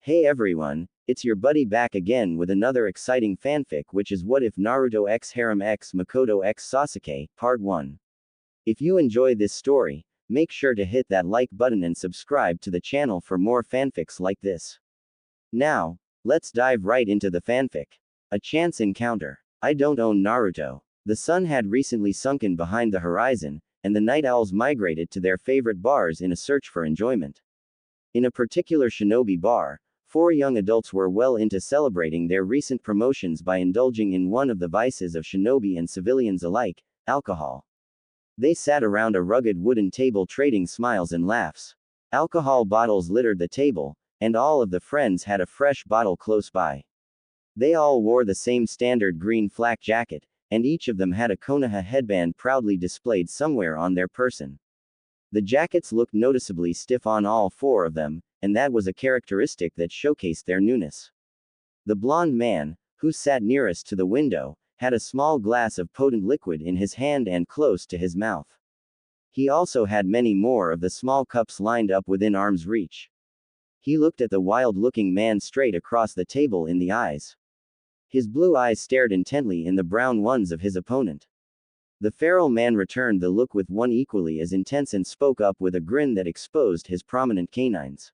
Hey everyone, it's your buddy back again with another exciting fanfic, which is What If Naruto x Harem x Mikoto x Sasuke, Part 1. If you enjoy this story, make sure to hit that like button and subscribe to the channel for more fanfics like this. Now, let's dive right into the fanfic. A chance encounter. I don't own Naruto. The sun had recently sunken behind the horizon, and the night owls migrated to their favorite bars in a search for enjoyment. In a particular shinobi bar, 4 young adults were well into celebrating their recent promotions by indulging in one of the vices of shinobi and civilians alike, alcohol. They sat around a rugged wooden table trading smiles and laughs. Alcohol bottles littered the table, and all of the friends had a fresh bottle close by. They all wore the same standard green flak jacket, and each of them had a Konoha headband proudly displayed somewhere on their person. The jackets looked noticeably stiff on all 4 of them, and that was a characteristic that showcased their newness. The blond man, who sat nearest to the window, had a small glass of potent liquid in his hand and close to his mouth. He also had many more of the small cups lined up within arm's reach. He looked at the wild-looking man straight across the table in the eyes. His blue eyes stared intently in the brown ones of his opponent. The feral man returned the look with one equally as intense and spoke up with a grin that exposed his prominent canines.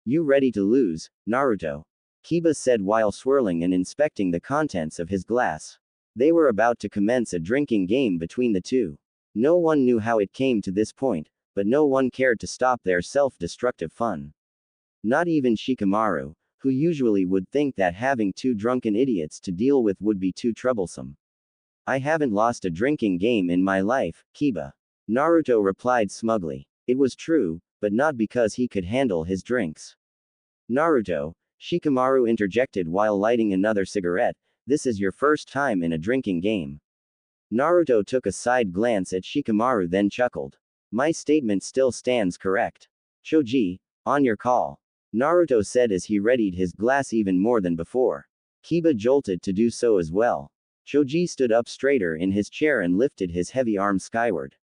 You ready to lose, Naruto? Kiba said while swirling and inspecting the contents of his glass. They were about to commence a drinking game between the two. No one knew how it came to this point, but no one cared to stop their self-destructive fun. Not even Shikamaru, who usually would think that having 2 drunken idiots to deal with would be too troublesome. I haven't lost a drinking game in my life, Kiba. Naruto replied smugly. It was true, but not because he could handle his drinks. Naruto, Shikamaru interjected while lighting another cigarette, this is your first time in a drinking game. Naruto took a side glance at Shikamaru then chuckled. My statement still stands correct. Choji, on your call. Naruto said as he readied his glass even more than before. Kiba jolted to do so as well. Choji stood up straighter in his chair and lifted his heavy arm skyward.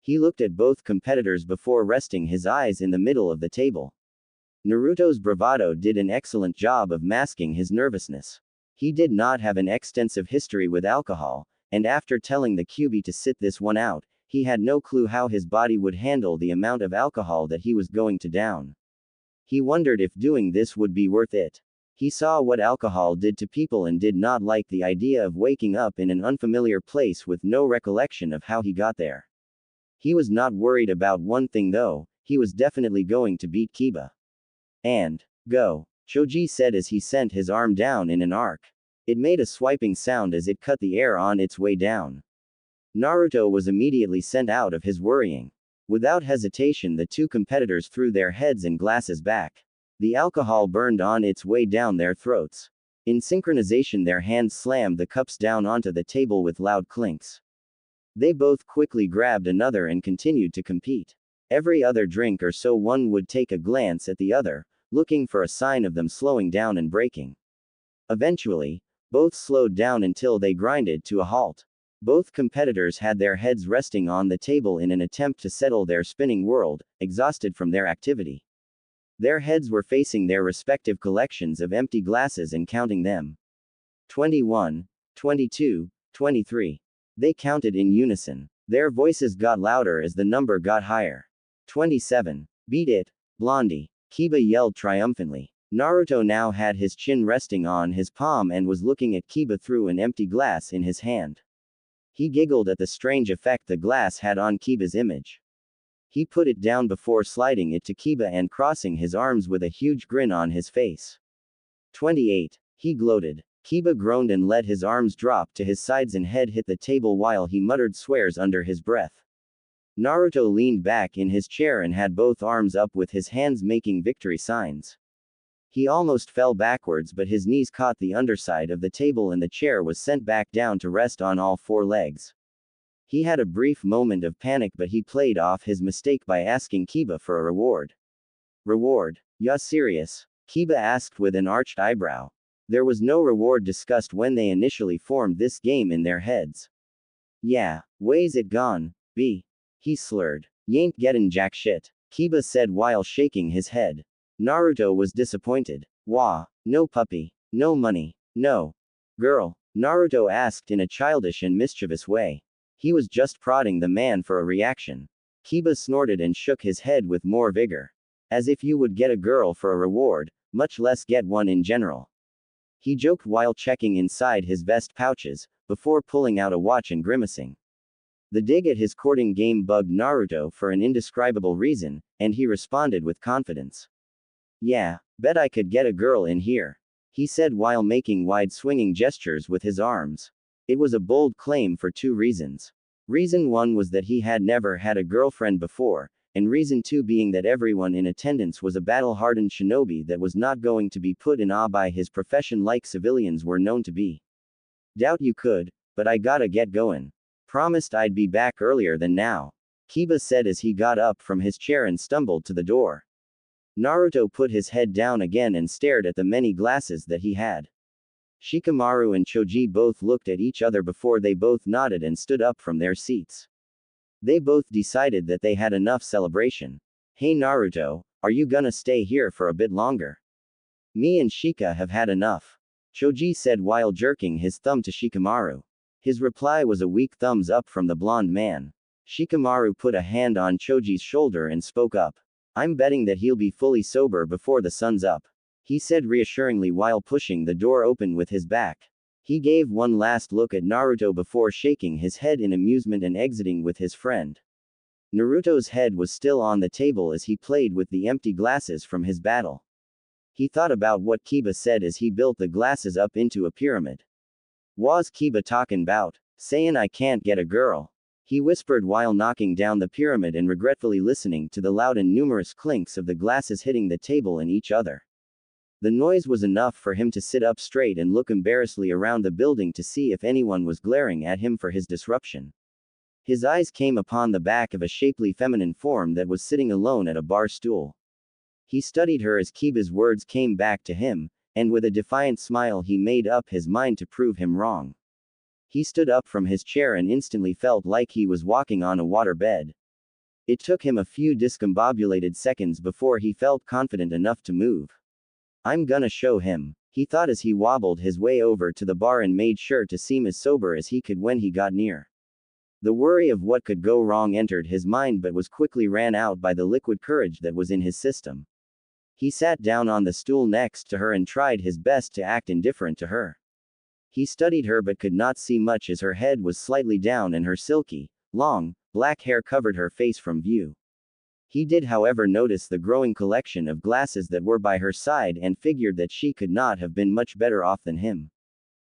He looked at both competitors before resting his eyes in the middle of the table. Naruto's bravado did an excellent job of masking his nervousness. He did not have an extensive history with alcohol, and after telling the Kyuubi to sit this one out, he had no clue how his body would handle the amount of alcohol that he was going to down. He wondered if doing this would be worth it. He saw what alcohol did to people and did not like the idea of waking up in an unfamiliar place with no recollection of how he got there. He was not worried about one thing though, he was definitely going to beat Kiba. And, go, Choji said as he sent his arm down in an arc. It made a swiping sound as it cut the air on its way down. Naruto was immediately sent out of his worrying. Without hesitation the 2 competitors threw their heads and glasses back. The alcohol burned on its way down their throats. In synchronization their hands slammed the cups down onto the table with loud clinks. They both quickly grabbed another and continued to compete. Every other drink or so one would take a glance at the other, looking for a sign of them slowing down and breaking. Eventually, both slowed down until they grinded to a halt. Both competitors had their heads resting on the table in an attempt to settle their spinning world, exhausted from their activity. Their heads were facing their respective collections of empty glasses and counting them. 21, 22, 23. They counted in unison. Their voices got louder as the number got higher. 27. Beat it, Blondie. Kiba yelled triumphantly. Naruto now had his chin resting on his palm and was looking at Kiba through an empty glass in his hand. He giggled at the strange effect the glass had on Kiba's image. He put it down before sliding it to Kiba and crossing his arms with a huge grin on his face. 28. He gloated. Kiba groaned and let his arms drop to his sides and head hit the table while he muttered swears under his breath. Naruto leaned back in his chair and had both arms up with his hands making victory signs. He almost fell backwards but his knees caught the underside of the table and the chair was sent back down to rest on all 4 legs. He had a brief moment of panic but he played off his mistake by asking Kiba for a reward. Reward? Ya serious? Kiba asked with an arched eyebrow. There was no reward discussed when they initially formed this game in their heads. Yeah, way's it gone, B. He slurred. Y'ain't gettin' jack shit. Kiba said while shaking his head. Naruto was disappointed. Wah, no puppy, no money, no girl, Naruto asked in a childish and mischievous way. He was just prodding the man for a reaction. Kiba snorted and shook his head with more vigor. As if you would get a girl for a reward, much less get one in general. He joked while checking inside his vest pouches, before pulling out a watch and grimacing. The dig at his courting game bugged Naruto for an indescribable reason, and he responded with confidence. Yeah, bet I could get a girl in here, he said while making wide swinging gestures with his arms. It was a bold claim for two reasons. Reason one was that he had never had a girlfriend before, and reason two being that everyone in attendance was a battle-hardened shinobi that was not going to be put in awe by his profession like civilians were known to be. Doubt you could, but I gotta get going. Promised I'd be back earlier than now, Kiba said as he got up from his chair and stumbled to the door. Naruto put his head down again and stared at the many glasses that he had. Shikamaru and Choji both looked at each other before they both nodded and stood up from their seats. They both decided that they had enough celebration. Hey Naruto, are you gonna stay here for a bit longer? Me and Shika have had enough, Choji said while jerking his thumb to Shikamaru. His reply was a weak thumbs up from the blonde man. Shikamaru put a hand on Choji's shoulder and spoke up. I'm betting that he'll be fully sober before the sun's up, he said reassuringly while pushing the door open with his back. He gave one last look at Naruto before shaking his head in amusement and exiting with his friend. Naruto's head was still on the table as he played with the empty glasses from his battle. He thought about what Kiba said as he built the glasses up into a pyramid. Was Kiba talkin' 'bout sayin' I can't get a girl? He whispered while knocking down the pyramid and regretfully listening to the loud and numerous clinks of the glasses hitting the table and each other. The noise was enough for him to sit up straight and look embarrassedly around the building to see if anyone was glaring at him for his disruption. His eyes came upon the back of a shapely feminine form that was sitting alone at a bar stool. He studied her as Kiba's words came back to him, and with a defiant smile he made up his mind to prove him wrong. He stood up from his chair and instantly felt like he was walking on a water bed. It took him a few discombobulated seconds before he felt confident enough to move. I'm gonna show him, he thought as he wobbled his way over to the bar and made sure to seem as sober as he could when he got near. The worry of what could go wrong entered his mind but was quickly ran out by the liquid courage that was in his system. He sat down on the stool next to her and tried his best to act indifferent to her. He studied her but could not see much as her head was slightly down and her silky, long, black hair covered her face from view. He did however notice the growing collection of glasses that were by her side and figured that she could not have been much better off than him.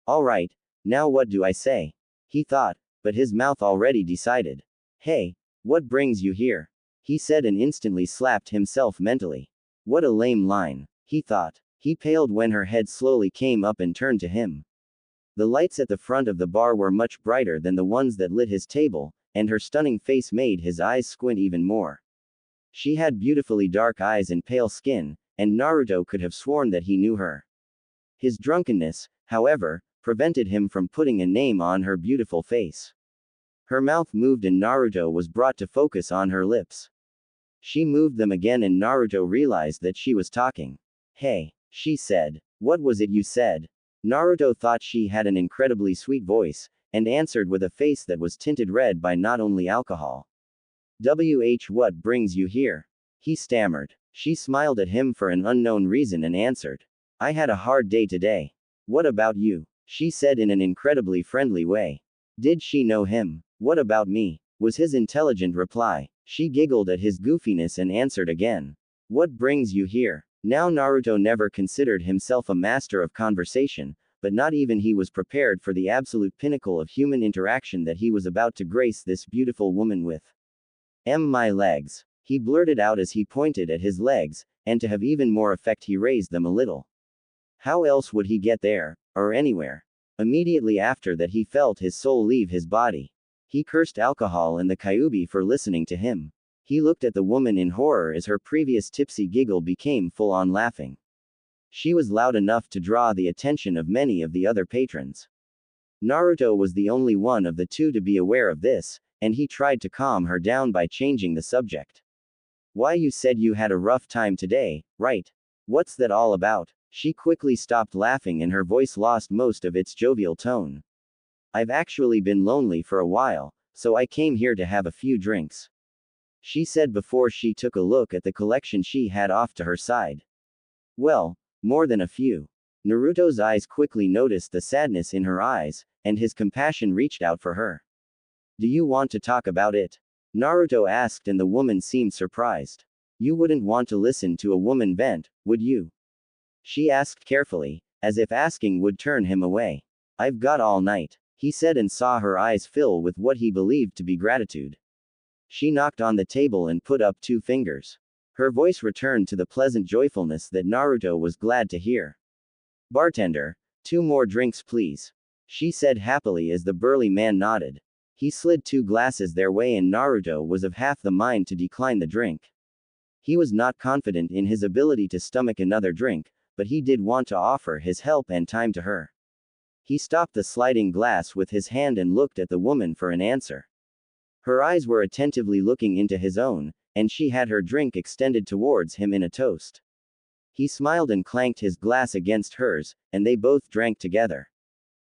Alright, now what do I say? He thought, but his mouth already decided. Hey, what brings you here? He said and instantly slapped himself mentally. What a lame line, he thought. He paled when her head slowly came up and turned to him. The lights at the front of the bar were much brighter than the ones that lit his table, and her stunning face made his eyes squint even more. She had beautifully dark eyes and pale skin, and Naruto could have sworn that he knew her. His drunkenness, however, prevented him from putting a name on her beautiful face. Her mouth moved and Naruto was brought to focus on her lips. She moved them again and Naruto realized that she was talking. Hey, she said. What was it you said? Naruto thought she had an incredibly sweet voice, and answered with a face that was tinted red by not only alcohol. What brings you here? He stammered. She smiled at him for an unknown reason and answered. I had a hard day today. What about you? She said in an incredibly friendly way. Did she know him? What about me? Was his intelligent reply. She giggled at his goofiness and answered again. What brings you here? Now Naruto never considered himself a master of conversation, but not even he was prepared for the absolute pinnacle of human interaction that he was about to grace this beautiful woman with. My legs. He blurted out as he pointed at his legs, and to have even more effect he raised them a little. How else would he get there, or anywhere? Immediately after that he felt his soul leave his body. He cursed alcohol and the Kyuubi for listening to him. He looked at the woman in horror as her previous tipsy giggle became full-on laughing. She was loud enough to draw the attention of many of the other patrons. Naruto was the only one of the two to be aware of this, and he tried to calm her down by changing the subject. Why, you said you had a rough time today, right? What's that all about? She quickly stopped laughing and her voice lost most of its jovial tone. I've actually been lonely for a while, so I came here to have a few drinks, she said before she took a look at the collection she had off to her side. Well, more than a few. Naruto's eyes quickly noticed the sadness in her eyes, and his compassion reached out for her. Do you want to talk about it? Naruto asked, and the woman seemed surprised. You wouldn't want to listen to a woman vent, would you? She asked carefully, as if asking would turn him away. I've got all night, he said, and saw her eyes fill with what he believed to be gratitude. She knocked on the table and put up 2 fingers. Her voice returned to the pleasant joyfulness that Naruto was glad to hear. Bartender, 2 more drinks please, she said happily as the burly man nodded. He slid 2 glasses their way and Naruto was of half the mind to decline the drink. He was not confident in his ability to stomach another drink, but he did want to offer his help and time to her. He stopped the sliding glass with his hand and looked at the woman for an answer. Her eyes were attentively looking into his own, and she had her drink extended towards him in a toast. He smiled and clanked his glass against hers, and they both drank together.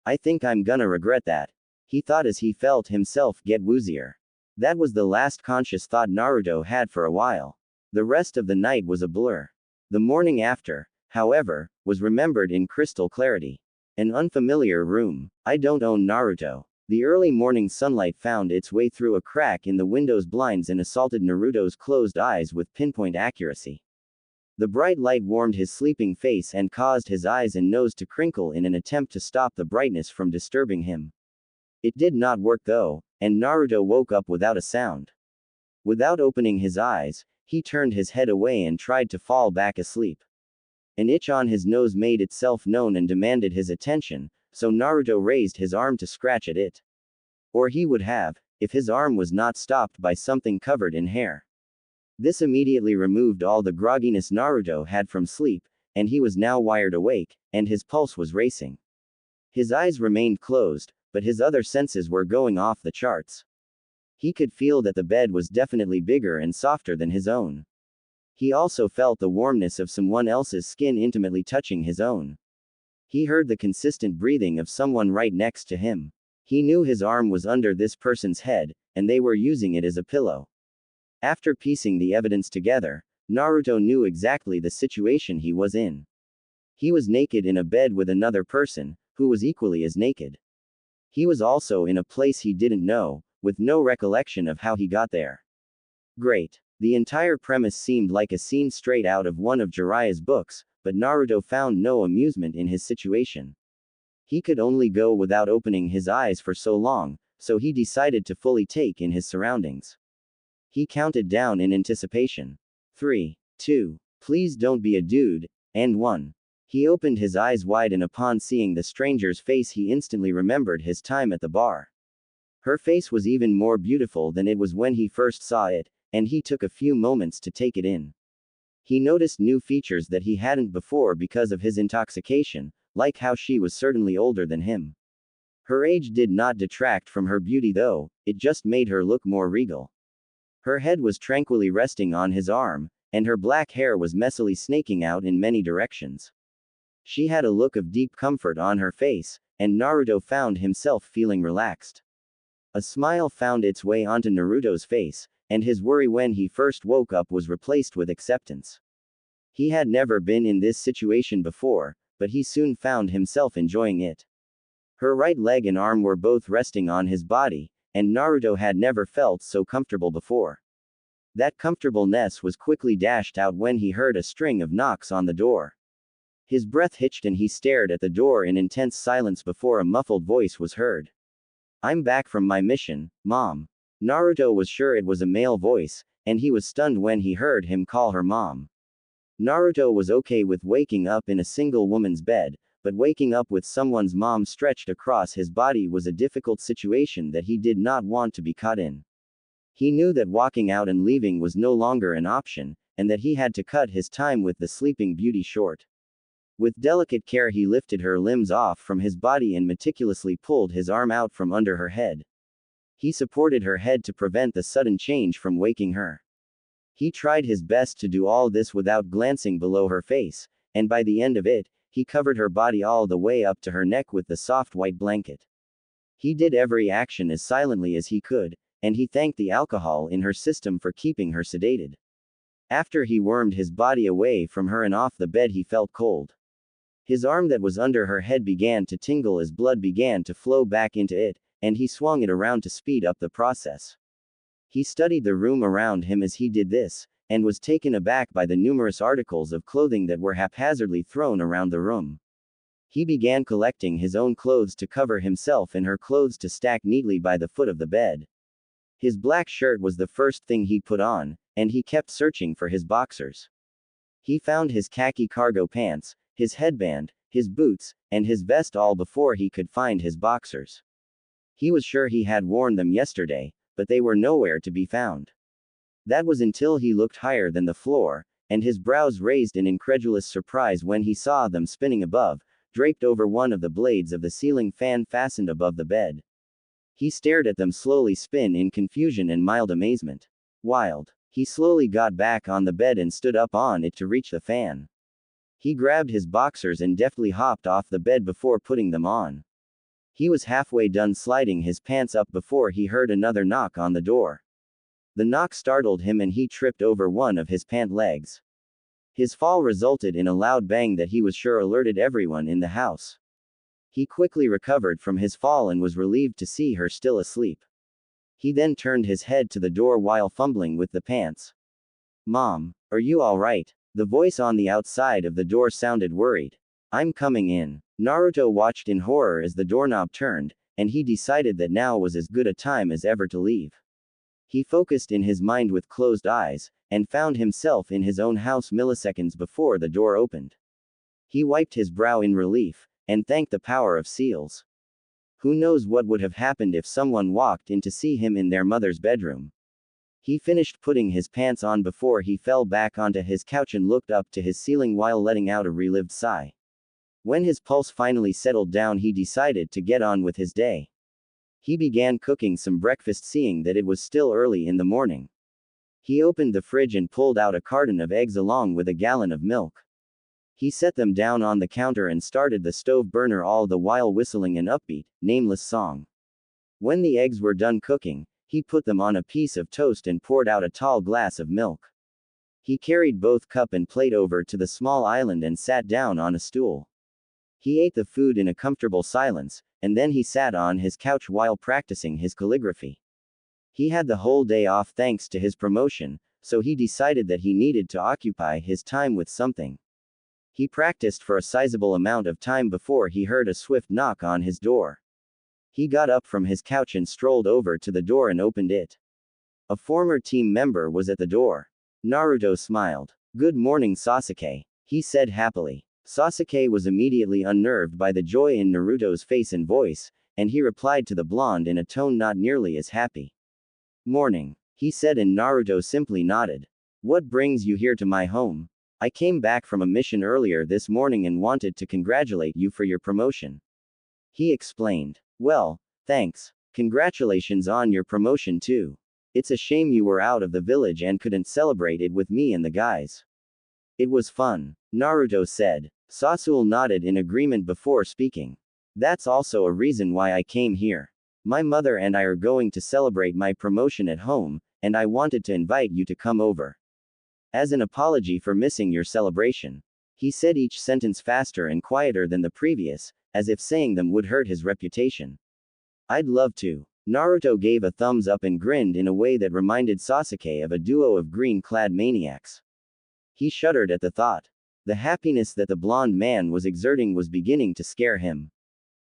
I think I'm gonna regret that, he thought as he felt himself get woozier. That was the last conscious thought Naruto had for a while. The rest of the night was a blur. The morning after, however, was remembered in crystal clarity. An unfamiliar room. I don't own Naruto. The early morning sunlight found its way through a crack in the window's blinds and assaulted Naruto's closed eyes with pinpoint accuracy. The bright light warmed his sleeping face and caused his eyes and nose to crinkle in an attempt to stop the brightness from disturbing him. It did not work though, and Naruto woke up without a sound. Without opening his eyes, he turned his head away and tried to fall back asleep. An itch on his nose made itself known and demanded his attention, so Naruto raised his arm to scratch at it. Or he would have, if his arm was not stopped by something covered in hair. This immediately removed all the grogginess Naruto had from sleep, and he was now wired awake, and his pulse was racing. His eyes remained closed, but his other senses were going off the charts. He could feel that the bed was definitely bigger and softer than his own. He also felt the warmness of someone else's skin intimately touching his own. He heard the consistent breathing of someone right next to him. He knew his arm was under this person's head, and they were using it as a pillow. After piecing the evidence together, Naruto knew exactly the situation he was in. He was naked in a bed with another person, who was equally as naked. He was also in a place he didn't know, with no recollection of how he got there. Great. The entire premise seemed like a scene straight out of one of Jiraiya's books, but Naruto found no amusement in his situation. He could only go without opening his eyes for so long, so he decided to fully take in his surroundings. He counted down in anticipation. 3, 2, please don't be a dude, and 1. He opened his eyes wide and upon seeing the stranger's face he instantly remembered his time at the bar. Her face was even more beautiful than it was when he first saw it, and he took a few moments to take it in. He noticed new features that he hadn't before because of his intoxication, like how she was certainly older than him. Her age did not detract from her beauty though, it just made her look more regal. Her head was tranquilly resting on his arm, and her black hair was messily snaking out in many directions. She had a look of deep comfort on her face, and Naruto found himself feeling relaxed. A smile found its way onto Naruto's face, and his worry when he first woke up was replaced with acceptance. He had never been in this situation before, but he soon found himself enjoying it. Her right leg and arm were both resting on his body, and Naruto had never felt so comfortable before. That comfortableness was quickly dashed out when he heard a string of knocks on the door. His breath hitched and he stared at the door in intense silence before a muffled voice was heard. I'm back from my mission, Mom. Naruto was sure it was a male voice, and he was stunned when he heard him call her mom. Naruto was okay with waking up in a single woman's bed, but waking up with someone's mom stretched across his body was a difficult situation that he did not want to be caught in. He knew that walking out and leaving was no longer an option, and that he had to cut his time with the sleeping beauty short. With delicate care he lifted her limbs off from his body and meticulously pulled his arm out from under her head. He supported her head to prevent the sudden change from waking her. He tried his best to do all this without glancing below her face, and by the end of it, he covered her body all the way up to her neck with the soft white blanket. He did every action as silently as he could, and he thanked the alcohol in her system for keeping her sedated. After he wormed his body away from her and off the bed, he felt cold. His arm that was under her head began to tingle as blood began to flow back into it, and he swung it around to speed up the process. He studied the room around him as he did this, and was taken aback by the numerous articles of clothing that were haphazardly thrown around the room. He began collecting his own clothes to cover himself and her clothes to stack neatly by the foot of the bed. His black shirt was the first thing he put on, and he kept searching for his boxers. He found his khaki cargo pants, his headband, his boots, and his vest all before he could find his boxers. He was sure he had worn them yesterday, but they were nowhere to be found. That was until he looked higher than the floor, and his brows raised in incredulous surprise when he saw them spinning above, draped over one of the blades of the ceiling fan fastened above the bed. He stared at them slowly spin in confusion and mild amazement. Wild. He slowly got back on the bed and stood up on it to reach the fan. He grabbed his boxers and deftly hopped off the bed before putting them on. He was halfway done sliding his pants up before he heard another knock on the door. The knock startled him and he tripped over one of his pant legs. His fall resulted in a loud bang that he was sure alerted everyone in the house. He quickly recovered from his fall and was relieved to see her still asleep. He then turned his head to the door while fumbling with the pants. "Mom, are you all right?" The voice on the outside of the door sounded worried. "I'm coming in." Naruto watched in horror as the doorknob turned, and he decided that now was as good a time as ever to leave. He focused in his mind with closed eyes, and found himself in his own house milliseconds before the door opened. He wiped his brow in relief, and thanked the power of seals. Who knows what would have happened if someone walked in to see him in their mother's bedroom. He finished putting his pants on before he fell back onto his couch and looked up to his ceiling while letting out a relieved sigh. When his pulse finally settled down, he decided to get on with his day. He began cooking some breakfast, seeing that it was still early in the morning. He opened the fridge and pulled out a carton of eggs along with a gallon of milk. He set them down on the counter and started the stove burner, all the while whistling an upbeat, nameless song. When the eggs were done cooking, he put them on a piece of toast and poured out a tall glass of milk. He carried both cup and plate over to the small island and sat down on a stool. He ate the food in a comfortable silence, and then he sat on his couch while practicing his calligraphy. He had the whole day off thanks to his promotion, so he decided that he needed to occupy his time with something. He practiced for a sizable amount of time before he heard a swift knock on his door. He got up from his couch and strolled over to the door and opened it. A former team member was at the door. Naruto smiled. "Good morning, Sasuke," he said happily. Sasuke was immediately unnerved by the joy in Naruto's face and voice, and he replied to the blonde in a tone not nearly as happy. "Morning," he said, and Naruto simply nodded. "What brings you here to my home?" "I came back from a mission earlier this morning and wanted to congratulate you for your promotion," he explained. "Well, thanks. Congratulations on your promotion too. It's a shame you were out of the village and couldn't celebrate it with me and the guys." "It was fun," Naruto said. Sasuke nodded in agreement before speaking. "That's also a reason why I came here. My mother and I are going to celebrate my promotion at home, and I wanted to invite you to come over. As an apology for missing your celebration." He said each sentence faster and quieter than the previous, as if saying them would hurt his reputation. "I'd love to." Naruto gave a thumbs up and grinned in a way that reminded Sasuke of a duo of green-clad maniacs. He shuddered at the thought. The happiness that the blonde man was exerting was beginning to scare him.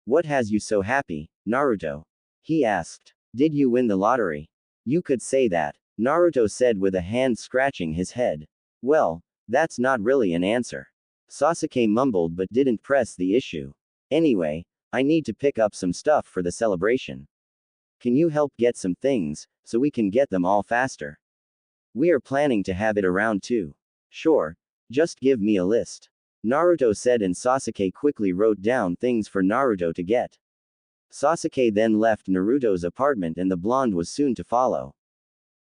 "What has you so happy, Naruto?" he asked. "Did you win the lottery?" "You could say that," Naruto said with a hand scratching his head. "Well, that's not really an answer." Sasuke mumbled but didn't press the issue. "Anyway, I need to pick up some stuff for the celebration. Can you help get some things, so we can get them all faster? We are planning to have it around 2. "Sure. Just give me a list," Naruto said, and Sasuke quickly wrote down things for Naruto to get. Sasuke then left Naruto's apartment and the blonde was soon to follow.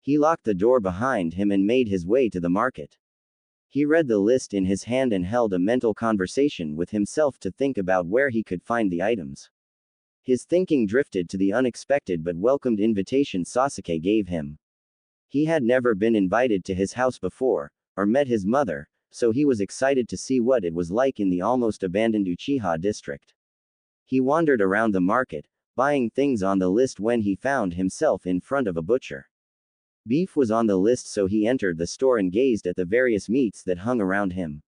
He locked the door behind him and made his way to the market. He read the list in his hand and held a mental conversation with himself to think about where he could find the items. His thinking drifted to the unexpected but welcomed invitation Sasuke gave him. He had never been invited to his house before, or met his mother, so he was excited to see what it was like in the almost abandoned Uchiha district. He wandered around the market, buying things on the list when he found himself in front of a butcher. Beef was on the list, so he entered the store and gazed at the various meats that hung around him.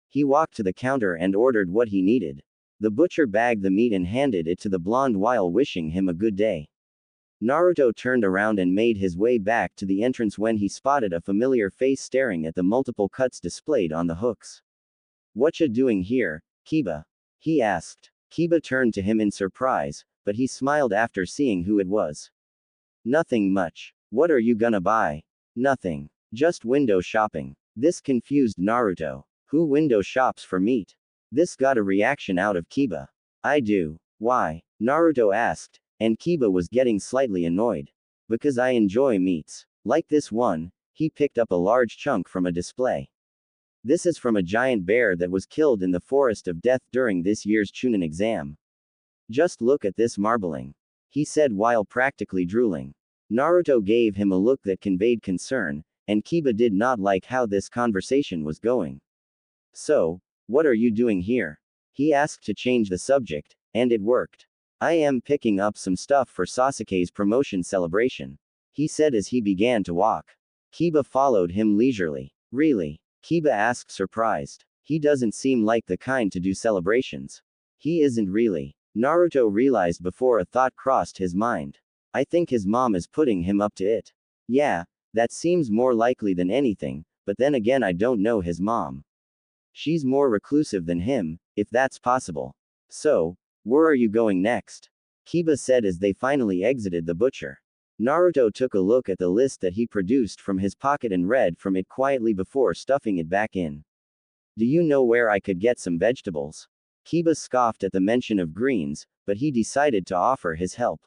He walked to the counter and ordered what he needed. The butcher bagged the meat and handed it to the blonde while wishing him a good day. Naruto turned around and made his way back to the entrance when he spotted a familiar face staring at the multiple cuts displayed on the hooks. "Whatcha doing here, Kiba?" he asked. Kiba turned to him in surprise, but he smiled after seeing who it was. "Nothing much. What are you gonna buy?" "Nothing. Just window shopping." This confused Naruto. Who window shops for meat? This got a reaction out of Kiba. "I do." "Why?" Naruto asked, and Kiba was getting slightly annoyed. "Because I enjoy meats. Like this one." He picked up a large chunk from a display. "This is from a giant bear that was killed in the Forest of Death during this year's Chunin exam. Just look at this marbling," he said while practically drooling. Naruto gave him a look that conveyed concern, and Kiba did not like how this conversation was going. "So, what are you doing here?" he asked to change the subject, and it worked. "I am picking up some stuff for Sasuke's promotion celebration," he said as he began to walk. Kiba followed him leisurely. "Really?" Kiba asked, surprised. "He doesn't seem like the kind to do celebrations." "He isn't really." Naruto realized before a thought crossed his mind. "I think his mom is putting him up to it." "Yeah, that seems more likely than anything, but then again I don't know his mom. She's more reclusive than him, if that's possible." "So, where are you going next?" Kiba said as they finally exited the butcher. Naruto took a look at the list that he produced from his pocket and read from it quietly before stuffing it back in. "Do you know where I could get some vegetables?" Kiba scoffed at the mention of greens, but he decided to offer his help.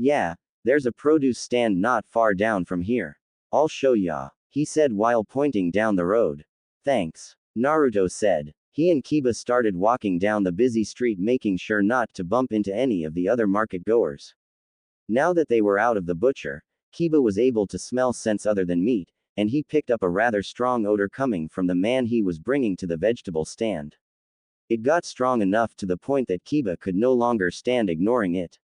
"Yeah, there's a produce stand not far down from here. I'll show ya," he said while pointing down the road. "Thanks," Naruto said. He and Kiba started walking down the busy street, making sure not to bump into any of the other market goers. Now that they were out of the butcher, Kiba was able to smell scents other than meat, and he picked up a rather strong odor coming from the man he was bringing to the vegetable stand. It got strong enough to the point that Kiba could no longer stand ignoring it.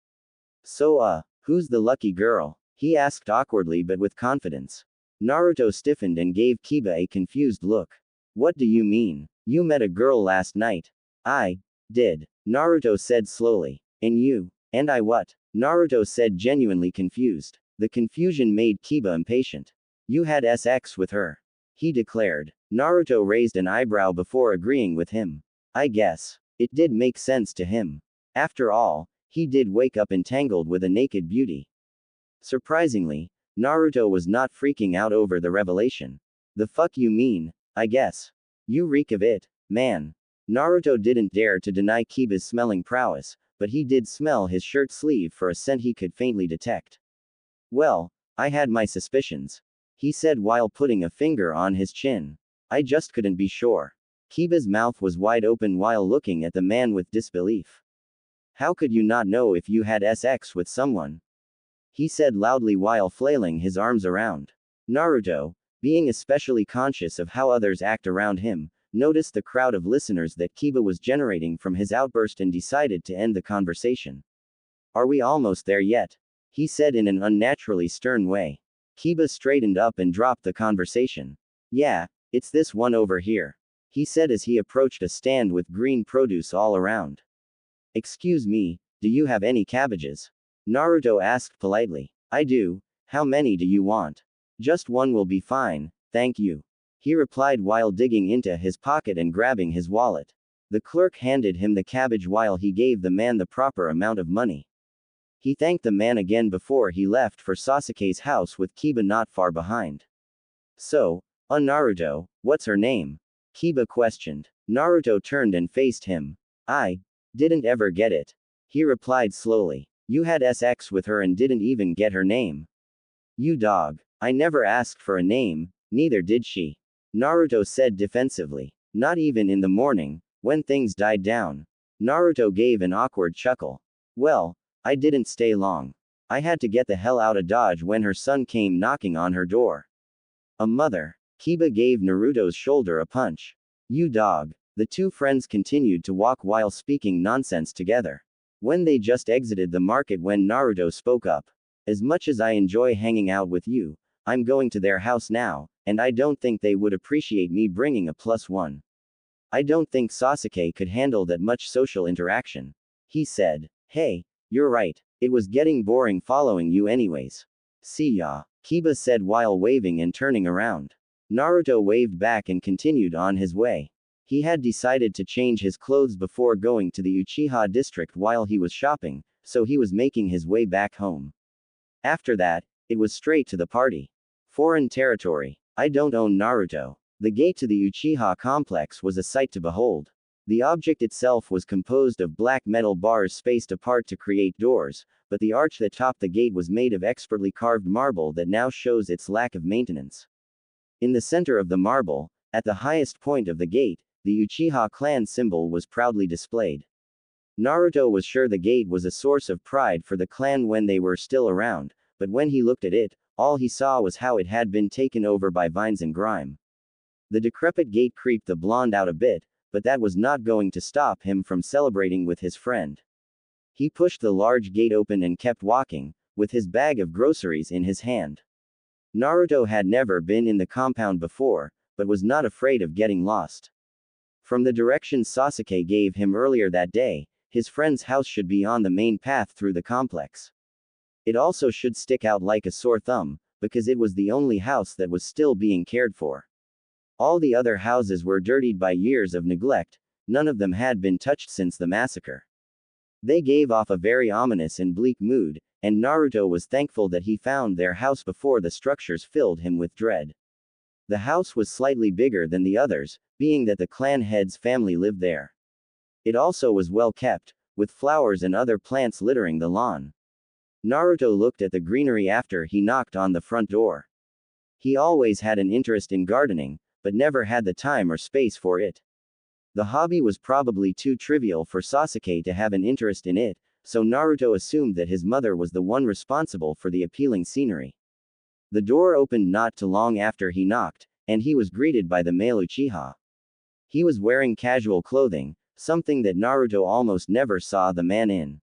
"So, who's the lucky girl?" he asked awkwardly but with confidence. Naruto stiffened and gave Kiba a confused look. "What do you mean? You met a girl last night." "I did," Naruto said slowly. "And you?" "And I what?" Naruto said, genuinely confused. The confusion made Kiba impatient. "You had sex with her," he declared. Naruto raised an eyebrow before agreeing with him. I guess. It did make sense to him. After all, he did wake up entangled with a naked beauty. Surprisingly, Naruto was not freaking out over the revelation. "The fuck you mean, I guess. You reek of it, man." Naruto didn't dare to deny Kiba's smelling prowess, but he did smell his shirt sleeve for a scent he could faintly detect. "Well, I had my suspicions," he said while putting a finger on his chin. "I just couldn't be sure." Kiba's mouth was wide open while looking at the man with disbelief. "How could you not know if you had sex with someone?" he said loudly while flailing his arms around. Naruto, being especially conscious of how others act around him, noticed the crowd of listeners that Kiba was generating from his outburst and decided to end the conversation. "Are we almost there yet?" he said in an unnaturally stern way. Kiba straightened up and dropped the conversation. "Yeah, it's this one over here," he said as he approached a stand with green produce all around. "Excuse me, do you have any cabbages?" Naruto asked politely. "I do. How many do you want?" "Just one will be fine, thank you," he replied while digging into his pocket and grabbing his wallet. The clerk handed him the cabbage while he gave the man the proper amount of money. He thanked the man again before he left for Sasuke's house with Kiba not far behind. "So, Naruto, what's her name?" Kiba questioned. Naruto turned and faced him. "I didn't ever get it," he replied slowly. "You had sex with her and didn't even get her name. You dog. I never asked for a name, neither did she. Naruto said defensively. Not even in the morning, when things died down. Naruto gave an awkward chuckle. Well, I didn't stay long. I had to get the hell out of Dodge when her son came knocking on her door. A mother. Kiba gave Naruto's shoulder a punch. You dog. The two friends continued to walk while speaking nonsense together. When they just exited the market when Naruto spoke up. As much as I enjoy hanging out with you, I'm going to their house now, and I don't think they would appreciate me bringing a +1. I don't think Sasuke could handle that much social interaction. He said. Hey, you're right. It was getting boring following you anyways. See ya, Kiba said while waving and turning around. Naruto waved back and continued on his way. He had decided to change his clothes before going to the Uchiha district while he was shopping, so he was making his way back home. After that, it was straight to the party. Foreign territory. I don't own Naruto. The gate to the Uchiha complex was a sight to behold. The object itself was composed of black metal bars spaced apart to create doors, but the arch that topped the gate was made of expertly carved marble that now shows its lack of maintenance. In the center of the marble, at the highest point of the gate, the Uchiha clan symbol was proudly displayed. Naruto was sure the gate was a source of pride for the clan when they were still around, but when he looked at it, all he saw was how it had been taken over by vines and grime. The decrepit gate creeped the blonde out a bit, but that was not going to stop him from celebrating with his friend. He pushed the large gate open and kept walking, with his bag of groceries in his hand. Naruto had never been in the compound before, but was not afraid of getting lost. From the directions Sasuke gave him earlier that day, his friend's house should be on the main path through the complex. It also should stick out like a sore thumb, because it was the only house that was still being cared for. All the other houses were dirtied by years of neglect, none of them had been touched since the massacre. They gave off a very ominous and bleak mood, and Naruto was thankful that he found their house before the structures filled him with dread. The house was slightly bigger than the others, being that the clan head's family lived there. It also was well kept, with flowers and other plants littering the lawn. Naruto looked at the greenery after he knocked on the front door. He always had an interest in gardening, but never had the time or space for it. The hobby was probably too trivial for Sasuke to have an interest in it, so Naruto assumed that his mother was the one responsible for the appealing scenery. The door opened not too long after he knocked, and he was greeted by the male Uchiha. He was wearing casual clothing, something that Naruto almost never saw the man in.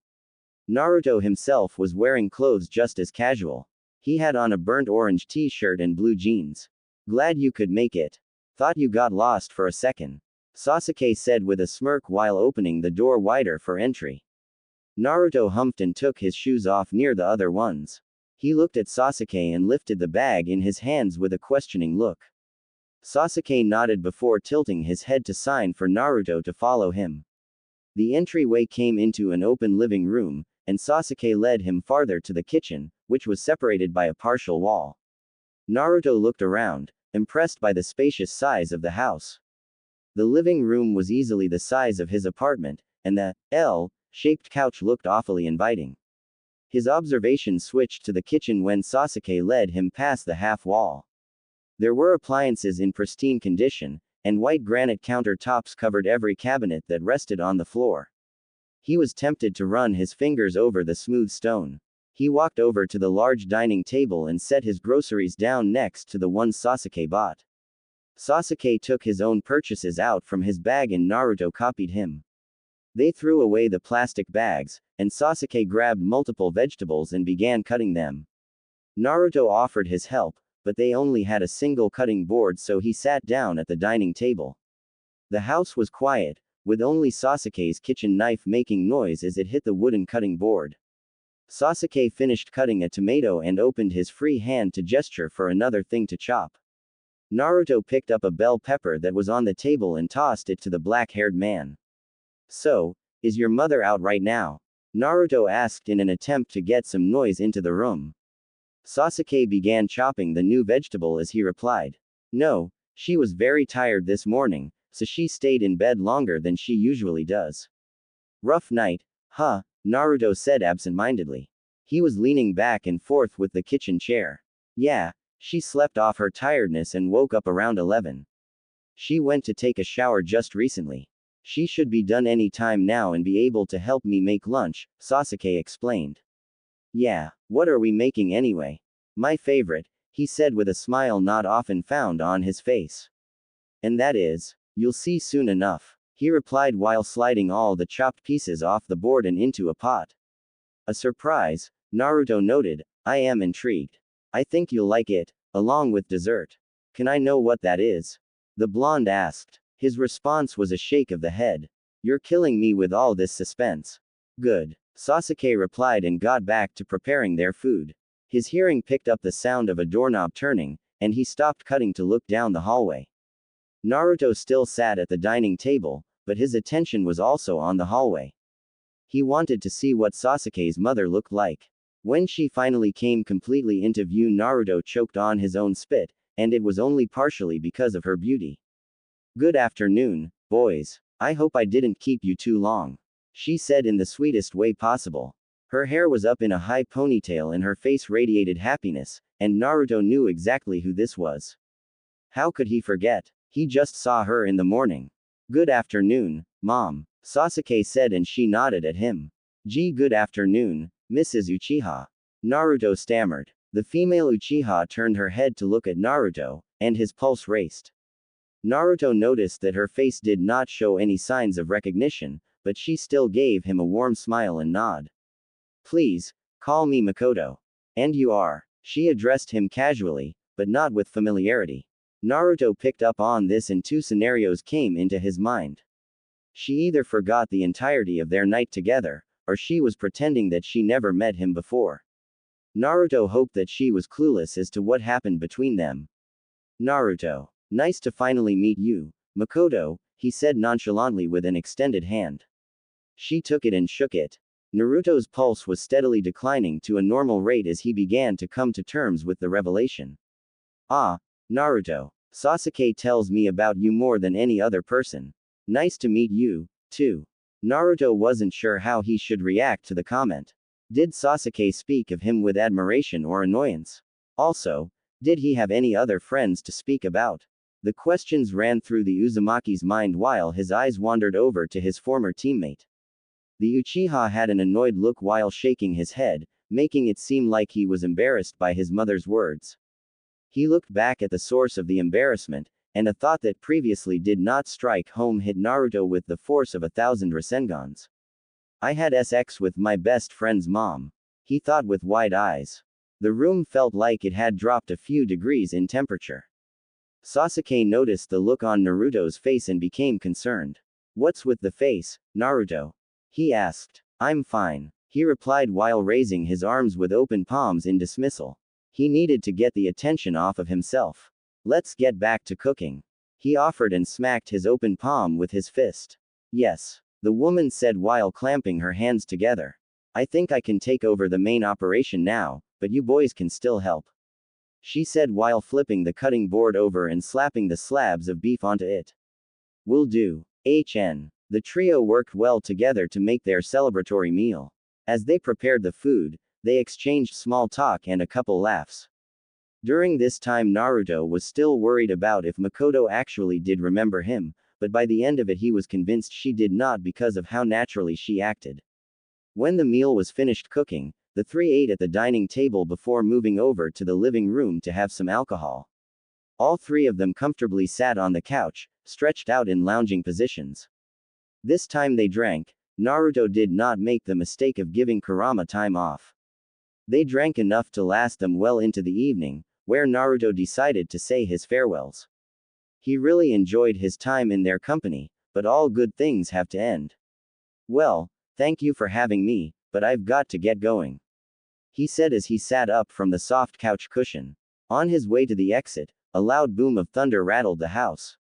Naruto himself was wearing clothes just as casual. He had on a burnt orange t-shirt and blue jeans. Glad you could make it. Thought you got lost for a second. Sasuke said with a smirk while opening the door wider for entry. Naruto humped and took his shoes off near the other ones. He looked at Sasuke and lifted the bag in his hands with a questioning look. Sasuke nodded before tilting his head to sign for Naruto to follow him. The entryway came into an open living room, and Sasuke led him farther to the kitchen, which was separated by a partial wall. Naruto looked around, impressed by the spacious size of the house. The living room was easily the size of his apartment, and the L-shaped couch looked awfully inviting. His observation switched to the kitchen when Sasuke led him past the half wall. There were appliances in pristine condition, and white granite countertops covered every cabinet that rested on the floor. He was tempted to run his fingers over the smooth stone. He walked over to the large dining table and set his groceries down next to the ones Sasuke bought. Sasuke took his own purchases out from his bag and Naruto copied him. They threw away the plastic bags, and Sasuke grabbed multiple vegetables and began cutting them. Naruto offered his help, but they only had a single cutting board, so he sat down at the dining table. The house was quiet, with only Sasuke's kitchen knife making noise as it hit the wooden cutting board. Sasuke finished cutting a tomato and opened his free hand to gesture for another thing to chop. Naruto picked up a bell pepper that was on the table and tossed it to the black-haired man. So, is your mother out right now? Naruto asked in an attempt to get some noise into the room. Sasuke began chopping the new vegetable as he replied. No, she was very tired this morning, so she stayed in bed longer than she usually does. Rough night, huh? Naruto said absent-mindedly. He was leaning back and forth with the kitchen chair. Yeah, She slept off her tiredness and woke up around 11. She went to take a shower just recently. She should be done any time now and be able to help me make lunch, Sasuke explained. Yeah, what are we making anyway? My favorite, he said with a smile not often found on his face. And that is, you'll see soon enough, he replied while sliding all the chopped pieces off the board and into a pot. A surprise, Naruto noted, I am intrigued. I think you'll like it, along with dessert. Can I know what that is? The blonde asked. His response was a shake of the head. You're killing me with all this suspense. Good. Sasuke replied and got back to preparing their food. His hearing picked up the sound of a doorknob turning, and he stopped cutting to look down the hallway. Naruto still sat at the dining table, but his attention was also on the hallway. He wanted to see what Sasuke's mother looked like. When she finally came completely into view, Naruto choked on his own spit, and it was only partially because of her beauty. Good afternoon, boys. I hope I didn't keep you too long, she said in the sweetest way possible. Her hair was up in a high ponytail and her face radiated happiness, and Naruto knew exactly who this was. How could he forget? He just saw her in the morning. Good afternoon, Mom, Sasuke said and she nodded at him. Gee, good afternoon, Mrs. Uchiha. Naruto stammered. The female Uchiha turned her head to look at Naruto, and his pulse raced. Naruto noticed that her face did not show any signs of recognition, but she still gave him a warm smile and nod. Please, call me Mikoto. And you are. She addressed him casually, but not with familiarity. Naruto picked up on this and two scenarios came into his mind. She either forgot the entirety of their night together, or she was pretending that she never met him before. Naruto hoped that she was clueless as to what happened between them. Naruto. Nice to finally meet you, Mikoto, he said nonchalantly with an extended hand. She took it and shook it. Naruto's pulse was steadily declining to a normal rate as he began to come to terms with the revelation. Ah, Naruto. Sasuke tells me about you more than any other person. Nice to meet you, too. Naruto wasn't sure how he should react to the comment. Did Sasuke speak of him with admiration or annoyance? Also, did he have any other friends to speak about? The questions ran through the Uzumaki's mind while his eyes wandered over to his former teammate. The Uchiha had an annoyed look while shaking his head, making it seem like he was embarrassed by his mother's words. He looked back at the source of the embarrassment, and a thought that previously did not strike home hit Naruto with the force of 1,000 Rasengans. I had sex with my best friend's mom, he thought with wide eyes. The room felt like it had dropped a few degrees in temperature. Sasuke noticed the look on Naruto's face and became concerned. What's with the face, Naruto? He asked. I'm fine, he replied while raising his arms with open palms in dismissal. He needed to get the attention off of himself. Let's get back to cooking, he offered and smacked his open palm with his fist. Yes, the woman said while clamping her hands together. I think I can take over the main operation now, but you boys can still help, she said while flipping the cutting board over and slapping the slabs of beef onto it. Will do. The trio worked well together to make their celebratory meal. As they prepared the food, they exchanged small talk and a couple laughs. During this time Naruto was still worried about if Mikoto actually did remember him, but by the end of it he was convinced she did not because of how naturally she acted. When the meal was finished cooking, the three ate at the dining table before moving over to the living room to have some alcohol. All three of them comfortably sat on the couch, stretched out in lounging positions. This time they drank. Naruto did not make the mistake of giving Kurama time off. They drank enough to last them well into the evening, where Naruto decided to say his farewells. He really enjoyed his time in their company, but all good things have to end. Well, thank you for having me, but I've got to get going, he said as he sat up from the soft couch cushion. On his way to the exit, a loud boom of thunder rattled the house.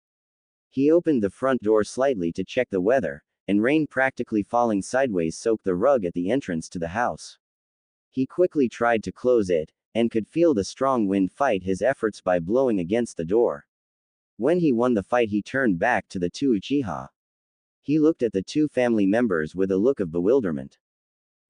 He opened the front door slightly to check the weather, and rain practically falling sideways soaked the rug at the entrance to the house. He quickly tried to close it, and could feel the strong wind fight his efforts by blowing against the door. When he won the fight he turned back to the two Uchiha. He looked at the two family members with a look of bewilderment.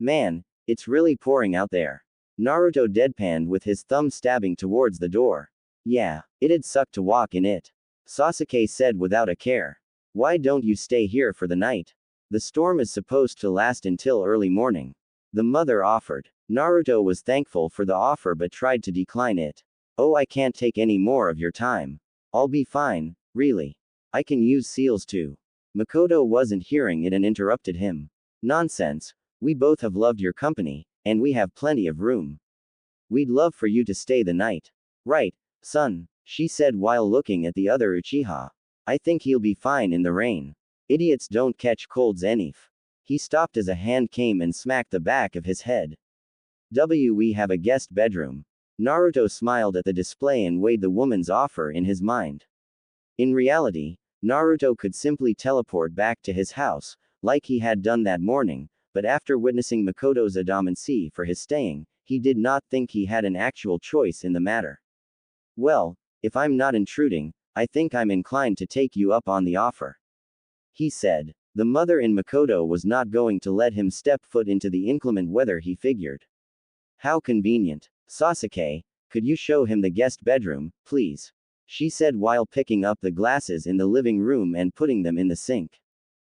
Man, it's really pouring out there. Naruto deadpanned with his thumb stabbing towards the door. Yeah, it'd suck to walk in it. Sasuke said without a care. Why don't you stay here for the night? The storm is supposed to last until early morning. The mother offered. Naruto was thankful for the offer but tried to decline it. Oh, I can't take any more of your time. I'll be fine, really. I can use seals too. Mikoto wasn't hearing it and interrupted him. Nonsense, we both have loved your company, and we have plenty of room. We'd love for you to stay the night. Right, son, she said while looking at the other Uchiha. I think he'll be fine in the rain. Idiots don't catch colds anyf. He stopped as a hand came and smacked the back of his head. We have a guest bedroom. Naruto smiled at the display and weighed the woman's offer in his mind. In reality, Naruto could simply teleport back to his house, like he had done that morning, but after witnessing Mikoto's adamancy for his staying, he did not think he had an actual choice in the matter. Well, if I'm not intruding, I think I'm inclined to take you up on the offer. He said. The mother in Mikoto was not going to let him step foot into the inclement weather, he figured. How convenient. Sasuke, could you show him the guest bedroom, please? She said while picking up the glasses in the living room and putting them in the sink.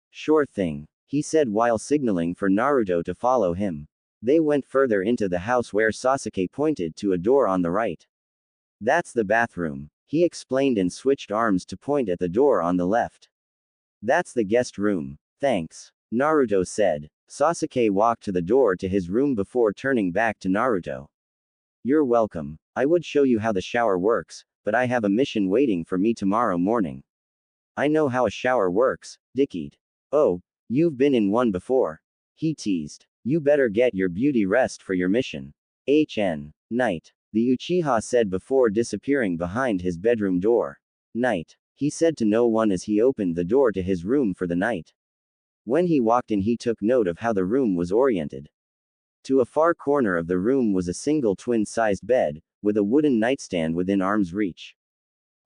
Sure thing, he said while signaling for Naruto to follow him. They went further into the house where Sasuke pointed to a door on the right. That's the bathroom, he explained and switched arms to point at the door on the left. That's the guest room. Thanks, Naruto said. Sasuke walked to the door to his room before turning back to Naruto. You're welcome. I would show you how the shower works, but I have a mission waiting for me tomorrow morning. I know how a shower works, dickied. Oh, you've been in one before. He teased. You better get your beauty rest for your mission. Night. The Uchiha said before disappearing behind his bedroom door. Night. He said to no one as he opened the door to his room for the night. When he walked in, he took note of how the room was oriented. To a far corner of the room was a single twin-sized bed, with a wooden nightstand within arm's reach.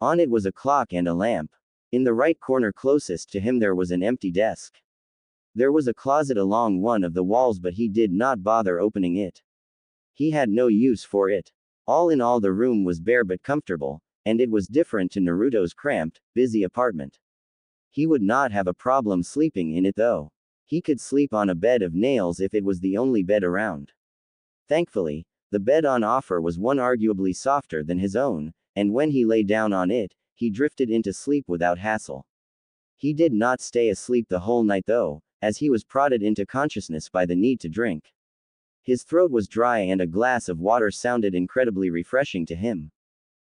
On it was a clock and a lamp. In the right corner closest to him there was an empty desk. There was a closet along one of the walls, but he did not bother opening it. He had no use for it. All in all, the room was bare but comfortable, and it was different to Naruto's cramped, busy apartment. He would not have a problem sleeping in it though. He could sleep on a bed of nails if it was the only bed around. Thankfully, the bed on offer was one arguably softer than his own, and when he lay down on it, he drifted into sleep without hassle. He did not stay asleep the whole night though, as he was prodded into consciousness by the need to drink. His throat was dry and a glass of water sounded incredibly refreshing to him.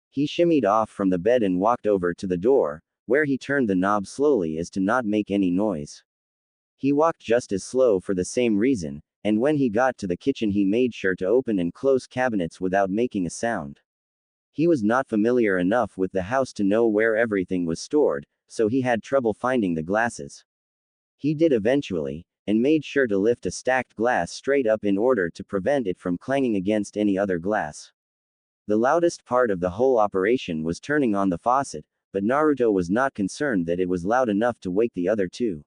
He shimmied off from the bed and walked over to the door, where he turned the knob slowly as to not make any noise. He walked just as slow for the same reason, and when he got to the kitchen he made sure to open and close cabinets without making a sound. He was not familiar enough with the house to know where everything was stored, so he had trouble finding the glasses. He did eventually, and made sure to lift a stacked glass straight up in order to prevent it from clanging against any other glass. The loudest part of the whole operation was turning on the faucet, but Naruto was not concerned that it was loud enough to wake the other two.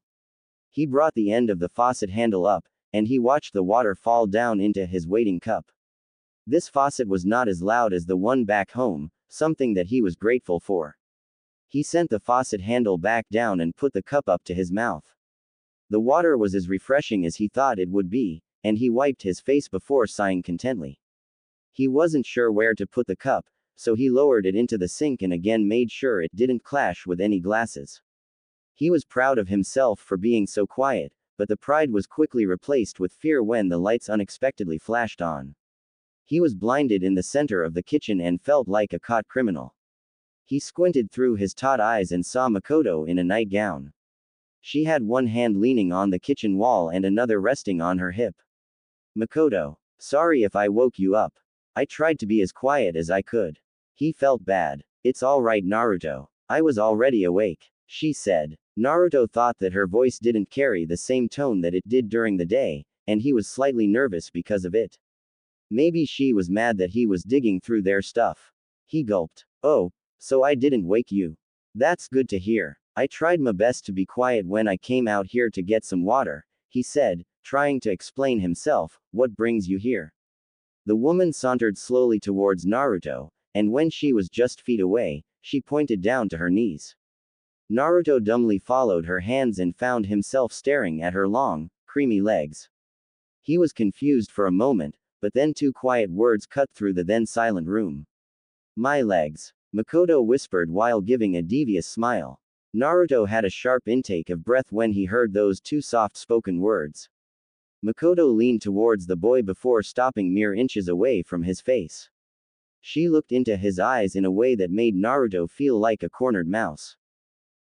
He brought the end of the faucet handle up, and he watched the water fall down into his waiting cup. This faucet was not as loud as the one back home, something that he was grateful for. He sent the faucet handle back down and put the cup up to his mouth. The water was as refreshing as he thought it would be, and he wiped his face before sighing contently. He wasn't sure where to put the cup, so he lowered it into the sink and again made sure it didn't clash with any glasses. He was proud of himself for being so quiet, but the pride was quickly replaced with fear when the lights unexpectedly flashed on. He was blinded in the center of the kitchen and felt like a caught criminal. He squinted through his taut eyes and saw Mikoto in a nightgown. She had one hand leaning on the kitchen wall and another resting on her hip. Mikoto, sorry if I woke you up. I tried to be as quiet as I could. He felt bad. It's all right, Naruto. I was already awake, she said. Naruto thought that her voice didn't carry the same tone that it did during the day, and he was slightly nervous because of it. Maybe she was mad that he was digging through their stuff. He gulped. Oh, so I didn't wake you. That's good to hear. I tried my best to be quiet when I came out here to get some water, he said, trying to explain himself. What brings you here? The woman sauntered slowly towards Naruto, and when she was just feet away, she pointed down to her knees. Naruto dumbly followed her hands and found himself staring at her long, creamy legs. He was confused for a moment, but then two quiet words cut through the then silent room. My legs, Mikoto whispered while giving a devious smile. Naruto had a sharp intake of breath when he heard those two soft-spoken words. Mikoto leaned towards the boy before stopping mere inches away from his face. She looked into his eyes in a way that made Naruto feel like a cornered mouse.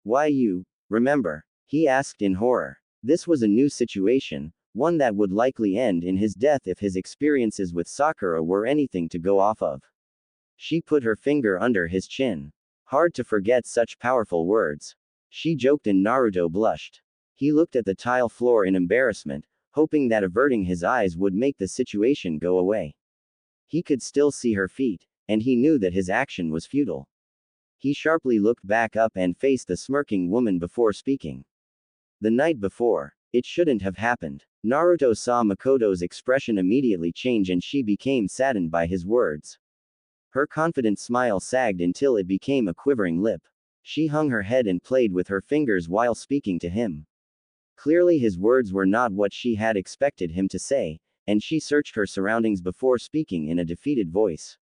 Why you, remember? He asked in horror. This was a new situation, one that would likely end in his death if his experiences with Sakura were anything to go off of. She put her finger under his chin. Hard to forget such powerful words. She joked and Naruto blushed. He looked at the tile floor in embarrassment, hoping that averting his eyes would make the situation go away. He could still see her feet, and he knew that his action was futile. He sharply looked back up and faced the smirking woman before speaking. The night before, it shouldn't have happened. Naruto saw Mikoto's expression immediately change and she became saddened by his words. Her confident smile sagged until it became a quivering lip. She hung her head and played with her fingers while speaking to him. Clearly his words were not what she had expected him to say, and she searched her surroundings before speaking in a defeated voice.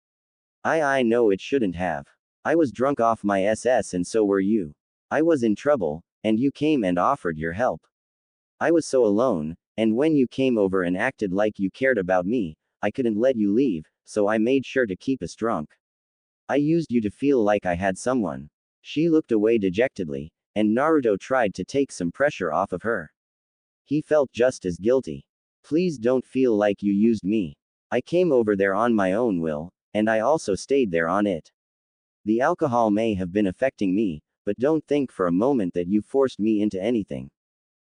I know it shouldn't have. I was drunk off my SS and so were you. I was in trouble, and you came and offered your help. I was so alone, and when you came over and acted like you cared about me, I couldn't let you leave, so I made sure to keep us drunk. I used you to feel like I had someone. She looked away dejectedly, and Naruto tried to take some pressure off of her. He felt just as guilty. Please don't feel like you used me. I came over there on my own will, and I also stayed there on it. The alcohol may have been affecting me, but don't think for a moment that you forced me into anything.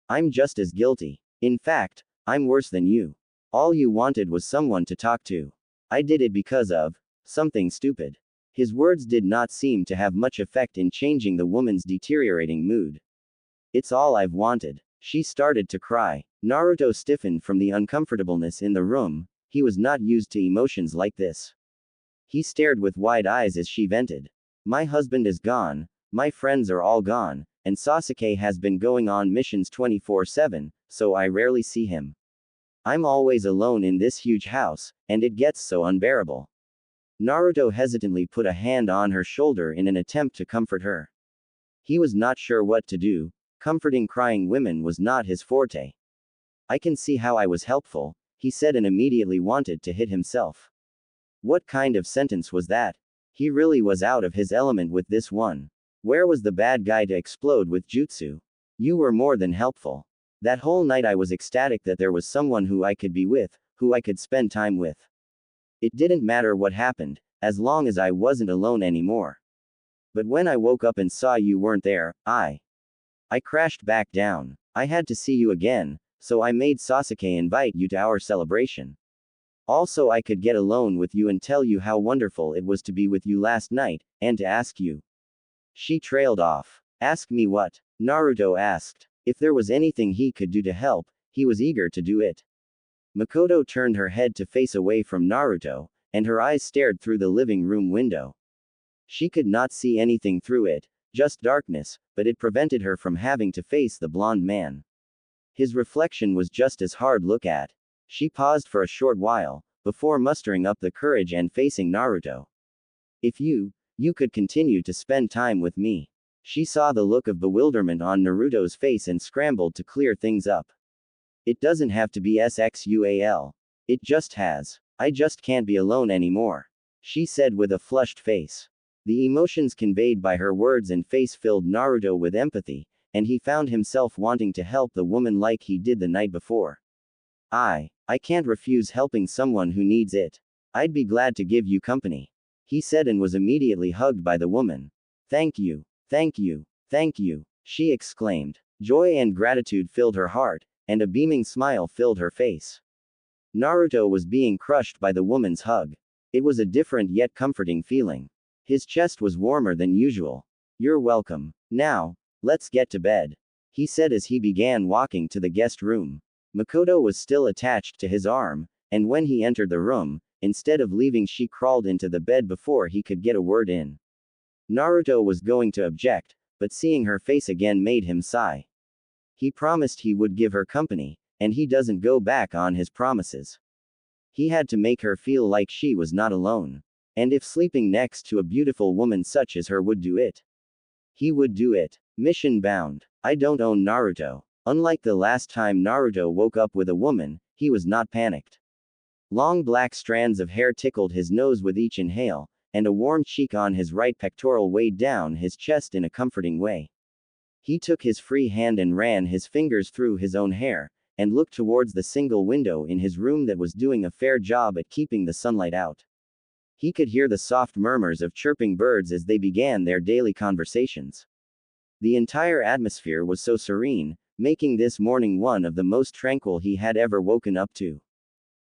I'm just as guilty. In fact, I'm worse than you. All you wanted was someone to talk to. I did it because of something stupid. His words did not seem to have much effect in changing the woman's deteriorating mood. It's all I've wanted. She started to cry. Naruto stiffened from the uncomfortableness in the room. He was not used to emotions like this. He stared with wide eyes as she vented. My husband is gone, my friends are all gone, and Sasuke has been going on missions 24/7, so I rarely see him. I'm always alone in this huge house, and it gets so unbearable. Naruto hesitantly put a hand on her shoulder in an attempt to comfort her. He was not sure what to do. Comforting crying women was not his forte. I can see how I was helpful, he said and immediately wanted to hit himself. What kind of sentence was that? He really was out of his element with this one. Where was the bad guy to explode with jutsu? You were more than helpful. That whole night I was ecstatic that there was someone who I could be with, who I could spend time with. It didn't matter what happened, as long as I wasn't alone anymore. But when I woke up and saw you weren't there, I crashed back down. I had to see you again, so I made Sasuke invite you to our celebration. Also I could get alone with you and tell you how wonderful it was to be with you last night, and to ask you. She trailed off. Ask me what? Naruto asked. If there was anything he could do to help, he was eager to do it. Mikoto turned her head to face away from Naruto, and her eyes stared through the living room window. She could not see anything through it, just darkness, but it prevented her from having to face the blonde man. His reflection was just as hard to look at. She paused for a short while, before mustering up the courage and facing Naruto. If you could continue to spend time with me. She saw the look of bewilderment on Naruto's face and scrambled to clear things up. It doesn't have to be sexual. It just has. I just can't be alone anymore. She said with a flushed face. The emotions conveyed by her words and face filled Naruto with empathy, and he found himself wanting to help the woman like he did the night before. I can't refuse helping someone who needs it. I'd be glad to give you company. He said and was immediately hugged by the woman. Thank you, thank you, thank you, she exclaimed. Joy and gratitude filled her heart, and a beaming smile filled her face. Naruto was being crushed by the woman's hug. It was a different yet comforting feeling. His chest was warmer than usual. You're welcome. Now, let's get to bed, he said as he began walking to the guest room. Mikoto was still attached to his arm, and when he entered the room, Instead of leaving, she crawled into the bed before he could get a word in. Naruto was going to object, but seeing her face again made him sigh. He promised he would give her company, and he doesn't go back on his promises. He had to make her feel like she was not alone. And if sleeping next to a beautiful woman such as her would do it, he would do it. Mission bound. I don't own Naruto. Unlike the last time Naruto woke up with a woman, he was not panicked. Long black strands of hair tickled his nose with each inhale, and a warm cheek on his right pectoral weighed down his chest in a comforting way. He took his free hand and ran his fingers through his own hair, and looked towards the single window in his room that was doing a fair job at keeping the sunlight out. He could hear the soft murmurs of chirping birds as they began their daily conversations. The entire atmosphere was so serene, making this morning one of the most tranquil he had ever woken up to.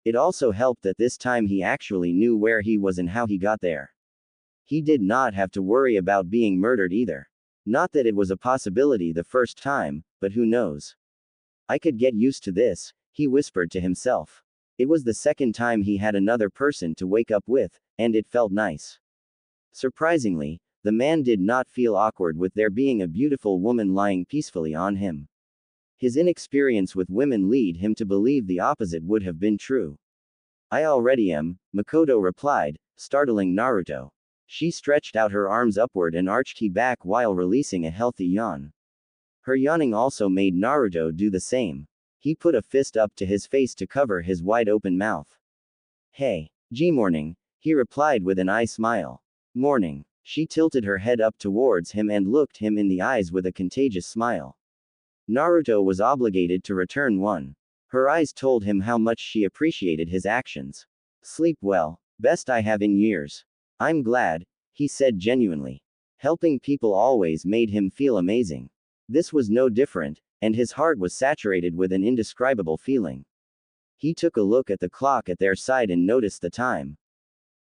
It also helped that this time he actually knew where he was and how he got there. He did not have to worry about being murdered either. Not that it was a possibility the first time, but who knows? I could get used to this, he whispered to himself. It was the second time he had another person to wake up with, and it felt nice. Surprisingly, the man did not feel awkward with there being a beautiful woman lying peacefully on him. His inexperience with women lead him to believe the opposite would have been true. I already am, Mikoto replied, startling Naruto. She stretched out her arms upward and arched he back while releasing a healthy yawn. Her yawning also made Naruto do the same. He put a fist up to his face to cover his wide-open mouth. Hey. Morning, he replied with an eye smile. Morning. She tilted her head up towards him and looked him in the eyes with a contagious smile. Naruto was obligated to return one. Her eyes told him how much she appreciated his actions. Sleep well. Best I have in years. I'm glad, he said genuinely. Helping people always made him feel amazing. This was no different, and his heart was saturated with an indescribable feeling. He took a look at the clock at their side and noticed the time.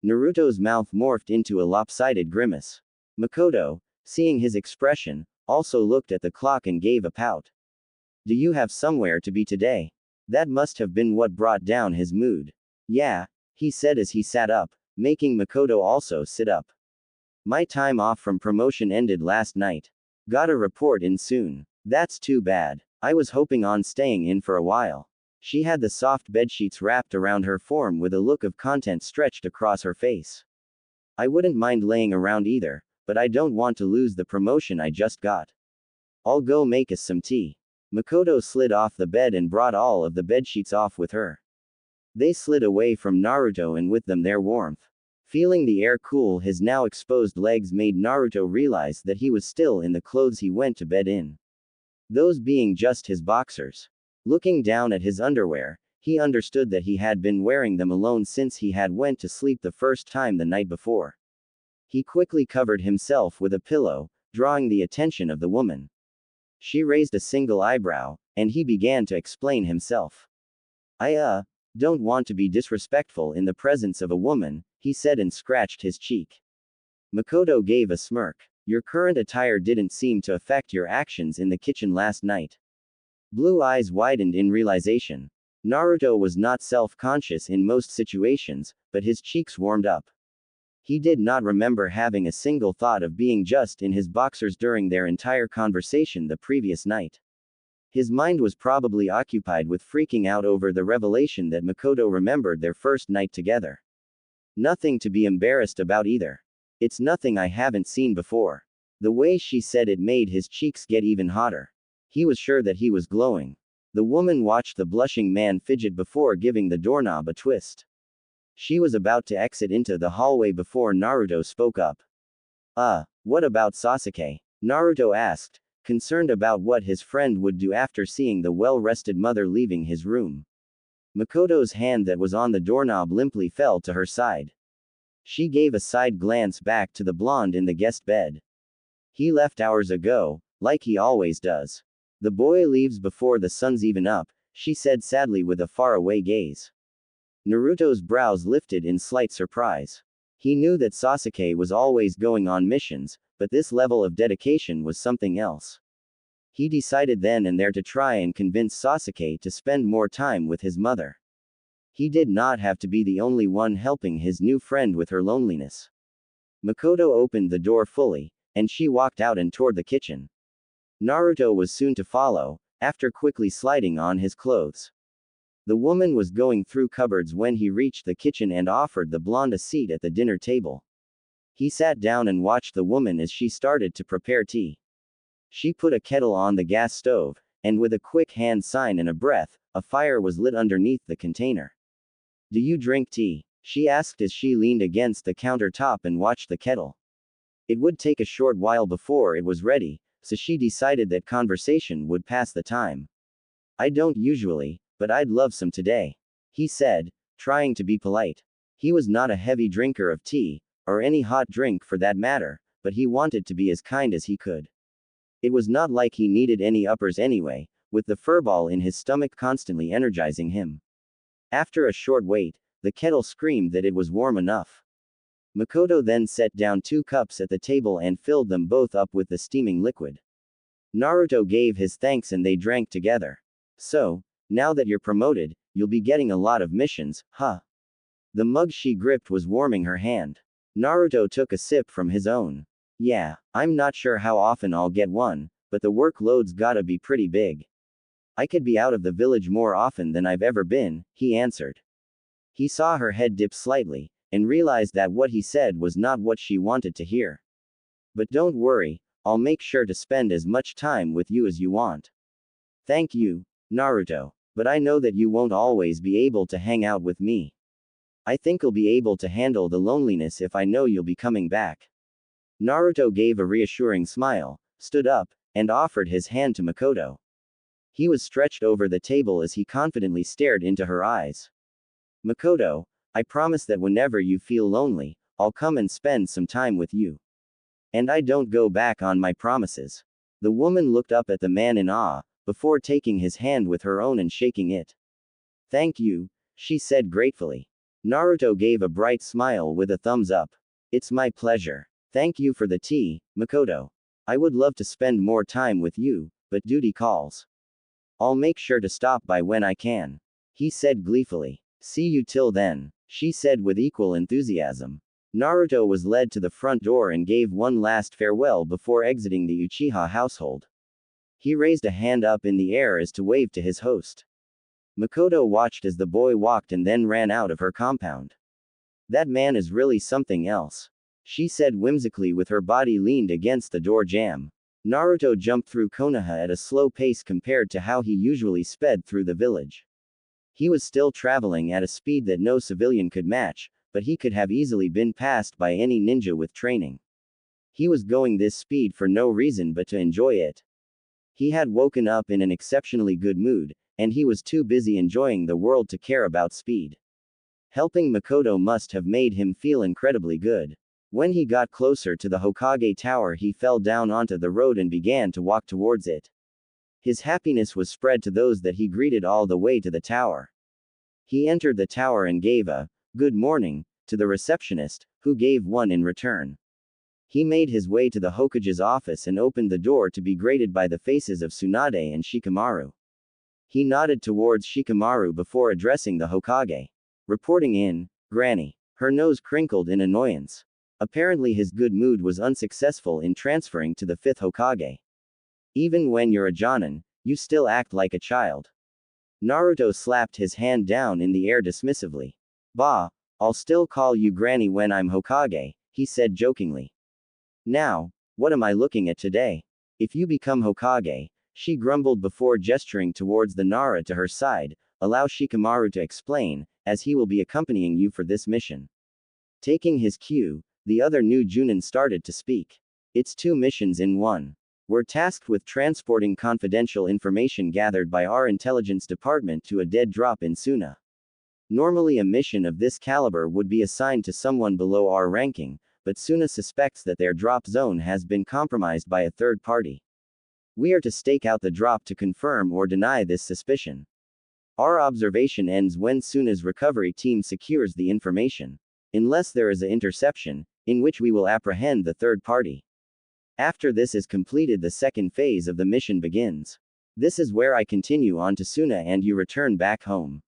Naruto's mouth morphed into a lopsided grimace. Mikoto, seeing his expression, also looked at the clock and gave a pout. Do you have somewhere to be today? That must have been what brought down his mood. Yeah, he said as he sat up, making Mikoto also sit up. My time off from promotion ended last night. Gotta report in soon. That's too bad. I was hoping on staying in for a while. She had the soft bedsheets wrapped around her form with a look of content stretched across her face. I wouldn't mind laying around either, but I don't want to lose the promotion I just got. I'll go make us some tea. Mikoto slid off the bed and brought all of the bedsheets off with her. They slid away from Naruto and with them their warmth. Feeling the air cool his now exposed legs made Naruto realize that he was still in the clothes he went to bed in. Those being just his boxers. Looking down at his underwear, he understood that he had been wearing them alone since he had went to sleep the first time the night before. He quickly covered himself with a pillow, drawing the attention of the woman. She raised a single eyebrow, and he began to explain himself. I don't want to be disrespectful in the presence of a woman, he said and scratched his cheek. Mikoto gave a smirk. Your current attire didn't seem to affect your actions in the kitchen last night. Blue eyes widened in realization. Naruto was not self-conscious in most situations, but his cheeks warmed up. He did not remember having a single thought of being just in his boxers during their entire conversation the previous night. His mind was probably occupied with freaking out over the revelation that Mikoto remembered their first night together. Nothing to be embarrassed about either. It's nothing I haven't seen before. The way she said it made his cheeks get even hotter. He was sure that he was glowing. The woman watched the blushing man fidget before giving the doorknob a twist. She was about to exit into the hallway before Naruto spoke up. What about Sasuke? Naruto asked, concerned about what his friend would do after seeing the well-rested mother leaving his room. Mikoto's hand that was on the doorknob limply fell to her side. She gave a side glance back to the blonde in the guest bed. He left hours ago, like he always does. The boy leaves before the sun's even up, she said sadly with a faraway gaze. Naruto's brows lifted in slight surprise. He knew that Sasuke was always going on missions, but this level of dedication was something else. He decided then and there to try and convince Sasuke to spend more time with his mother. He did not have to be the only one helping his new friend with her loneliness. Mikoto opened the door fully, and she walked out and toward the kitchen. Naruto was soon to follow, after quickly sliding on his clothes. The woman was going through cupboards when he reached the kitchen and offered the blonde a seat at the dinner table. He sat down and watched the woman as she started to prepare tea. She put a kettle on the gas stove, and with a quick hand sign and a breath, a fire was lit underneath the container. "Do you drink tea?" she asked as she leaned against the countertop and watched the kettle. It would take a short while before it was ready, so she decided that conversation would pass the time. "I don't usually, but I'd love some today," he said, trying to be polite. He was not a heavy drinker of tea, or any hot drink for that matter, but he wanted to be as kind as he could. It was not like he needed any uppers anyway, with the furball in his stomach constantly energizing him. After a short wait, the kettle screamed that it was warm enough. Mikoto then set down 2 cups at the table and filled them both up with the steaming liquid. Naruto gave his thanks and they drank together. "So, now that you're promoted, you'll be getting a lot of missions, huh?" The mug she gripped was warming her hand. Naruto took a sip from his own. "Yeah, I'm not sure how often I'll get one, but the workload's gotta be pretty big. I could be out of the village more often than I've ever been," he answered. He saw her head dip slightly, and realized that what he said was not what she wanted to hear. "But don't worry, I'll make sure to spend as much time with you as you want." "Thank you, Naruto. But I know that you won't always be able to hang out with me. I think I'll be able to handle the loneliness if I know you'll be coming back." Naruto gave a reassuring smile, stood up, and offered his hand to Mikoto. He was stretched over the table as he confidently stared into her eyes. "Mikoto, I promise that whenever you feel lonely, I'll come and spend some time with you. And I don't go back on my promises." The woman looked up at the man in awe, before taking his hand with her own and shaking it. "Thank you," she said gratefully. Naruto gave a bright smile with a thumbs up. "It's my pleasure. Thank you for the tea, Mikoto. I would love to spend more time with you, but duty calls. I'll make sure to stop by when I can," he said gleefully. "See you till then," she said with equal enthusiasm. Naruto was led to the front door and gave one last farewell before exiting the Uchiha household. He raised a hand up in the air as to wave to his host. Mikoto watched as the boy walked and then ran out of her compound. "That man is really something else," she said whimsically with her body leaned against the door jamb. Naruto jumped through Konoha at a slow pace compared to how he usually sped through the village. He was still traveling at a speed that no civilian could match, but he could have easily been passed by any ninja with training. He was going this speed for no reason but to enjoy it. He had woken up in an exceptionally good mood, and he was too busy enjoying the world to care about speed. Helping Mikoto must have made him feel incredibly good. When he got closer to the Hokage Tower, he fell down onto the road and began to walk towards it. His happiness was spread to those that he greeted all the way to the tower. He entered the tower and gave a "good morning" to the receptionist, who gave one in return. He made his way to the Hokage's office and opened the door to be greeted by the faces of Tsunade and Shikamaru. He nodded towards Shikamaru before addressing the Hokage. "Reporting in, Granny." Her nose crinkled in annoyance. Apparently his good mood was unsuccessful in transferring to the 5th Hokage. "Even when you're a Jonin, you still act like a child." Naruto slapped his hand down in the air dismissively. "Bah, I'll still call you Granny when I'm Hokage," he said jokingly. "Now, what am I looking at today? If you become Hokage," she grumbled before gesturing towards the Nara to her side, "allow Shikamaru to explain, as he will be accompanying you for this mission." Taking his cue, the other new Junin started to speak. "It's 2 missions in one. We're tasked with transporting confidential information gathered by our intelligence department to a dead drop in Suna. Normally a mission of this caliber would be assigned to someone below our ranking, but Suna suspects that their drop zone has been compromised by a third party. We are to stake out the drop to confirm or deny this suspicion. Our observation ends when Suna's recovery team secures the information. Unless there is an interception, in which we will apprehend the third party. After this is completed, the second phase of the mission begins. This is where I continue on to Suna and you return back home."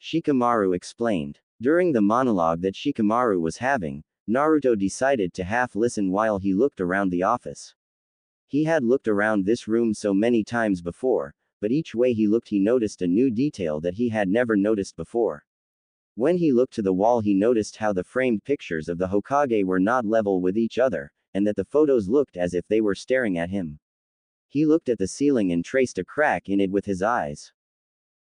Shikamaru explained. During the monologue that Shikamaru was having, Naruto decided to half listen while he looked around the office. He had looked around this room so many times before, but each way he looked he noticed a new detail that he had never noticed before. When he looked to the wall he noticed how the framed pictures of the Hokage were not level with each other, and that the photos looked as if they were staring at him. He looked at the ceiling and traced a crack in it with his eyes.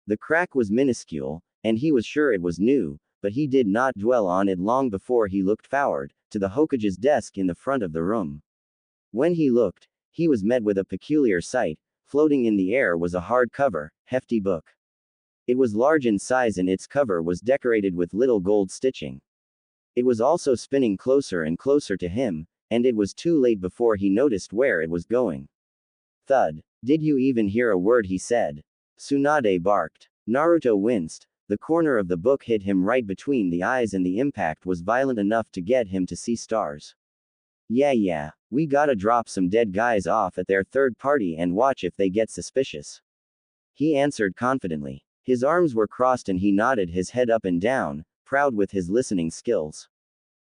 The crack was minuscule, and he was sure it was new, but he did not dwell on it long before he looked forward to the Hokage's desk in the front of the room. When he looked, he was met with a peculiar sight. Floating in the air was a hardcover, hefty book. It was large in size and its cover was decorated with little gold stitching. It was also spinning closer and closer to him, and it was too late before he noticed where it was going. Thud. Did you even hear a word he said? Tsunade barked. Naruto winced. The corner of the book hit him right between the eyes and the impact was violent enough to get him to see stars. Yeah, we gotta drop some dead guys off at their third party and watch if they get suspicious. He answered confidently. His arms were crossed and he nodded his head up and down, proud with his listening skills.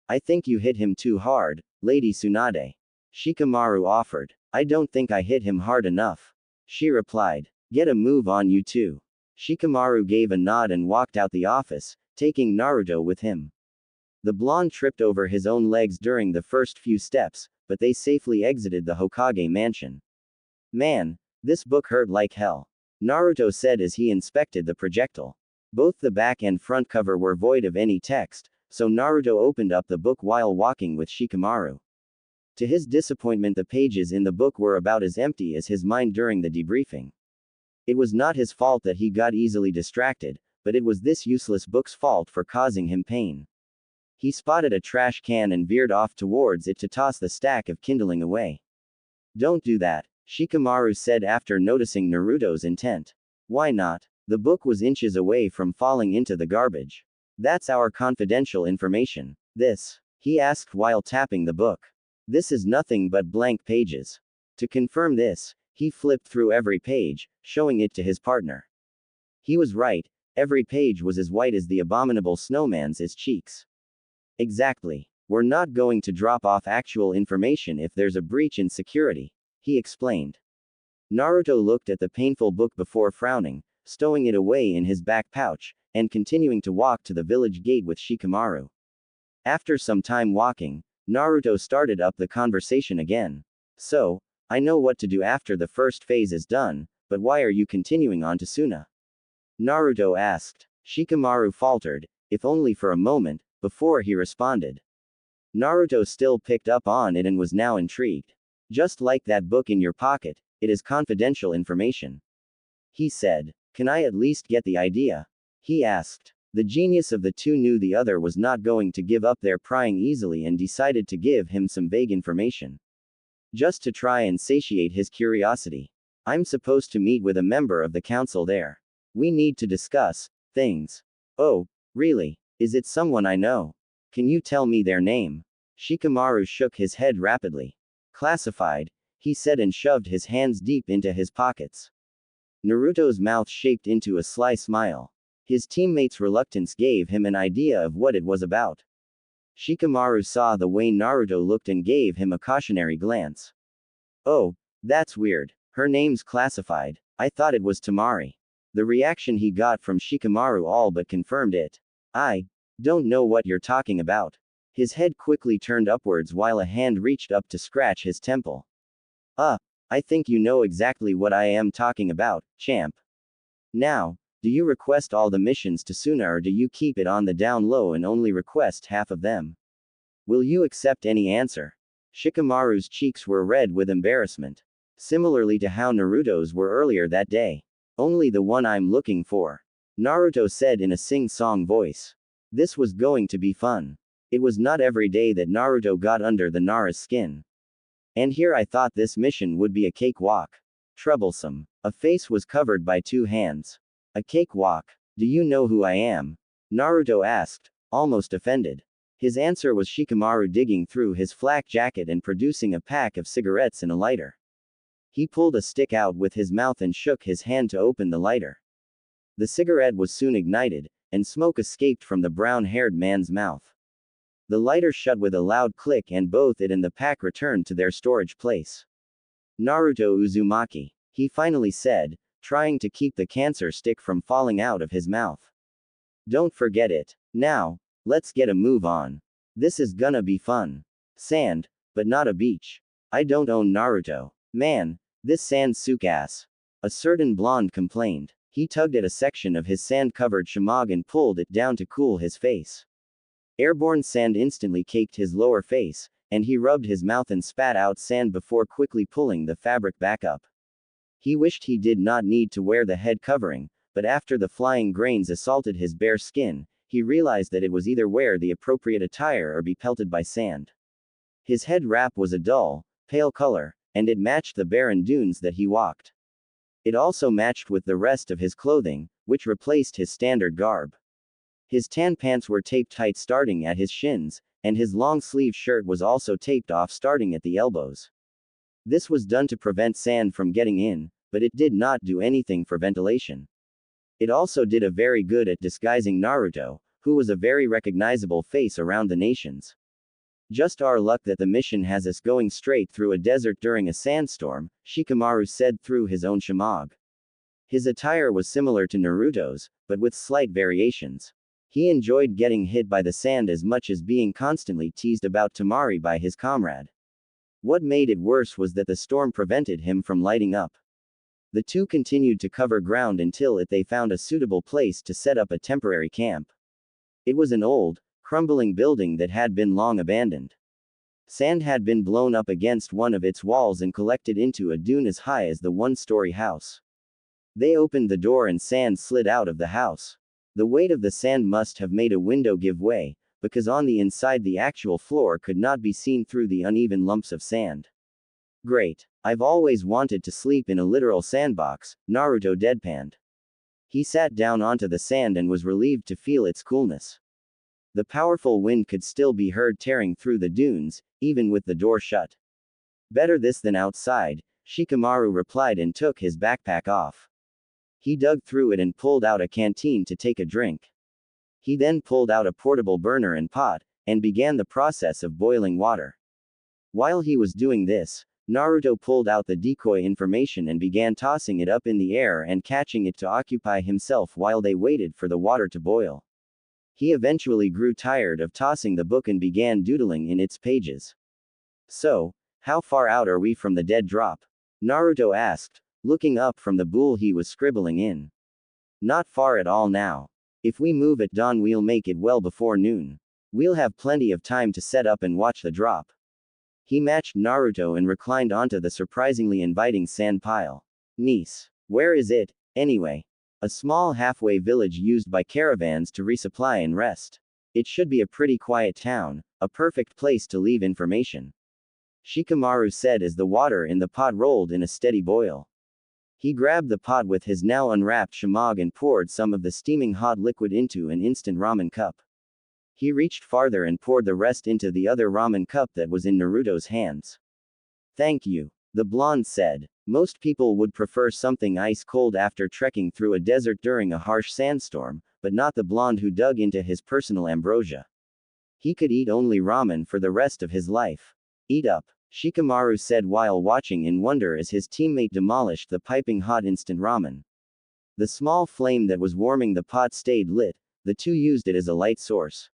I think you hit him too hard, Lady Tsunade. Shikamaru offered. I don't think I hit him hard enough. She replied. Get a move on you too. Shikamaru gave a nod and walked out the office, taking Naruto with him. The blonde tripped over his own legs during the first few steps, but they safely exited the Hokage mansion. Man, this book hurt like hell, Naruto said as he inspected the projectile. Both the back and front cover were void of any text, so Naruto opened up the book while walking with Shikamaru. To his disappointment, the pages in the book were about as empty as his mind during the debriefing. It was not his fault that he got easily distracted, but it was this useless book's fault for causing him pain. He spotted a trash can and veered off towards it to toss the stack of kindling away. Don't do that, Shikamaru said after noticing Naruto's intent. Why not? The book was inches away from falling into the garbage. That's our confidential information. This, he asked while tapping the book. This is nothing but blank pages. To confirm this, he flipped through every page, showing it to his partner. He was right, every page was as white as the abominable snowman's cheeks. Exactly. We're not going to drop off actual information if there's a breach in security, he explained. Naruto looked at the painful book before frowning, stowing it away in his back pouch, and continuing to walk to the village gate with Shikamaru. After some time walking, Naruto started up the conversation again. So, I know what to do after the first phase is done, but why are you continuing on to Suna? Naruto asked. Shikamaru faltered, if only for a moment, before he responded. Naruto still picked up on it and was now intrigued. Just like that book in your pocket, it is confidential information, he said. Can I at least get the idea? He asked. The genius of the two knew the other was not going to give up their prying easily and decided to give him some vague information. Just to try and satiate his curiosity. I'm supposed to meet with a member of the council there. We need to discuss things. Oh, really? Is it someone I know? Can you tell me their name? Shikamaru shook his head rapidly. Classified, he said and shoved his hands deep into his pockets. Naruto's mouth shaped into a sly smile. His teammates' reluctance gave him an idea of what it was about. Shikamaru saw the way Naruto looked and gave him a cautionary glance. Oh, that's weird. Her name's classified. I thought it was Tamari. The reaction he got from Shikamaru all but confirmed it. I don't know what you're talking about. His head quickly turned upwards while a hand reached up to scratch his temple. I think you know exactly what I am talking about, champ. Now, do you request all the missions to Suna or do you keep it on the down low and only request half of them? Will you accept any answer? Shikamaru's cheeks were red with embarrassment. Similarly to how Naruto's were earlier that day. Only the one I'm looking for, Naruto said in a sing-song voice. This was going to be fun. It was not every day that Naruto got under the Nara's skin. And here I thought this mission would be a cakewalk. Troublesome. A face was covered by two hands. A cakewalk. Do you know who I am? Naruto asked, almost offended. His answer was Shikamaru digging through his flak jacket and producing a pack of cigarettes and a lighter. He pulled a stick out with his mouth and shook his hand to open the lighter. The cigarette was soon ignited, and smoke escaped from the brown-haired man's mouth. The lighter shut with a loud click and both it and the pack returned to their storage place. Naruto Uzumaki, he finally said, trying to keep the cancer stick from falling out of his mouth. Don't forget it. Now, let's get a move on. This is gonna be fun. Sand, but not a beach. I don't own Naruto. Man, this sand suck ass. A certain blonde complained. He tugged at a section of his sand-covered shemagh and pulled it down to cool his face. Airborne sand instantly caked his lower face, and he rubbed his mouth and spat out sand before quickly pulling the fabric back up. He wished he did not need to wear the head covering, but after the flying grains assaulted his bare skin, he realized that it was either wear the appropriate attire or be pelted by sand. His head wrap was a dull, pale color, and it matched the barren dunes that he walked. It also matched with the rest of his clothing, which replaced his standard garb. His tan pants were taped tight starting at his shins, and his long-sleeve shirt was also taped off starting at the elbows. This was done to prevent sand from getting in, but it did not do anything for ventilation. It also did a very good at disguising Naruto, who was a very recognizable face around the nations. Just our luck that the mission has us going straight through a desert during a sandstorm, Shikamaru said through his own shemagh. His attire was similar to Naruto's, but with slight variations. He enjoyed getting hit by the sand as much as being constantly teased about Tamari by his comrade. What made it worse was that the storm prevented him from lighting up. The two continued to cover ground until they found a suitable place to set up a temporary camp. It was an old, crumbling building that had been long abandoned. Sand had been blown up against one of its walls and collected into a dune as high as the one-story house. They opened the door and sand slid out of the house. The weight of the sand must have made a window give way, because on the inside the actual floor could not be seen through the uneven lumps of sand. Great. I've always wanted to sleep in a literal sandbox, Naruto deadpanned. He sat down onto the sand and was relieved to feel its coolness. The powerful wind could still be heard tearing through the dunes, even with the door shut. Better this than outside, Shikamaru replied and took his backpack off. He dug through it and pulled out a canteen to take a drink. He then pulled out a portable burner and pot, and began the process of boiling water. While he was doing this, Naruto pulled out the decoy information and began tossing it up in the air and catching it to occupy himself while they waited for the water to boil. He eventually grew tired of tossing the book and began doodling in its pages. So, how far out are we from the dead drop? Naruto asked, looking up from the bowl he was scribbling in. Not far at all now. If we move at dawn we'll make it well before noon. We'll have plenty of time to set up and watch the drop. He matched Naruto and reclined onto the surprisingly inviting sand pile. Nice. Where is it, anyway? A small halfway village used by caravans to resupply and rest. It should be a pretty quiet town, a perfect place to leave information. Shikamaru said as the water in the pot rolled in a steady boil. He grabbed the pot with his now unwrapped shemagh and poured some of the steaming hot liquid into an instant ramen cup. He reached farther and poured the rest into the other ramen cup that was in Naruto's hands. Thank you, the blonde said. Most people would prefer something ice cold after trekking through a desert during a harsh sandstorm, but not the blonde who dug into his personal ambrosia. He could eat only ramen for the rest of his life. Eat up, Shikamaru said while watching in wonder as his teammate demolished the piping hot instant ramen. The small flame that was warming the pot stayed lit, the two used it as a light source.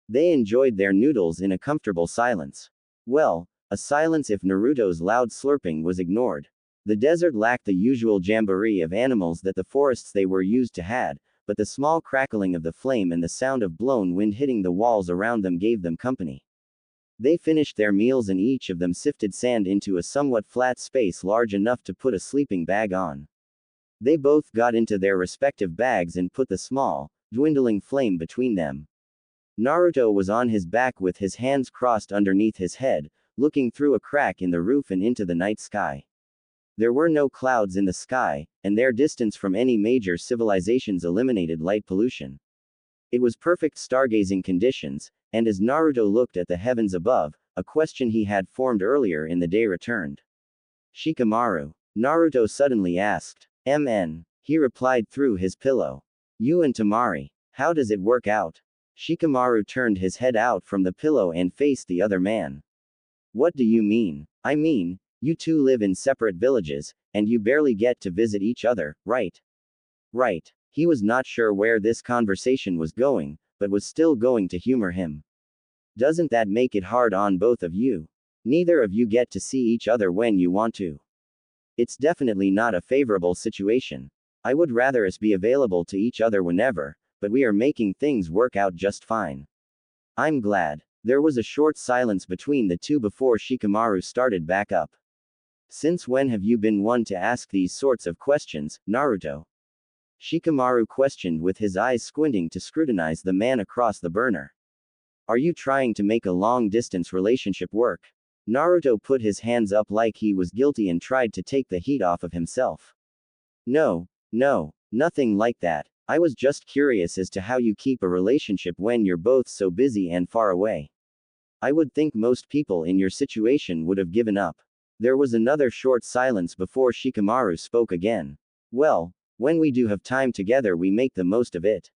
They enjoyed their noodles in a comfortable silence. Well, a silence if Naruto's loud slurping was ignored. The desert lacked the usual jamboree of animals that the forests they were used to had, but the small crackling of the flame and the sound of blown wind hitting the walls around them gave them company. They finished their meals and each of them sifted sand into a somewhat flat space large enough to put a sleeping bag on. They both got into their respective bags and put the small, dwindling flame between them. Naruto was on his back with his hands crossed underneath his head, looking through a crack in the roof and into the night sky. There were no clouds in the sky, and their distance from any major civilizations eliminated light pollution. It was perfect stargazing conditions, and as Naruto looked at the heavens above, a question he had formed earlier in the day returned. Shikamaru, Naruto suddenly asked. MN. He replied through his pillow. You and Tamari. How does it work out? Shikamaru turned his head out from the pillow and faced the other man. What do you mean? I mean, you two live in separate villages, and you barely get to visit each other, right? Right. He was not sure where this conversation was going, but was still going to humor him. Doesn't that make it hard on both of you? Neither of you get to see each other when you want to. It's definitely not a favorable situation. I would rather us be available to each other whenever, but we are making things work out just fine. I'm glad. There was a short silence between the two before Shikamaru started back up. Since when have you been one to ask these sorts of questions, Naruto? Shikamaru questioned with his eyes squinting to scrutinize the man across the burner. Are you trying to make a long-distance relationship work? Naruto put his hands up like he was guilty and tried to take the heat off of himself. No, nothing like that. I was just curious as to how you keep a relationship when you're both so busy and far away. I would think most people in your situation would have given up. There was another short silence before Shikamaru spoke again. Well, when we do have time together, we make the most of it.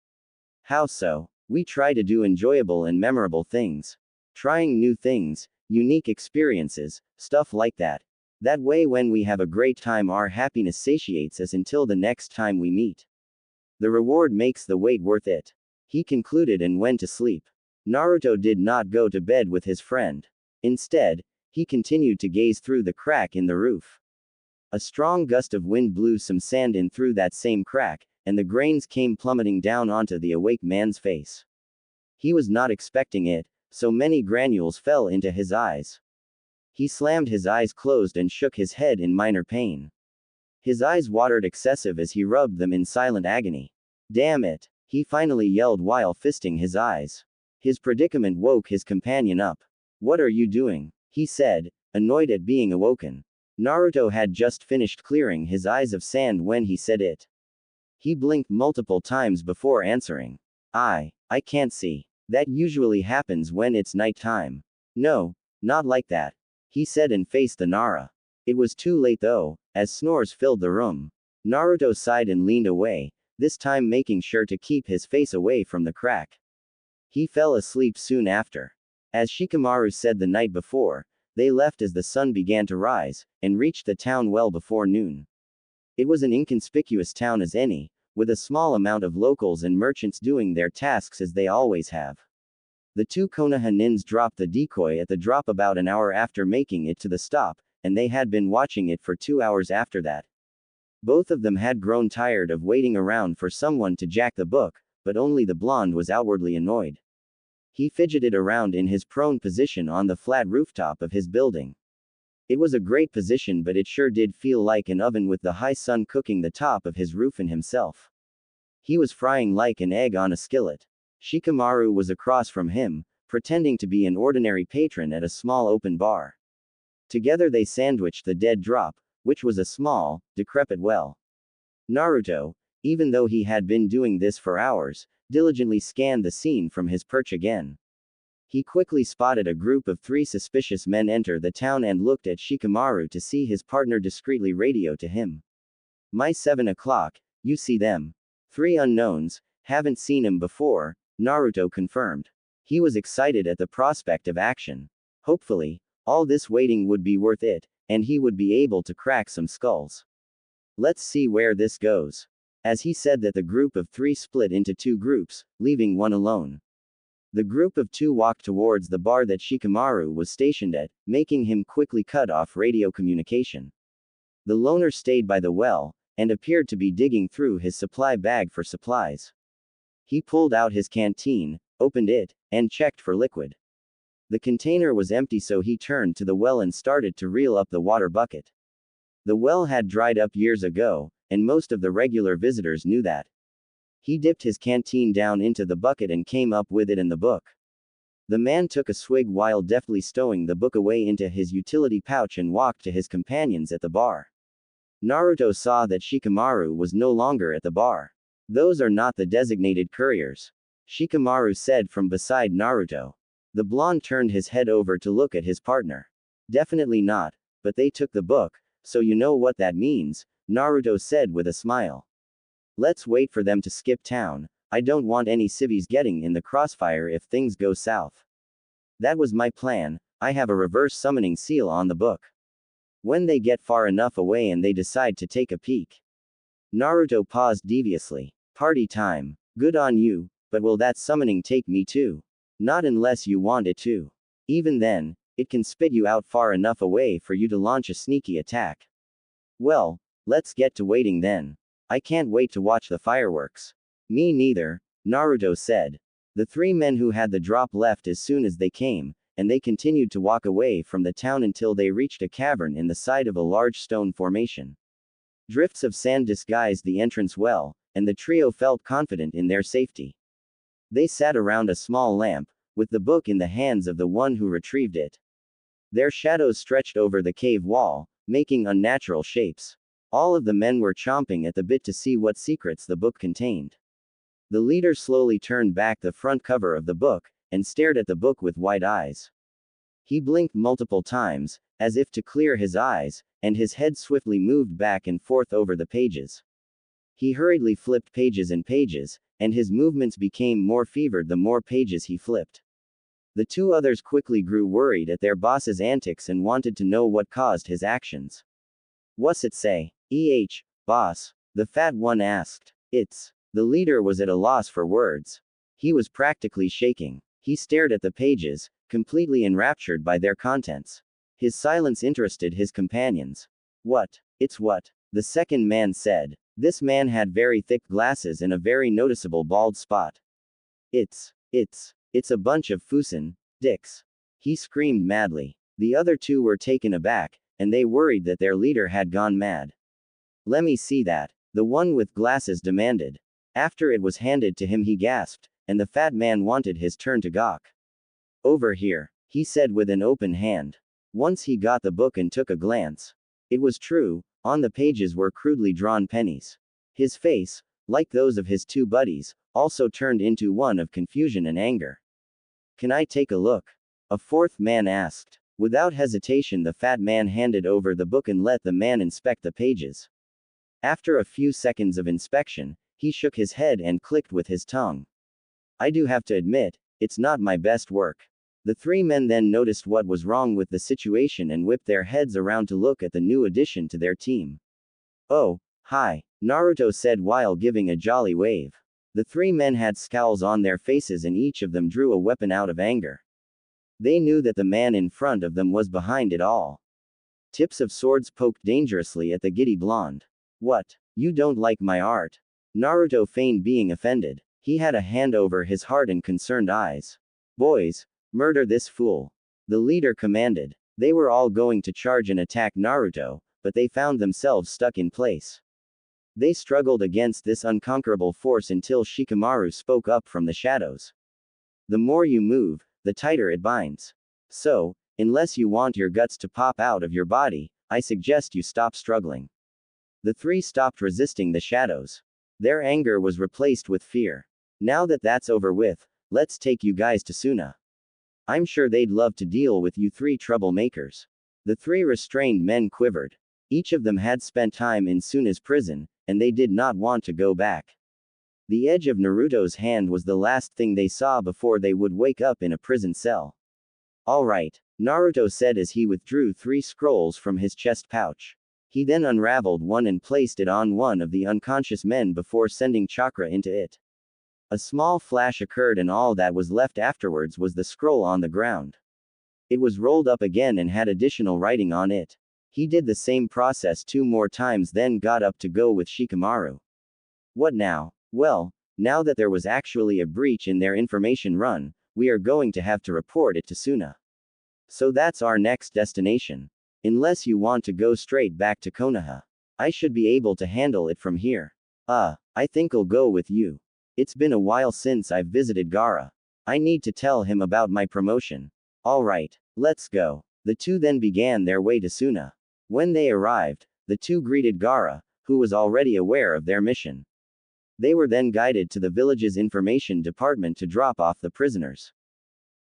How so? We try to do enjoyable and memorable things. Trying new things, unique experiences, stuff like that. That way, when we have a great time, our happiness satiates us until the next time we meet. The reward makes the wait worth it. He concluded and went to sleep. Naruto did not go to bed with his friend. Instead, he continued to gaze through the crack in the roof. A strong gust of wind blew some sand in through that same crack, and the grains came plummeting down onto the awake man's face. He was not expecting it, so many granules fell into his eyes. He slammed his eyes closed and shook his head in minor pain. His eyes watered excessive as he rubbed them in silent agony. Damn it! He finally yelled while fisting his eyes. His predicament woke his companion up. What are you doing? He said, annoyed at being awoken. Naruto had just finished clearing his eyes of sand when he said it. He blinked multiple times before answering. I can't see. That usually happens when it's night time. No, not like that. He said and faced the Nara. It was too late though, as snores filled the room. Naruto sighed and leaned away, this time making sure to keep his face away from the crack. He fell asleep soon after. As Shikamaru said the night before, they left as the sun began to rise, and reached the town well before noon. It was an inconspicuous town as any, with a small amount of locals and merchants doing their tasks as they always have. The two Konoha nins dropped the decoy at the drop about an hour after making it to the stop, and they had been watching it for 2 hours after that. Both of them had grown tired of waiting around for someone to jack the book, but only the blonde was outwardly annoyed. He fidgeted around in his prone position on the flat rooftop of his building. It was a great position, but it sure did feel like an oven with the high sun cooking the top of his roof and himself. He was frying like an egg on a skillet. Shikamaru was across from him, pretending to be an ordinary patron at a small open bar. Together they sandwiched the dead drop, which was a small, decrepit well. Naruto, even though he had been doing this for hours, diligently scanned the scene from his perch again. He quickly spotted a group of 3 suspicious men enter the town and looked at Shikamaru to see his partner discreetly radio to him. My 7 o'clock, you see them? 3 unknowns, haven't seen him before, Naruto confirmed. He was excited at the prospect of action. Hopefully, all this waiting would be worth it, and he would be able to crack some skulls. Let's see where this goes. As he said that, the group of 3 split into 2 groups, leaving one alone. The group of 2 walked towards the bar that Shikamaru was stationed at, making him quickly cut off radio communication. The loner stayed by the well, and appeared to be digging through his supply bag for supplies. He pulled out his canteen, opened it, and checked for liquid. The container was empty, so he turned to the well and started to reel up the water bucket. The well had dried up years ago, and most of the regular visitors knew that. He dipped his canteen down into the bucket and came up with it and the book. The man took a swig while deftly stowing the book away into his utility pouch and walked to his companions at the bar. Naruto saw that Shikamaru was no longer at the bar. Those are not the designated couriers, Shikamaru said from beside Naruto. The blonde turned his head over to look at his partner. Definitely not, but they took the book, so you know what that means, Naruto said with a smile. Let's wait for them to skip town. I don't want any civvies getting in the crossfire if things go south. That was my plan. I have a reverse summoning seal on the book. When they get far enough away and they decide to take a peek. Naruto paused deviously. Party time. Good on you, but will that summoning take me too? Not unless you want it to. Even then, it can spit you out far enough away for you to launch a sneaky attack. Well, let's get to waiting then. I can't wait to watch the fireworks. Me neither, Naruto said. The three men who had the drop left as soon as they came, and they continued to walk away from the town until they reached a cavern in the side of a large stone formation. Drifts of sand disguised the entrance well, and the trio felt confident in their safety. They sat around a small lamp, with the book in the hands of the one who retrieved it. Their shadows stretched over the cave wall, making unnatural shapes. All of the men were chomping at the bit to see what secrets the book contained. The leader slowly turned back the front cover of the book, and stared at the book with wide eyes. He blinked multiple times, as if to clear his eyes, and his head swiftly moved back and forth over the pages. He hurriedly flipped pages and pages, and his movements became more fevered the more pages he flipped. The two others quickly grew worried at their boss's antics and wanted to know what caused his actions. What's it say? Boss? The fat one asked. The leader was at a loss for words. He was practically shaking. He stared at the pages, completely enraptured by their contents. His silence interested his companions. It's what? The second man said. This man had very thick glasses and a very noticeable bald spot. It's a bunch of fusen dicks. He screamed madly. The other two were taken aback, and they worried that their leader had gone mad. Let me see that, the one with glasses demanded. After it was handed to him he gasped, and the fat man wanted his turn to gawk. Over here, he said with an open hand. Once he got the book and took a glance. It was true, on the pages were crudely drawn pennies. His face, like those of his two buddies, also turned into one of confusion and anger. Can I take a look? A fourth man asked. Without hesitation the fat man handed over the book and let the man inspect the pages. After a few seconds of inspection, he shook his head and clicked with his tongue. I do have to admit, it's not my best work. The three men then noticed what was wrong with the situation and whipped their heads around to look at the new addition to their team. Oh, hi, Naruto said while giving a jolly wave. The three men had scowls on their faces and each of them drew a weapon out of anger. They knew that the man in front of them was behind it all. Tips of swords poked dangerously at the giddy blonde. What? You don't like my art? Naruto feigned being offended. He had a hand over his heart and concerned eyes. Boys, murder this fool. The leader commanded. They were all going to charge and attack Naruto, but they found themselves stuck in place. They struggled against this unconquerable force until Shikamaru spoke up from the shadows. The more you move, the tighter it binds. So, unless you want your guts to pop out of your body, I suggest you stop struggling. The three stopped resisting the shadows. Their anger was replaced with fear. Now that that's over with, let's take you guys to Suna. I'm sure they'd love to deal with you three troublemakers. The three restrained men quivered. Each of them had spent time in Suna's prison, and they did not want to go back. The edge of Naruto's hand was the last thing they saw before they would wake up in a prison cell. All right, Naruto said as he withdrew 3 scrolls from his chest pouch. He then unraveled one and placed it on one of the unconscious men before sending chakra into it. A small flash occurred and all that was left afterwards was the scroll on the ground. It was rolled up again and had additional writing on it. He did the same process 2 more times then got up to go with Shikamaru. What now? Well, now that there was actually a breach in their information run, we are going to have to report it to Suna. So that's our next destination. Unless you want to go straight back to Konoha. I should be able to handle it from here. I think I'll go with you. It's been a while since I've visited Gaara. I need to tell him about my promotion. Alright, let's go. The two then began their way to Suna. When they arrived, the two greeted Gaara, who was already aware of their mission. They were then guided to the village's information department to drop off the prisoners.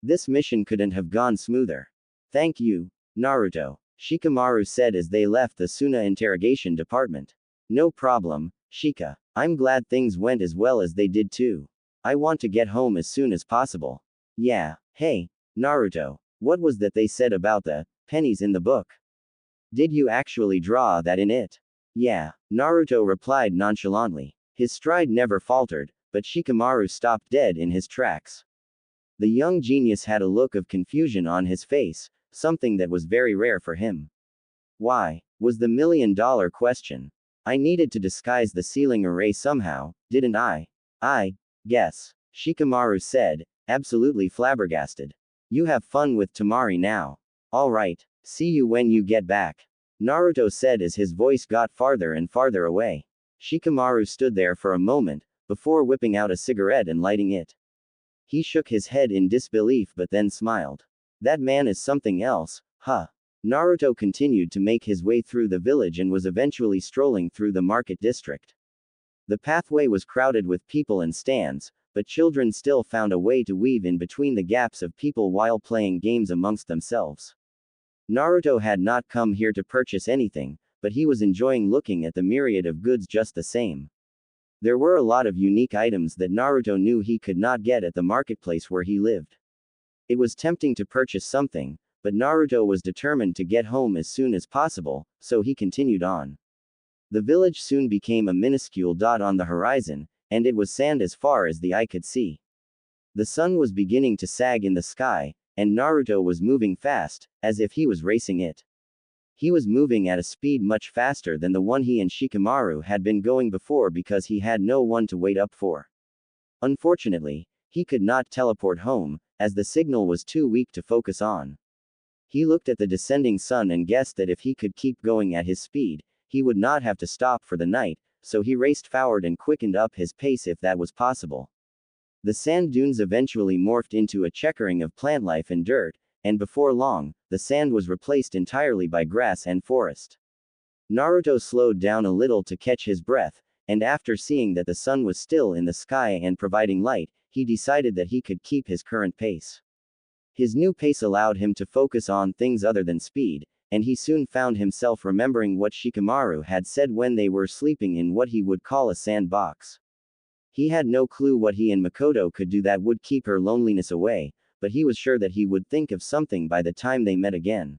This mission couldn't have gone smoother. Thank you, Naruto, Shikamaru said as they left the Suna interrogation department. No problem, Shika. I'm glad things went as well as they did too. I want to get home as soon as possible. Yeah, hey, Naruto, what was that they said about the pennies in the book? Did you actually draw that in it? Yeah, Naruto replied nonchalantly. His stride never faltered, but Shikamaru stopped dead in his tracks. The young genius had a look of confusion on his face, something that was very rare for him. Why? Was the million-dollar question. I needed to disguise the sealing array somehow, didn't I? I guess, Shikamaru said, absolutely flabbergasted. You have fun with Tamari now. Alright, see you when you get back. Naruto said as his voice got farther and farther away. Shikamaru stood there for a moment, before whipping out a cigarette and lighting it. He shook his head in disbelief but then smiled. That man is something else, huh? Naruto continued to make his way through the village and was eventually strolling through the market district. The pathway was crowded with people and stands, but children still found a way to weave in between the gaps of people while playing games amongst themselves. Naruto had not come here to purchase anything, but he was enjoying looking at the myriad of goods just the same. There were a lot of unique items that Naruto knew he could not get at the marketplace where he lived. It was tempting to purchase something, but Naruto was determined to get home as soon as possible, so he continued on. The village soon became a minuscule dot on the horizon, and it was sand as far as the eye could see. The sun was beginning to sag in the sky, and Naruto was moving fast, as if he was racing it. He was moving at a speed much faster than the one he and Shikamaru had been going before because he had no one to wait up for. Unfortunately, he could not teleport home, as the signal was too weak to focus on. He looked at the descending sun and guessed that if he could keep going at his speed, he would not have to stop for the night, so he raced forward and quickened up his pace if that was possible. The sand dunes eventually morphed into a checkering of plant life and dirt, and before long, the sand was replaced entirely by grass and forest. Naruto slowed down a little to catch his breath, and after seeing that the sun was still in the sky and providing light, he decided that he could keep his current pace. His new pace allowed him to focus on things other than speed, and he soon found himself remembering what Shikamaru had said when they were sleeping in what he would call a sandbox. He had no clue what he and Mikoto could do that would keep her loneliness away, but he was sure that he would think of something by the time they met again.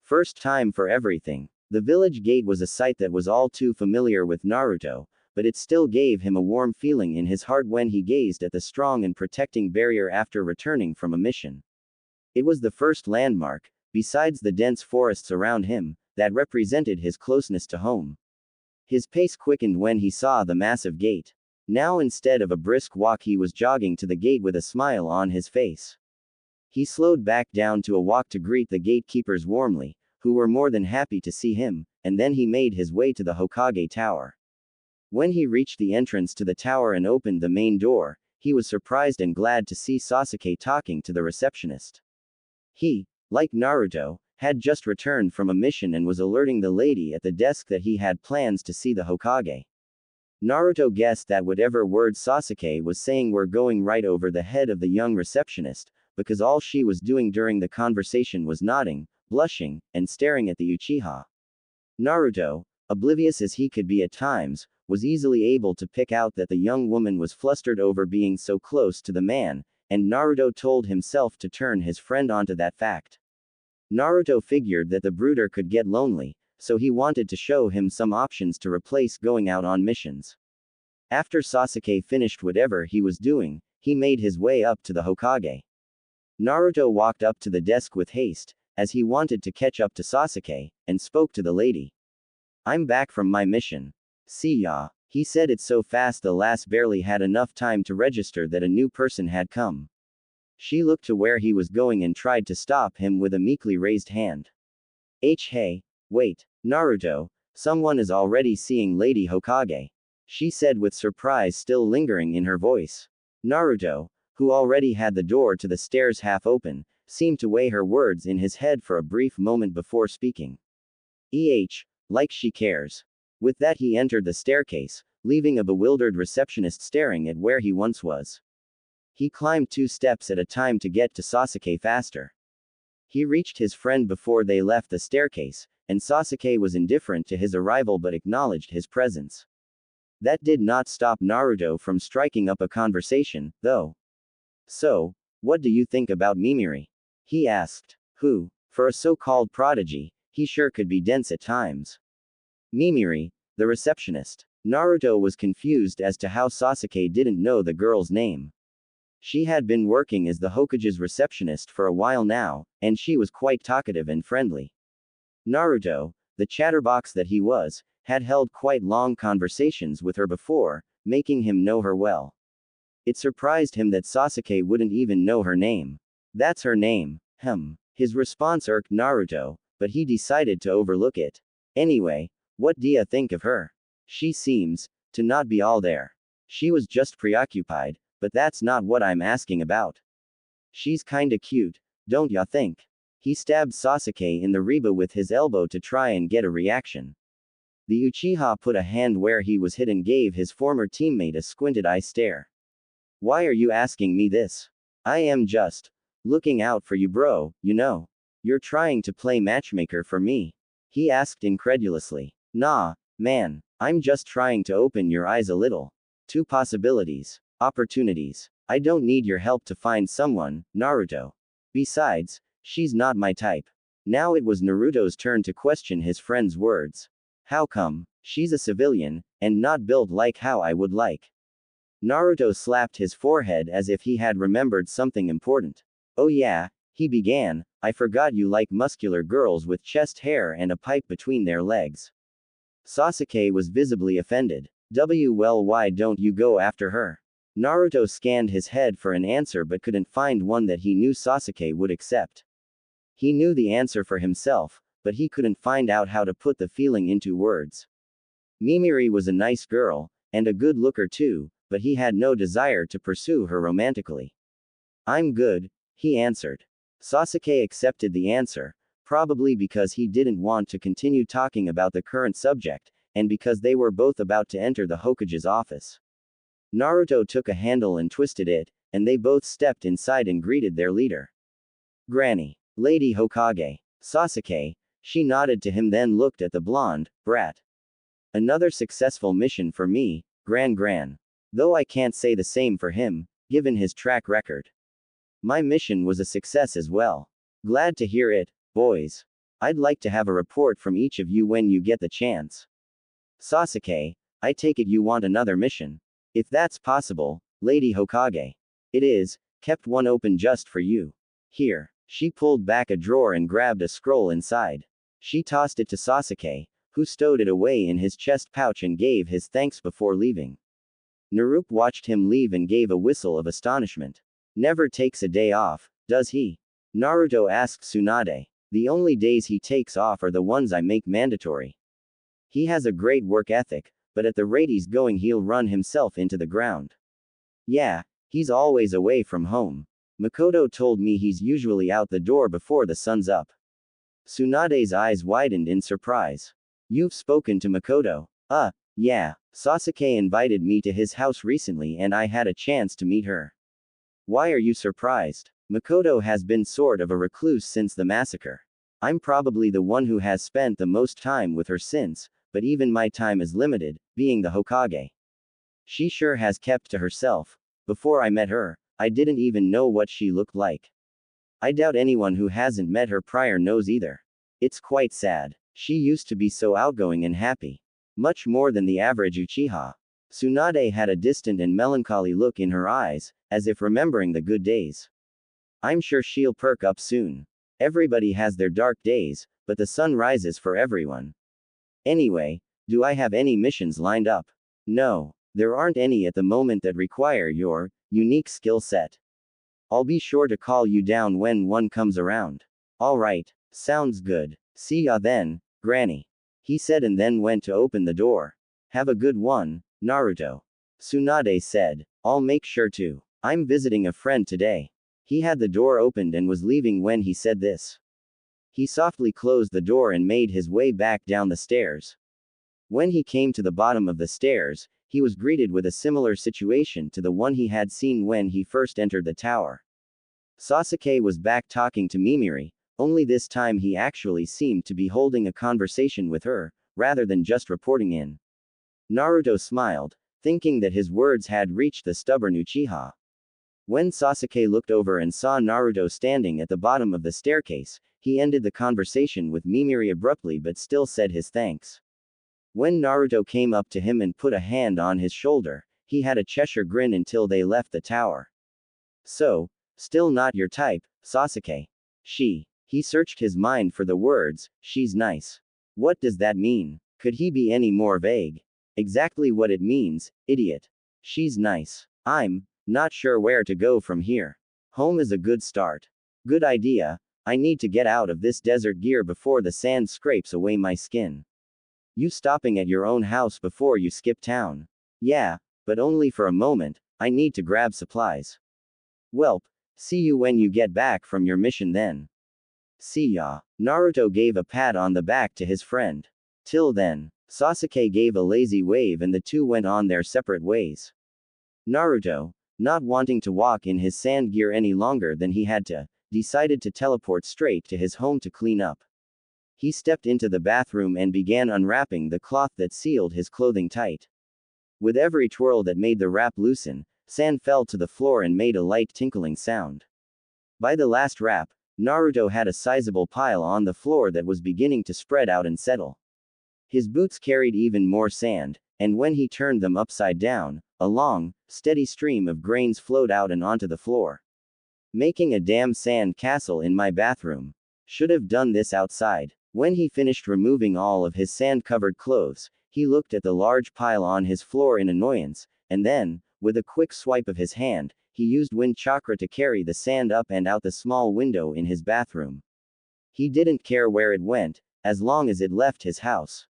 First time for everything. The village gate was a sight that was all too familiar with Naruto, but it still gave him a warm feeling in his heart when he gazed at the strong and protecting barrier after returning from a mission. It was the first landmark, besides the dense forests around him, that represented his closeness to home. His pace quickened when he saw the massive gate. Now instead of a brisk walk he was jogging to the gate with a smile on his face. He slowed back down to a walk to greet the gatekeepers warmly, who were more than happy to see him, and then he made his way to the Hokage Tower. When he reached the entrance to the tower and opened the main door, he was surprised and glad to see Sasuke talking to the receptionist. He, like Naruto, had just returned from a mission and was alerting the lady at the desk that he had plans to see the Hokage. Naruto guessed that whatever words Sasuke was saying were going right over the head of the young receptionist, because all she was doing during the conversation was nodding, blushing, and staring at the Uchiha. Naruto, oblivious as he could be at times, was easily able to pick out that the young woman was flustered over being so close to the man, and Naruto told himself to turn his friend onto that fact. Naruto figured that the brooder could get lonely, so he wanted to show him some options to replace going out on missions. After Sasuke finished whatever he was doing, he made his way up to the Hokage. Naruto walked up to the desk with haste, as he wanted to catch up to Sasuke, and spoke to the lady. I'm back from my mission. See ya. He said it so fast the lass barely had enough time to register that a new person had come. She looked to where he was going and tried to stop him with a meekly raised hand. Hey, wait, Naruto, someone is already seeing Lady Hokage, she said with surprise still lingering in her voice. Naruto, who already had the door to the stairs half open, seemed to weigh her words in his head for a brief moment before speaking. Like she cares. With that he entered the staircase, leaving a bewildered receptionist staring at where he once was. He climbed 2 steps at a time to get to Sasuke faster. He reached his friend before they left the staircase, and Sasuke was indifferent to his arrival but acknowledged his presence. That did not stop Naruto from striking up a conversation, though. So, what do you think about Mimiri? He asked. Who, for a so-called prodigy, he sure could be dense at times. Mimiri, the receptionist. Naruto was confused as to how Sasuke didn't know the girl's name. She had been working as the Hokage's receptionist for a while now, and she was quite talkative and friendly. Naruto, the chatterbox that he was, had held quite long conversations with her before, making him know her well. It surprised him that Sasuke wouldn't even know her name. That's her name. His response irked Naruto, but he decided to overlook it. Anyway, what do ya think of her? She seems to not be all there. She was just preoccupied, but that's not what I'm asking about. She's kinda cute, don't ya think? He stabbed Sasuke in the reba with his elbow to try and get a reaction. The Uchiha put a hand where he was hit and gave his former teammate a squinted eye stare. Why are you asking me this? I am just looking out for you, bro, you know. You're trying to play matchmaker for me? He asked incredulously. Nah, man, I'm just trying to open your eyes a little. Two possibilities. Opportunities. I don't need your help to find someone, Naruto. Besides, she's not my type. Now it was Naruto's turn to question his friend's words. How come? She's a civilian, and not built like how I would like. Naruto slapped his forehead as if he had remembered something important. Oh yeah, he began, I forgot you like muscular girls with chest hair and a pipe between their legs. Sasuke was visibly offended. Well, why don't you go after her? Naruto scanned his head for an answer but couldn't find one that he knew Sasuke would accept. He knew the answer for himself, but he couldn't find out how to put the feeling into words. Mimiri was a nice girl, and a good looker too, but he had no desire to pursue her romantically. I'm good, he answered. Sasuke accepted the answer, probably because he didn't want to continue talking about the current subject, and because they were both about to enter the Hokage's office. Naruto took a handle and twisted it, and they both stepped inside and greeted their leader. Granny. Lady Hokage. Sasuke. She nodded to him, then looked at the blonde brat. Another successful mission for me, Gran. Though I can't say the same for him, given his track record. My mission was a success as well. Glad to hear it, boys. I'd like to have a report from each of you when you get the chance. Sasuke, I take it you want another mission. If that's possible, Lady Hokage. It is, kept one open just for you. Here. She pulled back a drawer and grabbed a scroll inside. She tossed it to Sasuke, who stowed it away in his chest pouch and gave his thanks before leaving. Naruto watched him leave and gave a whistle of astonishment. Never takes a day off, does he? Naruto asked Tsunade. The only days he takes off are the ones I make mandatory. He has a great work ethic, but at the rate he's going he'll run himself into the ground. Yeah, he's always away from home. Mikoto told me he's usually out the door before the sun's up. Tsunade's eyes widened in surprise. You've spoken to Mikoto? Yeah. Sasuke invited me to his house recently and I had a chance to meet her. Why are you surprised? Mikoto has been sort of a recluse since the massacre. I'm probably the one who has spent the most time with her since, but even my time is limited, being the Hokage. She sure has kept to herself. Before I met her, I didn't even know what she looked like. I doubt anyone who hasn't met her prior knows either. It's quite sad. She used to be so outgoing and happy. Much more than the average Uchiha. Tsunade had a distant and melancholy look in her eyes, as if remembering the good days. I'm sure she'll perk up soon. Everybody has their dark days, but the sun rises for everyone. Anyway, do I have any missions lined up? No, there aren't any at the moment that require your unique skill set. I'll be sure to call you down when one comes around. Alright, sounds good. See ya then, Granny. He said and then went to open the door. Have a good one, Naruto. Tsunade said. I'll make sure to. I'm visiting a friend today. He had the door opened and was leaving when he said this. He softly closed the door and made his way back down the stairs. When he came to the bottom of the stairs, he was greeted with a similar situation to the one he had seen when he first entered the tower. Sasuke was back talking to Mimiri, only this time he actually seemed to be holding a conversation with her, rather than just reporting in. Naruto smiled, thinking that his words had reached the stubborn Uchiha. When Sasuke looked over and saw Naruto standing at the bottom of the staircase, he ended the conversation with Mimiri abruptly but still said his thanks. When Naruto came up to him and put a hand on his shoulder, he had a Cheshire grin until they left the tower. So, still not your type, Sasuke? He searched his mind for the words, she's nice. What does that mean? Could he be any more vague? Exactly what it means, idiot. She's nice. I'm not sure where to go from here. Home is a good start. Good idea. I need to get out of this desert gear before the sand scrapes away my skin. You stopping at your own house before you skip town? Yeah, but only for a moment. I need to grab supplies. Welp, see you when you get back from your mission then. See ya. Naruto gave a pat on the back to his friend. Till then, Sasuke gave a lazy wave and the two went on their separate ways. Naruto, not wanting to walk in his sand gear any longer than he had to, decided to teleport straight to his home to clean up. He stepped into the bathroom and began unwrapping the cloth that sealed his clothing tight. With every twirl that made the wrap loosen, sand fell to the floor and made a light tinkling sound. By the last wrap, Naruto had a sizable pile on the floor that was beginning to spread out and settle. His boots carried even more sand, and when he turned them upside down, a long, steady stream of grains flowed out and onto the floor. Making a damn sand castle in my bathroom. Should have done this outside. When he finished removing all of his sand-covered clothes, he looked at the large pile on his floor in annoyance, and then, with a quick swipe of his hand, he used wind chakra to carry the sand up and out the small window in his bathroom. He didn't care where it went, as long as it left his house.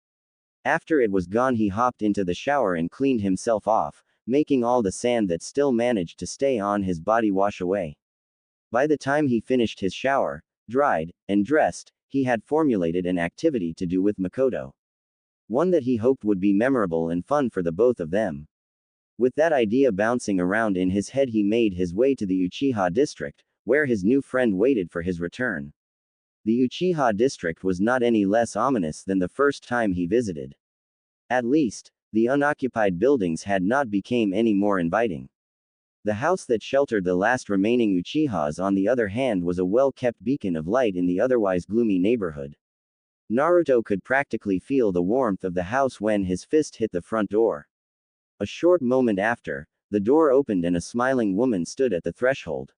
After it was gone, he hopped into the shower and cleaned himself off, making all the sand that still managed to stay on his body wash away. By the time he finished his shower, dried, and dressed, he had formulated an activity to do with Mikoto. One that he hoped would be memorable and fun for the both of them. With that idea bouncing around in his head, he made his way to the Uchiha district, where his new friend waited for his return. The Uchiha district was not any less ominous than the first time he visited. At least, the unoccupied buildings had not become any more inviting. The house that sheltered the last remaining Uchihas, on the other hand, was a well-kept beacon of light in the otherwise gloomy neighborhood. Naruto could practically feel the warmth of the house when his fist hit the front door. A short moment after, the door opened and a smiling woman stood at the threshold.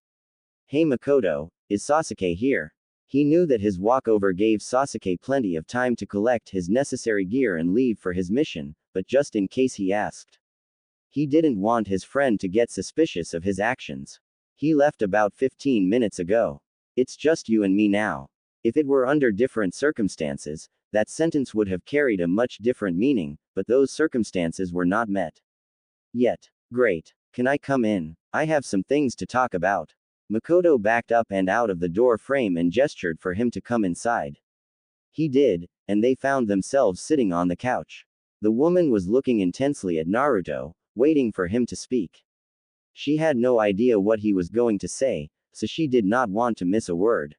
Hey Mikoto, is Sasuke here? He knew that his walkover gave Sasuke plenty of time to collect his necessary gear and leave for his mission, but just in case he asked. He didn't want his friend to get suspicious of his actions. He left about 15 minutes ago. It's just you and me now. If it were under different circumstances, that sentence would have carried a much different meaning, but those circumstances were not met yet. Great. Can I come in? I have some things to talk about. Mikoto backed up and out of the door frame and gestured for him to come inside. He did, and they found themselves sitting on the couch. The woman was looking intensely at Naruto, waiting for him to speak. She had no idea what he was going to say, so she did not want to miss a word.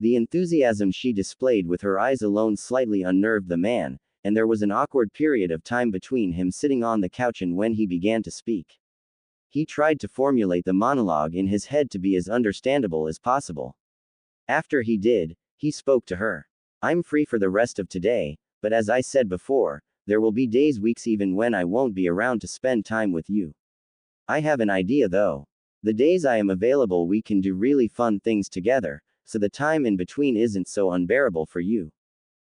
The enthusiasm she displayed with her eyes alone slightly unnerved the man, and there was an awkward period of time between him sitting on the couch and when he began to speak. He tried to formulate the monologue in his head to be as understandable as possible. After he did, he spoke to her. I'm free for the rest of today, but as I said before, there will be days, weeks even when I won't be around to spend time with you. I have an idea though. The days I am available we can do really fun things together, so the time in between isn't so unbearable for you.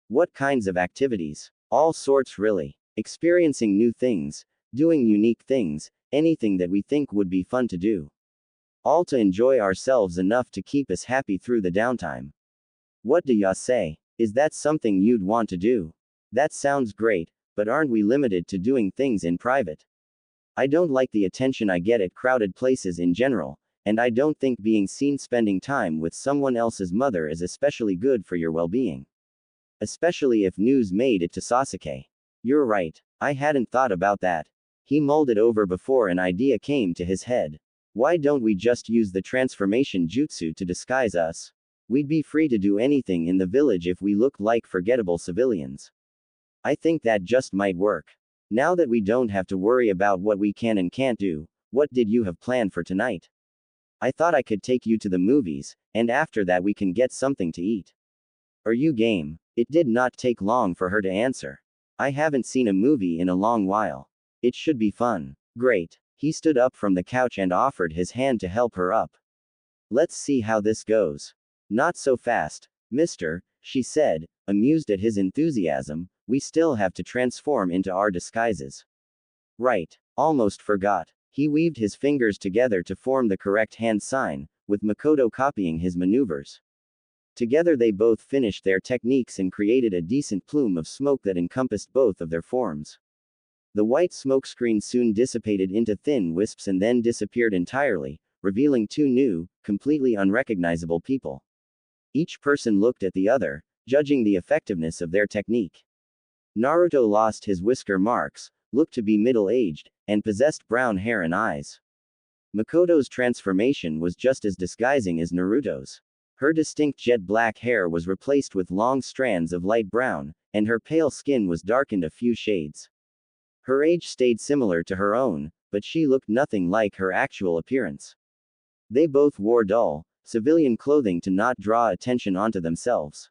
What kinds of activities? All sorts really. Experiencing new things, doing unique things, anything that we think would be fun to do. All to enjoy ourselves enough to keep us happy through the downtime. What do ya say? Is that something you'd want to do? That sounds great, but aren't we limited to doing things in private? I don't like the attention I get at crowded places in general, and I don't think being seen spending time with someone else's mother is especially good for your well-being. Especially if news made it to Sasuke. You're right, I hadn't thought about that. He mulled it over before an idea came to his head. Why don't we just use the transformation jutsu to disguise us? We'd be free to do anything in the village if we looked like forgettable civilians. I think that just might work. Now that we don't have to worry about what we can and can't do, what did you have planned for tonight? I thought I could take you to the movies, and after that we can get something to eat. Are you game? It did not take long for her to answer. I haven't seen a movie in a long while. It should be fun. Great. He stood up from the couch and offered his hand to help her up. Let's see how this goes. Not so fast, mister, she said, amused at his enthusiasm. We still have to transform into our disguises. Right. Almost forgot. He weaved his fingers together to form the correct hand sign, with Mikoto copying his maneuvers. Together they both finished their techniques and created a decent plume of smoke that encompassed both of their forms. The white smoke screen soon dissipated into thin wisps and then disappeared entirely, revealing two new, completely unrecognizable people. Each person looked at the other, judging the effectiveness of their technique. Naruto lost his whisker marks, looked to be middle-aged, and possessed brown hair and eyes. Mikoto's transformation was just as disguising as Naruto's. Her distinct jet black hair was replaced with long strands of light brown, and her pale skin was darkened a few shades. Her age stayed similar to her own, but she looked nothing like her actual appearance. They both wore dull, civilian clothing to not draw attention onto themselves.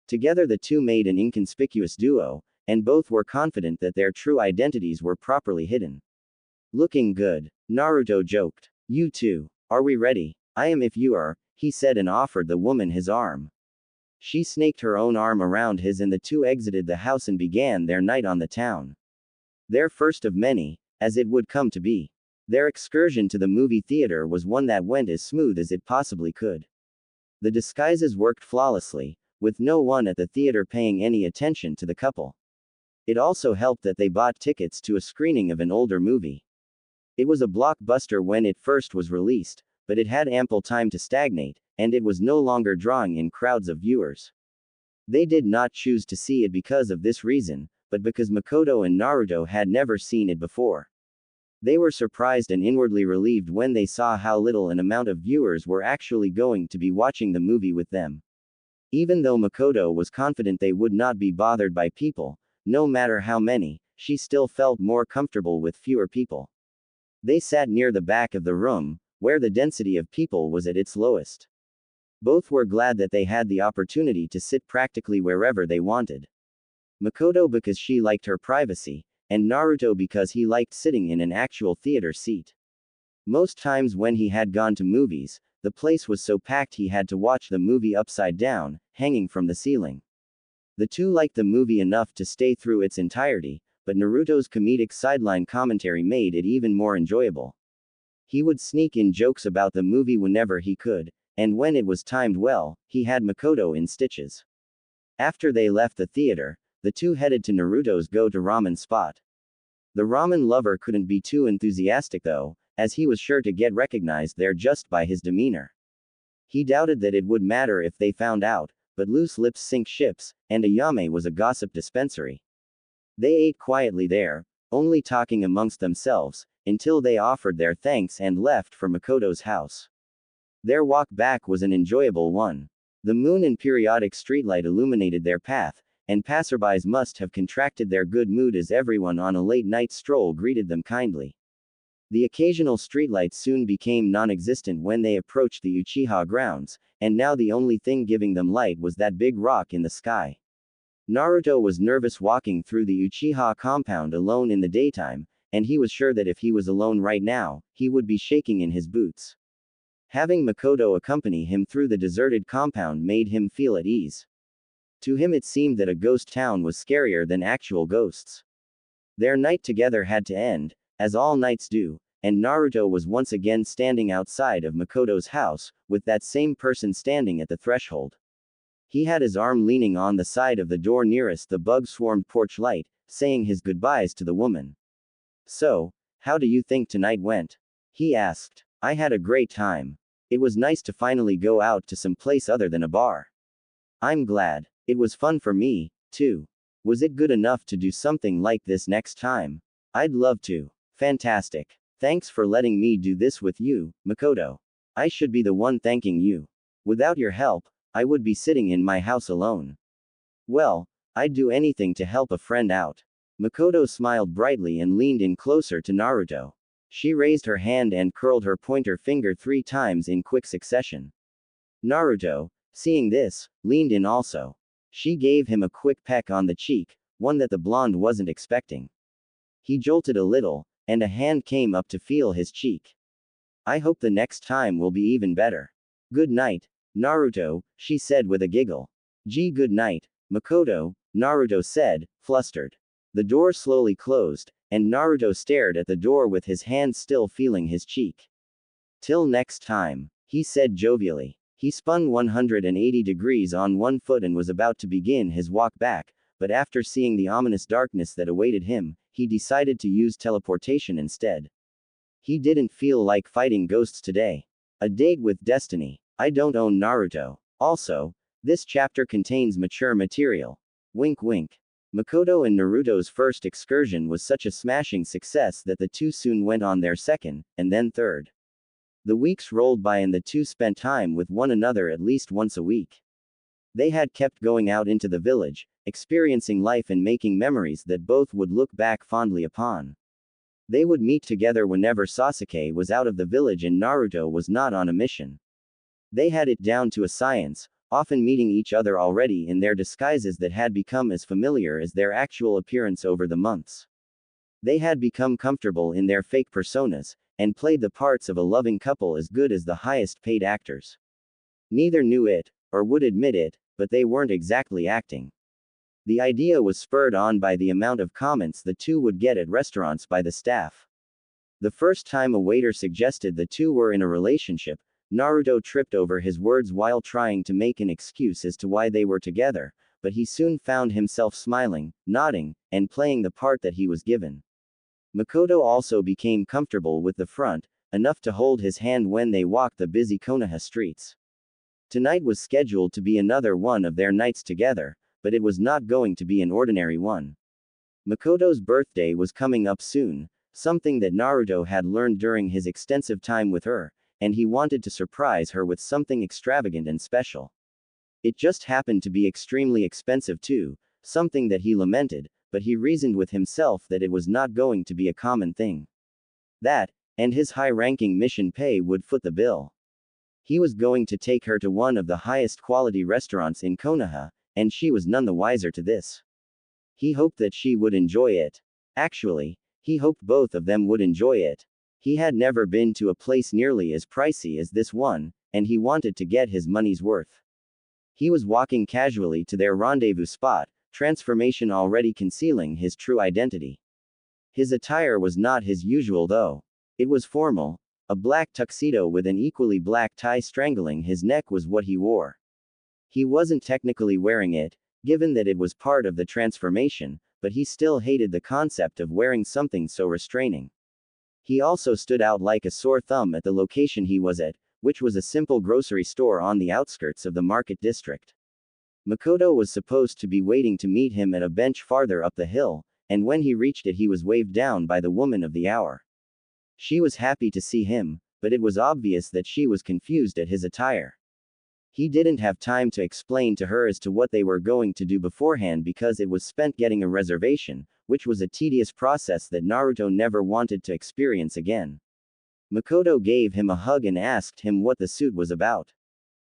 Together the two made an inconspicuous duo, and both were confident that their true identities were properly hidden. Looking good, Naruto joked. You two, are we ready? I am if you are, he said and offered the woman his arm. She snaked her own arm around his and the two exited the house and began their night on the town. Their first of many, as it would come to be. Their excursion to the movie theater was one that went as smooth as it possibly could. The disguises worked flawlessly, with no one at the theater paying any attention to the couple. It also helped that they bought tickets to a screening of an older movie. It was a blockbuster when it first was released, but it had ample time to stagnate, and it was no longer drawing in crowds of viewers. They did not choose to see it because of this reason, but because Mikoto and Naruto had never seen it before. They were surprised and inwardly relieved when they saw how little an amount of viewers were actually going to be watching the movie with them. Even though Mikoto was confident they would not be bothered by people, no matter how many, she still felt more comfortable with fewer people. They sat near the back of the room, where the density of people was at its lowest. Both were glad that they had the opportunity to sit practically wherever they wanted. Mikoto because she liked her privacy, and Naruto because he liked sitting in an actual theater seat. Most times when he had gone to movies, the place was so packed he had to watch the movie upside down, hanging from the ceiling. The two liked the movie enough to stay through its entirety, but Naruto's comedic sideline commentary made it even more enjoyable. He would sneak in jokes about the movie whenever he could, and when it was timed well, he had Mikoto in stitches. After they left the theater, the two headed to Naruto's go-to ramen spot. The ramen lover couldn't be too enthusiastic though, as he was sure to get recognized there just by his demeanor. He doubted that it would matter if they found out, but loose lips sink ships, and Ayame was a gossip dispensary. They ate quietly there, only talking amongst themselves, until they offered their thanks and left for Mikoto's house. Their walk back was an enjoyable one. The moon and periodic streetlight illuminated their path, and passerbys must have contracted their good mood as everyone on a late-night stroll greeted them kindly. The occasional streetlights soon became non-existent when they approached the Uchiha grounds, and now the only thing giving them light was that big rock in the sky. Naruto was nervous walking through the Uchiha compound alone in the daytime, and he was sure that if he was alone right now, he would be shaking in his boots. Having Mikoto accompany him through the deserted compound made him feel at ease. To him it seemed that a ghost town was scarier than actual ghosts. Their night together had to end, as all nights do, and Naruto was once again standing outside of Mikoto's house, with that same person standing at the threshold. He had his arm leaning on the side of the door nearest the bug-swarmed porch light, saying his goodbyes to the woman. So, how do you think tonight went? He asked. I had a great time. It was nice to finally go out to some place other than a bar. I'm glad. It was fun for me, too. Was it good enough to do something like this next time? I'd love to. Fantastic. Thanks for letting me do this with you, Mikoto. I should be the one thanking you. Without your help, I would be sitting in my house alone. Well, I'd do anything to help a friend out. Mikoto smiled brightly and leaned in closer to Naruto. She raised her hand and curled her pointer finger 3 times in quick succession. Naruto, seeing this, leaned in also. She gave him a quick peck on the cheek, one that the blonde wasn't expecting. He jolted a little, and a hand came up to feel his cheek. I hope the next time will be even better. Good night, Naruto, she said with a giggle. Gee, good night, Mikoto, Naruto said, flustered. The door slowly closed, and Naruto stared at the door with his hand still feeling his cheek. Till next time, he said jovially. He spun 180 degrees on one foot and was about to begin his walk back, but after seeing the ominous darkness that awaited him, he decided to use teleportation instead. He didn't feel like fighting ghosts today. A date with destiny. I don't own Naruto. Also, this chapter contains mature material. Wink wink. Mikoto and Naruto's first excursion was such a smashing success that the two soon went on their second, and then third. The weeks rolled by and the two spent time with one another at least once a week. They had kept going out into the village, experiencing life and making memories that both would look back fondly upon. They would meet together whenever Sasuke was out of the village and Naruto was not on a mission. They had it down to a science, often meeting each other already in their disguises that had become as familiar as their actual appearance over the months. They had become comfortable in their fake personas, and played the parts of a loving couple as good as the highest paid actors. Neither knew it, or would admit it, but they weren't exactly acting. The idea was spurred on by the amount of comments the two would get at restaurants by the staff. The first time a waiter suggested the two were in a relationship, Naruto tripped over his words while trying to make an excuse as to why they were together, but he soon found himself smiling, nodding, and playing the part that he was given. Mikoto also became comfortable with the front, enough to hold his hand when they walked the busy Konoha streets. Tonight was scheduled to be another one of their nights together, but it was not going to be an ordinary one. Mikoto's birthday was coming up soon, something that Naruto had learned during his extensive time with her, and he wanted to surprise her with something extravagant and special. It just happened to be extremely expensive too, something that he lamented, but he reasoned with himself that it was not going to be a common thing. That, and his high-ranking mission pay would foot the bill. He was going to take her to one of the highest quality restaurants in Konoha, and she was none the wiser to this. He hoped that she would enjoy it. Actually, he hoped both of them would enjoy it. He had never been to a place nearly as pricey as this one, and he wanted to get his money's worth. He was walking casually to their rendezvous spot, transformation already concealing his true identity. His attire was not his usual though. It was formal. A black tuxedo with an equally black tie strangling his neck was what he wore. He wasn't technically wearing it, given that it was part of the transformation, but he still hated the concept of wearing something so restraining. He also stood out like a sore thumb at the location he was at, which was a simple grocery store on the outskirts of the market district. Mikoto was supposed to be waiting to meet him at a bench farther up the hill, and when he reached it he was waved down by the woman of the hour. She was happy to see him, but it was obvious that she was confused at his attire. He didn't have time to explain to her as to what they were going to do beforehand because it was spent getting a reservation, which was a tedious process that Naruto never wanted to experience again. Mikoto gave him a hug and asked him what the suit was about.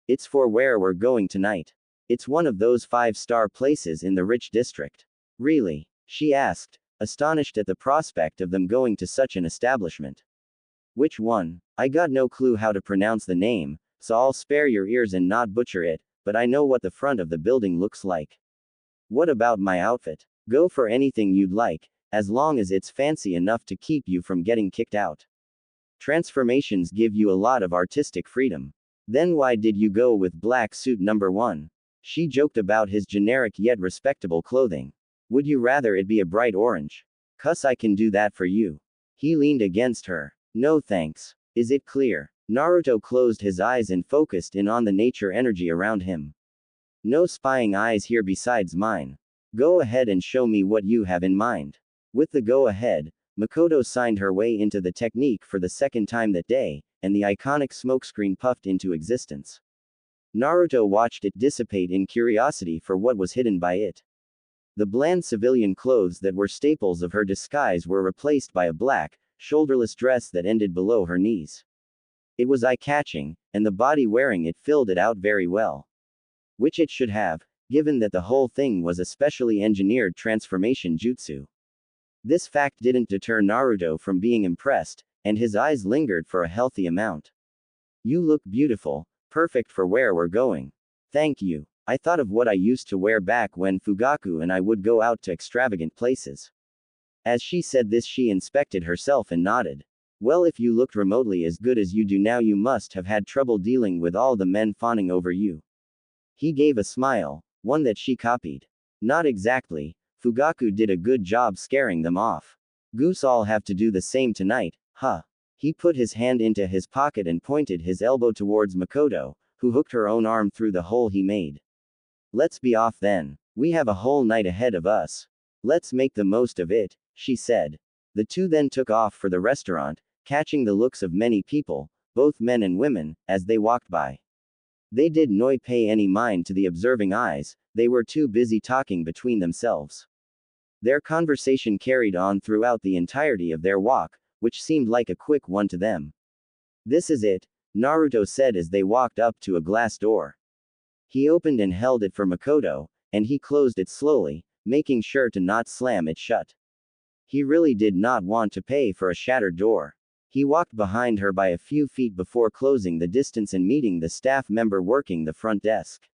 It's for where we're going tonight. It's one of those 5-star places in the rich district. Really? She asked, astonished at the prospect of them going to such an establishment. Which one? I got no clue how to pronounce the name, so I'll spare your ears and not butcher it, but I know what the front of the building looks like. What about my outfit? Go for anything you'd like, as long as it's fancy enough to keep you from getting kicked out. Transformations give you a lot of artistic freedom. Then why did you go with black suit number 1? She joked about his generic yet respectable clothing. Would you rather it be a bright orange? 'Cause I can do that for you. He leaned against her. No thanks. Is it clear? Naruto closed his eyes and focused in on the nature energy around him. No spying eyes here besides mine. Go ahead and show me what you have in mind. With the go ahead, Mikoto signed her way into the technique for the second time that day, and the iconic smokescreen puffed into existence. Naruto watched it dissipate in curiosity for what was hidden by it. The bland civilian clothes that were staples of her disguise were replaced by a black, shoulderless dress that ended below her knees. It was eye-catching, and the body wearing it filled it out very well. Which it should have, given that the whole thing was a specially engineered transformation jutsu. This fact didn't deter Naruto from being impressed, and his eyes lingered for a healthy amount. You look beautiful, perfect for where we're going. Thank you. I thought of what I used to wear back when Fugaku and I would go out to extravagant places. As she said this, she inspected herself and nodded. Well, if you looked remotely as good as you do now, you must have had trouble dealing with all the men fawning over you. He gave a smile, one that she copied. Not exactly. Fugaku did a good job scaring them off. Goose all have to do the same tonight, huh? He put his hand into his pocket and pointed his elbow towards Mikoto, who hooked her own arm through the hole he made. Let's be off then. We have a whole night ahead of us. Let's make the most of it, she said. The two then took off for the restaurant, catching the looks of many people, both men and women, as they walked by. They did not pay any mind to the observing eyes, they were too busy talking between themselves. Their conversation carried on throughout the entirety of their walk, which seemed like a quick one to them. This is it, Naruto said as they walked up to a glass door. He opened and held it for Mikoto, and he closed it slowly, making sure to not slam it shut. He really did not want to pay for a shattered door. He walked behind her by a few feet before closing the distance and meeting the staff member working the front desk.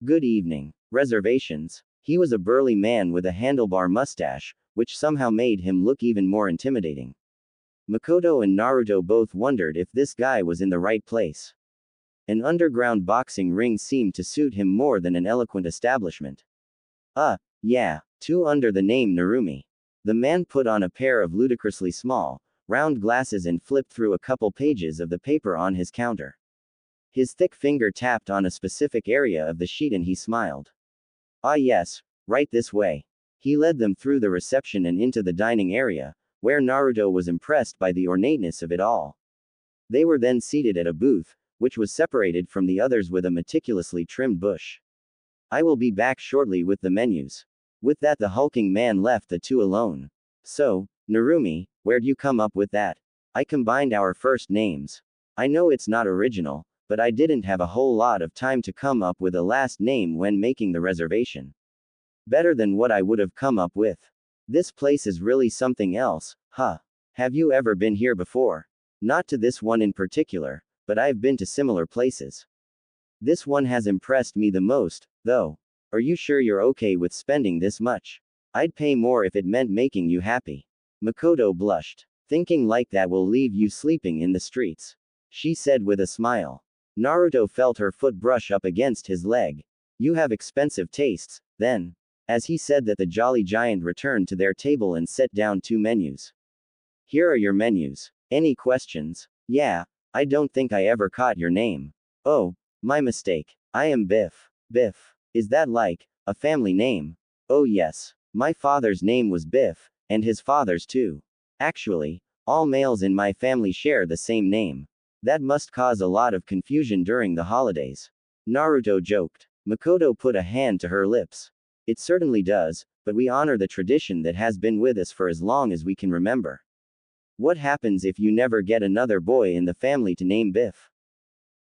Good evening. Reservations? He was a burly man with a handlebar mustache, which somehow made him look even more intimidating. Mikoto and Naruto both wondered if this guy was in the right place. An underground boxing ring seemed to suit him more than an eloquent establishment. Yeah, two under the name Narumi. The man put on a pair of ludicrously small, round glasses and flipped through a couple pages of the paper on his counter. His thick finger tapped on a specific area of the sheet and he smiled. Ah yes, right this way. He led them through the reception and into the dining area, where Naruto was impressed by the ornateness of it all. They were then seated at a booth, which was separated from the others with a meticulously trimmed bush. I will be back shortly with the menus. With that, the hulking man left the two alone. So, Narumi, where'd you come up with that? I combined our first names. I know it's not original, but I didn't have a whole lot of time to come up with a last name when making the reservation. Better than what I would have come up with. This place is really something else, huh? Have you ever been here before? Not to this one in particular, but I've been to similar places. This one has impressed me the most, though. Are you sure you're okay with spending this much? I'd pay more if it meant making you happy. Mikoto blushed. Thinking like that will leave you sleeping in the streets, she said with a smile. Naruto felt her foot brush up against his leg. You have expensive tastes, then. As he said that, the jolly giant returned to their table and set down two menus. Here are your menus. Any questions? Yeah, I don't think I ever caught your name. Oh, my mistake. I am Biff. Biff. Is that like a family name? Oh yes. My father's name was Biff, and his father's too. Actually, all males in my family share the same name. That must cause a lot of confusion during the holidays. Naruto joked. Mikoto put a hand to her lips. It certainly does, but we honor the tradition that has been with us for as long as we can remember. What happens if you never get another boy in the family to name Biff?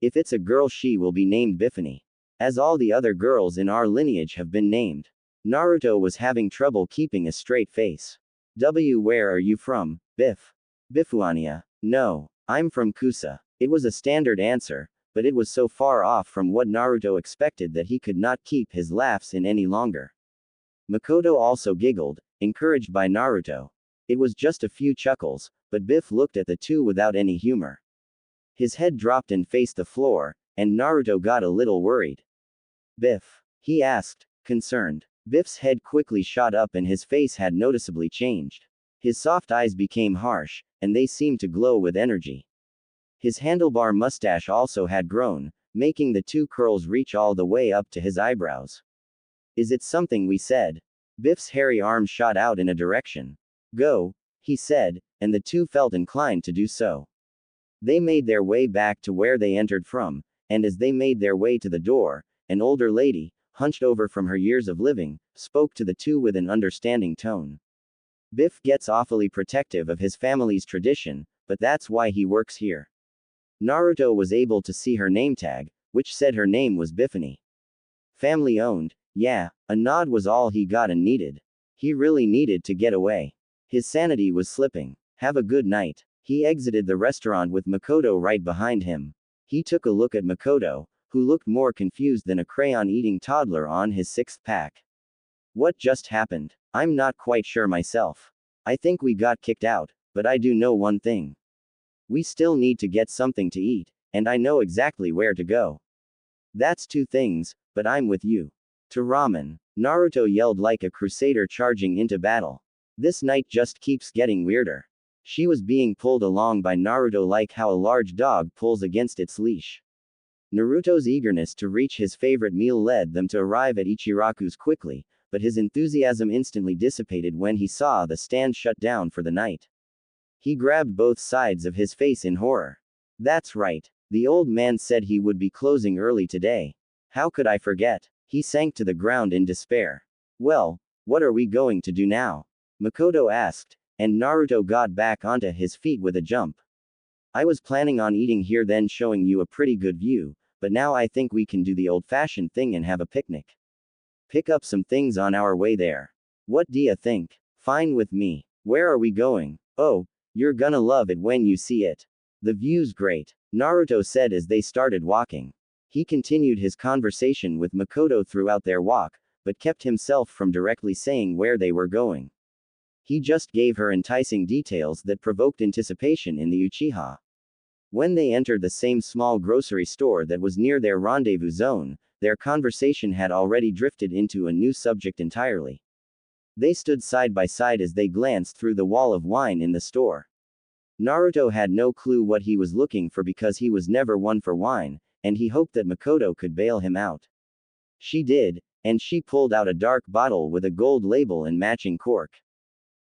If it's a girl, she will be named Biffany. As all the other girls in our lineage have been named. Naruto was having trouble keeping a straight face. Where are you from, Biff? Biffuania. No, I'm from Kusa. It was a standard answer, but it was so far off from what Naruto expected that he could not keep his laughs in any longer. Mikoto also giggled, encouraged by Naruto. It was just a few chuckles, but Biff looked at the two without any humor. His head dropped and faced the floor, and Naruto got a little worried. Biff? He asked, concerned. Biff's head quickly shot up and his face had noticeably changed. His soft eyes became harsh, and they seemed to glow with energy. His handlebar mustache also had grown, making the two curls reach all the way up to his eyebrows. Is it something we said? Biff's hairy arm shot out in a direction. Go, he said, and the two felt inclined to do so. They made their way back to where they entered from, and as they made their way to the door, an older lady, hunched over from her years of living, spoke to the two with an understanding tone. Biff gets awfully protective of his family's tradition, but that's why he works here. Naruto was able to see her name tag, which said her name was Biffany. Family owned, yeah, a nod was all he got and needed. He really needed to get away. His sanity was slipping. Have a good night. He exited the restaurant with Mikoto right behind him. He took a look at Mikoto, who looked more confused than a crayon-eating toddler on his sixth pack. What just happened? I'm not quite sure myself. I think we got kicked out, but I do know one thing. We still need to get something to eat, and I know exactly where to go. That's two things, but I'm with you. To ramen. Naruto yelled like a crusader charging into battle. This night just keeps getting weirder. She was being pulled along by Naruto like how a large dog pulls against its leash. Naruto's eagerness to reach his favorite meal led them to arrive at Ichiraku's quickly, but his enthusiasm instantly dissipated when he saw the stand shut down for the night. He grabbed both sides of his face in horror. That's right. The old man said he would be closing early today. How could I forget? He sank to the ground in despair. Well, what are we going to do now? Mikoto asked, and Naruto got back onto his feet with a jump. I was planning on eating here then showing you a pretty good view, but now I think we can do the old-fashioned thing and have a picnic. Pick up some things on our way there. What do you think? Fine with me. Where are we going? Oh, you're gonna love it when you see it. The view's great, Naruto said as they started walking. He continued his conversation with Mikoto throughout their walk, but kept himself from directly saying where they were going. He just gave her enticing details that provoked anticipation in the Uchiha. When they entered the same small grocery store that was near their rendezvous zone, their conversation had already drifted into a new subject entirely. They stood side by side as they glanced through the wall of wine in the store. Naruto had no clue what he was looking for because he was never one for wine, and he hoped that Mikoto could bail him out. She did, and she pulled out a dark bottle with a gold label and matching cork.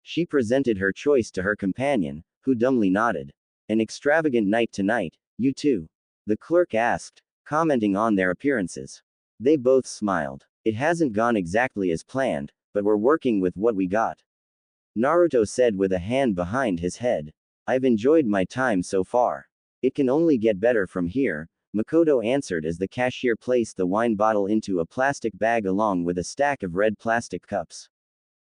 She presented her choice to her companion, who dumbly nodded. An extravagant night tonight, you too? The clerk asked, commenting on their appearances. They both smiled. It hasn't gone exactly as planned, but we're working with what we got. Naruto said with a hand behind his head. I've enjoyed my time so far. It can only get better from here, Mikoto answered as the cashier placed the wine bottle into a plastic bag along with a stack of red plastic cups.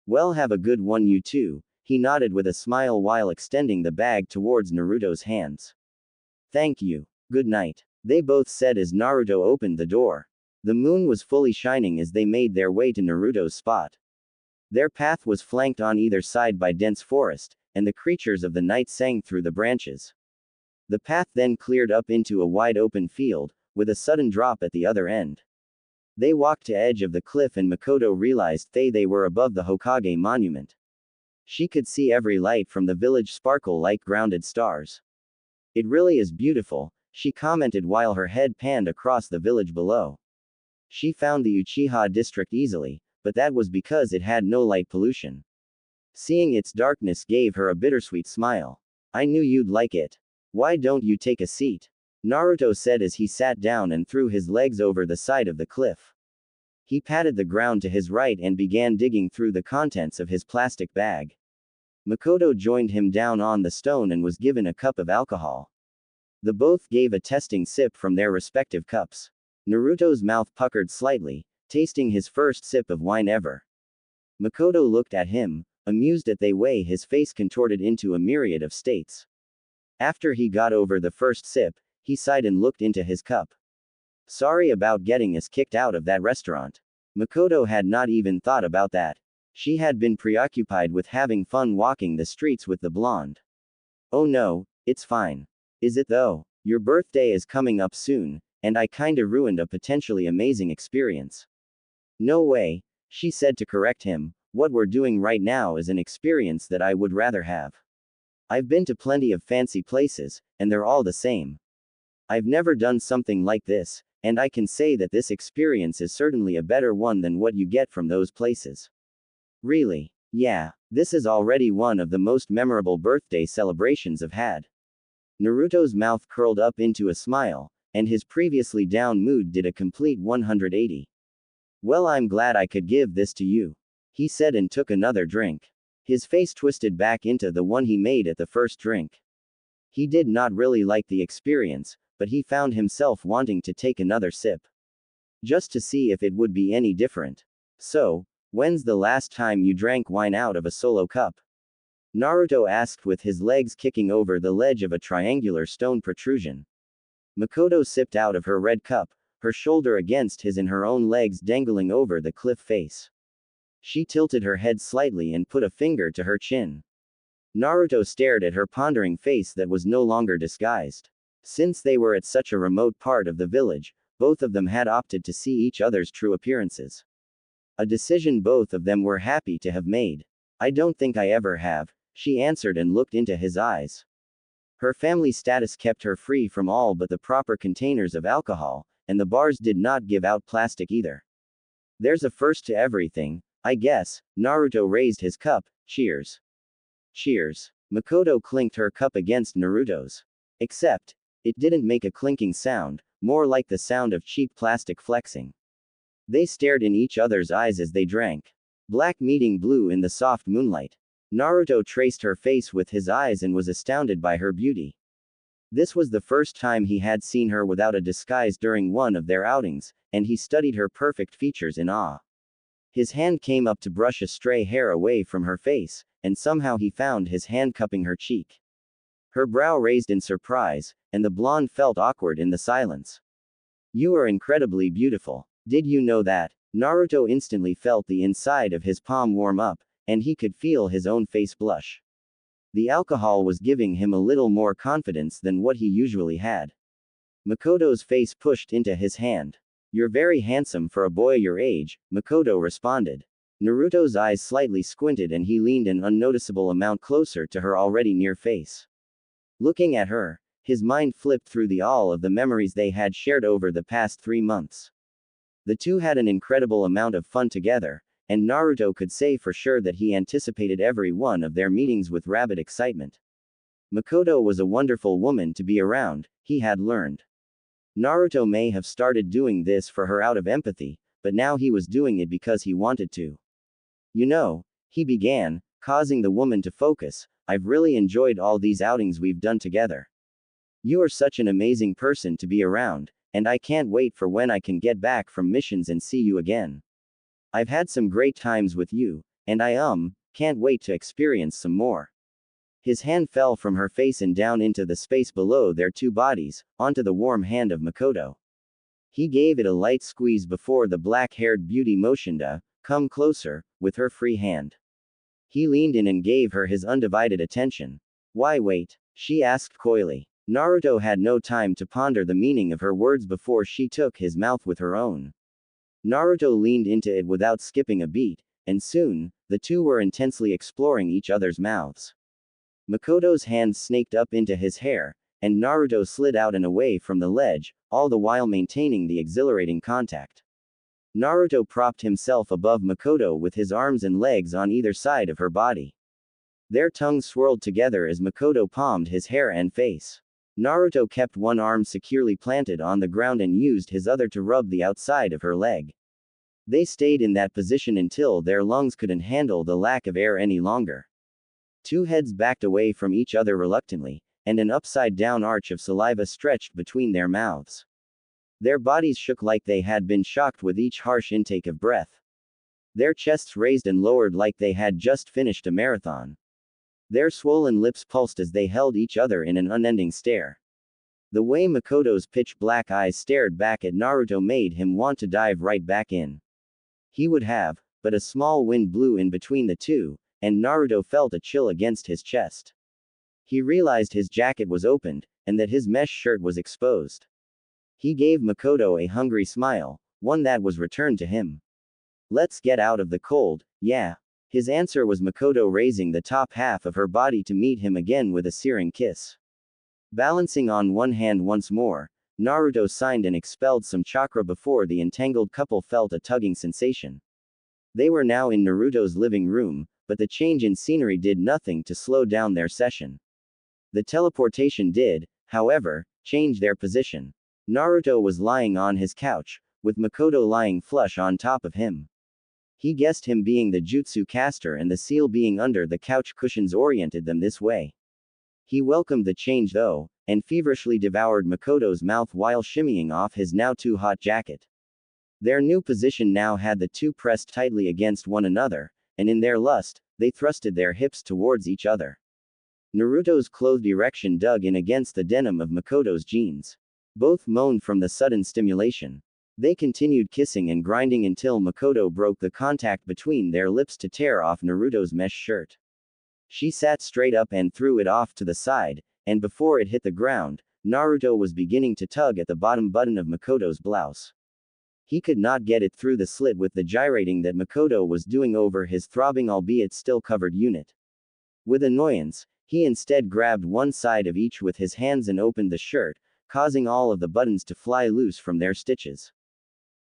Well, have a good one you too, he nodded with a smile while extending the bag towards Naruto's hands. Thank you. Good night, they both said as Naruto opened the door. The moon was fully shining as they made their way to Naruto's spot. Their path was flanked on either side by dense forest, and the creatures of the night sang through the branches. The path then cleared up into a wide open field, with a sudden drop at the other end. They walked to edge of the cliff and Mikoto realized they were above the Hokage monument. She could see every light from the village sparkle like grounded stars. It really is beautiful, she commented while her head panned across the village below. She found the Uchiha district easily, but that was because it had no light pollution. Seeing its darkness gave her a bittersweet smile. I knew you'd like it. Why don't you take a seat? Naruto said as he sat down and threw his legs over the side of the cliff. He patted the ground to his right and began digging through the contents of his plastic bag. Mikoto joined him down on the stone and was given a cup of alcohol. The both gave a testing sip from their respective cups. Naruto's mouth puckered slightly, tasting his first sip of wine ever. Mikoto looked at him, amused at the way his face contorted into a myriad of states. After he got over the first sip, he sighed and looked into his cup. Sorry about getting us kicked out of that restaurant. Mikoto had not even thought about that. She had been preoccupied with having fun walking the streets with the blonde. Oh no, it's fine. Is it though? Your birthday is coming up soon, and I kinda ruined a potentially amazing experience. No way, she said to correct him, what we're doing right now is an experience that I would rather have. I've been to plenty of fancy places, and they're all the same. I've never done something like this, and I can say that this experience is certainly a better one than what you get from those places. Really? Yeah, this is already one of the most memorable birthday celebrations I've had. Naruto's mouth curled up into a smile, and his previously down mood did a complete 180. Well, I'm glad I could give this to you, he said and took another drink. His face twisted back into the one he made at the first drink. He did not really like the experience, but he found himself wanting to take another sip. Just to see if it would be any different. So, when's the last time you drank wine out of a solo cup? Naruto asked with his legs kicking over the ledge of a triangular stone protrusion. Mikoto sipped out of her red cup, her shoulder against his and her own legs dangling over the cliff face. She tilted her head slightly and put a finger to her chin. Naruto stared at her pondering face that was no longer disguised. Since they were at such a remote part of the village, both of them had opted to see each other's true appearances. A decision both of them were happy to have made. I don't think I ever have, she answered and looked into his eyes. Her family status kept her free from all but the proper containers of alcohol, and the bars did not give out plastic either. There's a first to everything, I guess. Naruto raised his cup. Cheers. Cheers. Mikoto clinked her cup against Naruto's. Except, it didn't make a clinking sound, more like the sound of cheap plastic flexing. They stared in each other's eyes as they drank. Black meeting blue in the soft moonlight. Naruto traced her face with his eyes and was astounded by her beauty. This was the first time he had seen her without a disguise during one of their outings, and he studied her perfect features in awe. His hand came up to brush a stray hair away from her face, and somehow he found his hand cupping her cheek. Her brow raised in surprise, and the blonde felt awkward in the silence. You are incredibly beautiful. Did you know that? Naruto instantly felt the inside of his palm warm up, and he could feel his own face blush. The alcohol was giving him a little more confidence than what he usually had. Mikoto's face pushed into his hand. You're very handsome for a boy your age, Mikoto responded. Naruto's eyes slightly squinted and he leaned an unnoticeable amount closer to her already near face. Looking at her, his mind flipped through all of the memories they had shared over the past 3 months. The two had an incredible amount of fun together, and Naruto could say for sure that he anticipated every one of their meetings with rabid excitement. Mikoto was a wonderful woman to be around, he had learned. Naruto may have started doing this for her out of empathy, but now he was doing it because he wanted to. You know, he began, causing the woman to focus, I've really enjoyed all these outings we've done together. You are such an amazing person to be around, and I can't wait for when I can get back from missions and see you again. I've had some great times with you, and I can't wait to experience some more. His hand fell from her face and down into the space below their two bodies, onto the warm hand of Mikoto. He gave it a light squeeze before the black-haired beauty motioned to come closer, with her free hand. He leaned in and gave her his undivided attention. Why wait? She asked coyly. Naruto had no time to ponder the meaning of her words before she took his mouth with her own. Naruto leaned into it without skipping a beat, and soon, the two were intensely exploring each other's mouths. Mikoto's hands snaked up into his hair, and Naruto slid out and away from the ledge, all the while maintaining the exhilarating contact. Naruto propped himself above Mikoto with his arms and legs on either side of her body. Their tongues swirled together as Mikoto palmed his hair and face. Naruto kept one arm securely planted on the ground and used his other to rub the outside of her leg. They stayed in that position until their lungs couldn't handle the lack of air any longer. Two heads backed away from each other reluctantly, and an upside-down arch of saliva stretched between their mouths. Their bodies shook like they had been shocked with each harsh intake of breath. Their chests raised and lowered like they had just finished a marathon. Their swollen lips pulsed as they held each other in an unending stare. The way Mikoto's pitch-black eyes stared back at Naruto made him want to dive right back in. He would have, but a small wind blew in between the two, and Naruto felt a chill against his chest. He realized his jacket was opened, and that his mesh shirt was exposed. He gave Mikoto a hungry smile, one that was returned to him. Let's get out of the cold, yeah. His answer was Mikoto raising the top half of her body to meet him again with a searing kiss. Balancing on one hand once more, Naruto signed and expelled some chakra before the entangled couple felt a tugging sensation. They were now in Naruto's living room, but the change in scenery did nothing to slow down their session. The teleportation did, however, change their position. Naruto was lying on his couch, with Mikoto lying flush on top of him. He guessed him being the jutsu caster and the seal being under the couch cushions oriented them this way. He welcomed the change though, and feverishly devoured Mikoto's mouth while shimmying off his now too hot jacket. Their new position now had the two pressed tightly against one another, and in their lust, they thrusted their hips towards each other. Naruto's clothed erection dug in against the denim of Mikoto's jeans. Both moaned from the sudden stimulation. They continued kissing and grinding until Mikoto broke the contact between their lips to tear off Naruto's mesh shirt. She sat straight up and threw it off to the side, and before it hit the ground, Naruto was beginning to tug at the bottom button of Mikoto's blouse. He could not get it through the slit with the gyrating that Mikoto was doing over his throbbing albeit still covered unit. With annoyance, he instead grabbed one side of each with his hands and opened the shirt, causing all of the buttons to fly loose from their stitches.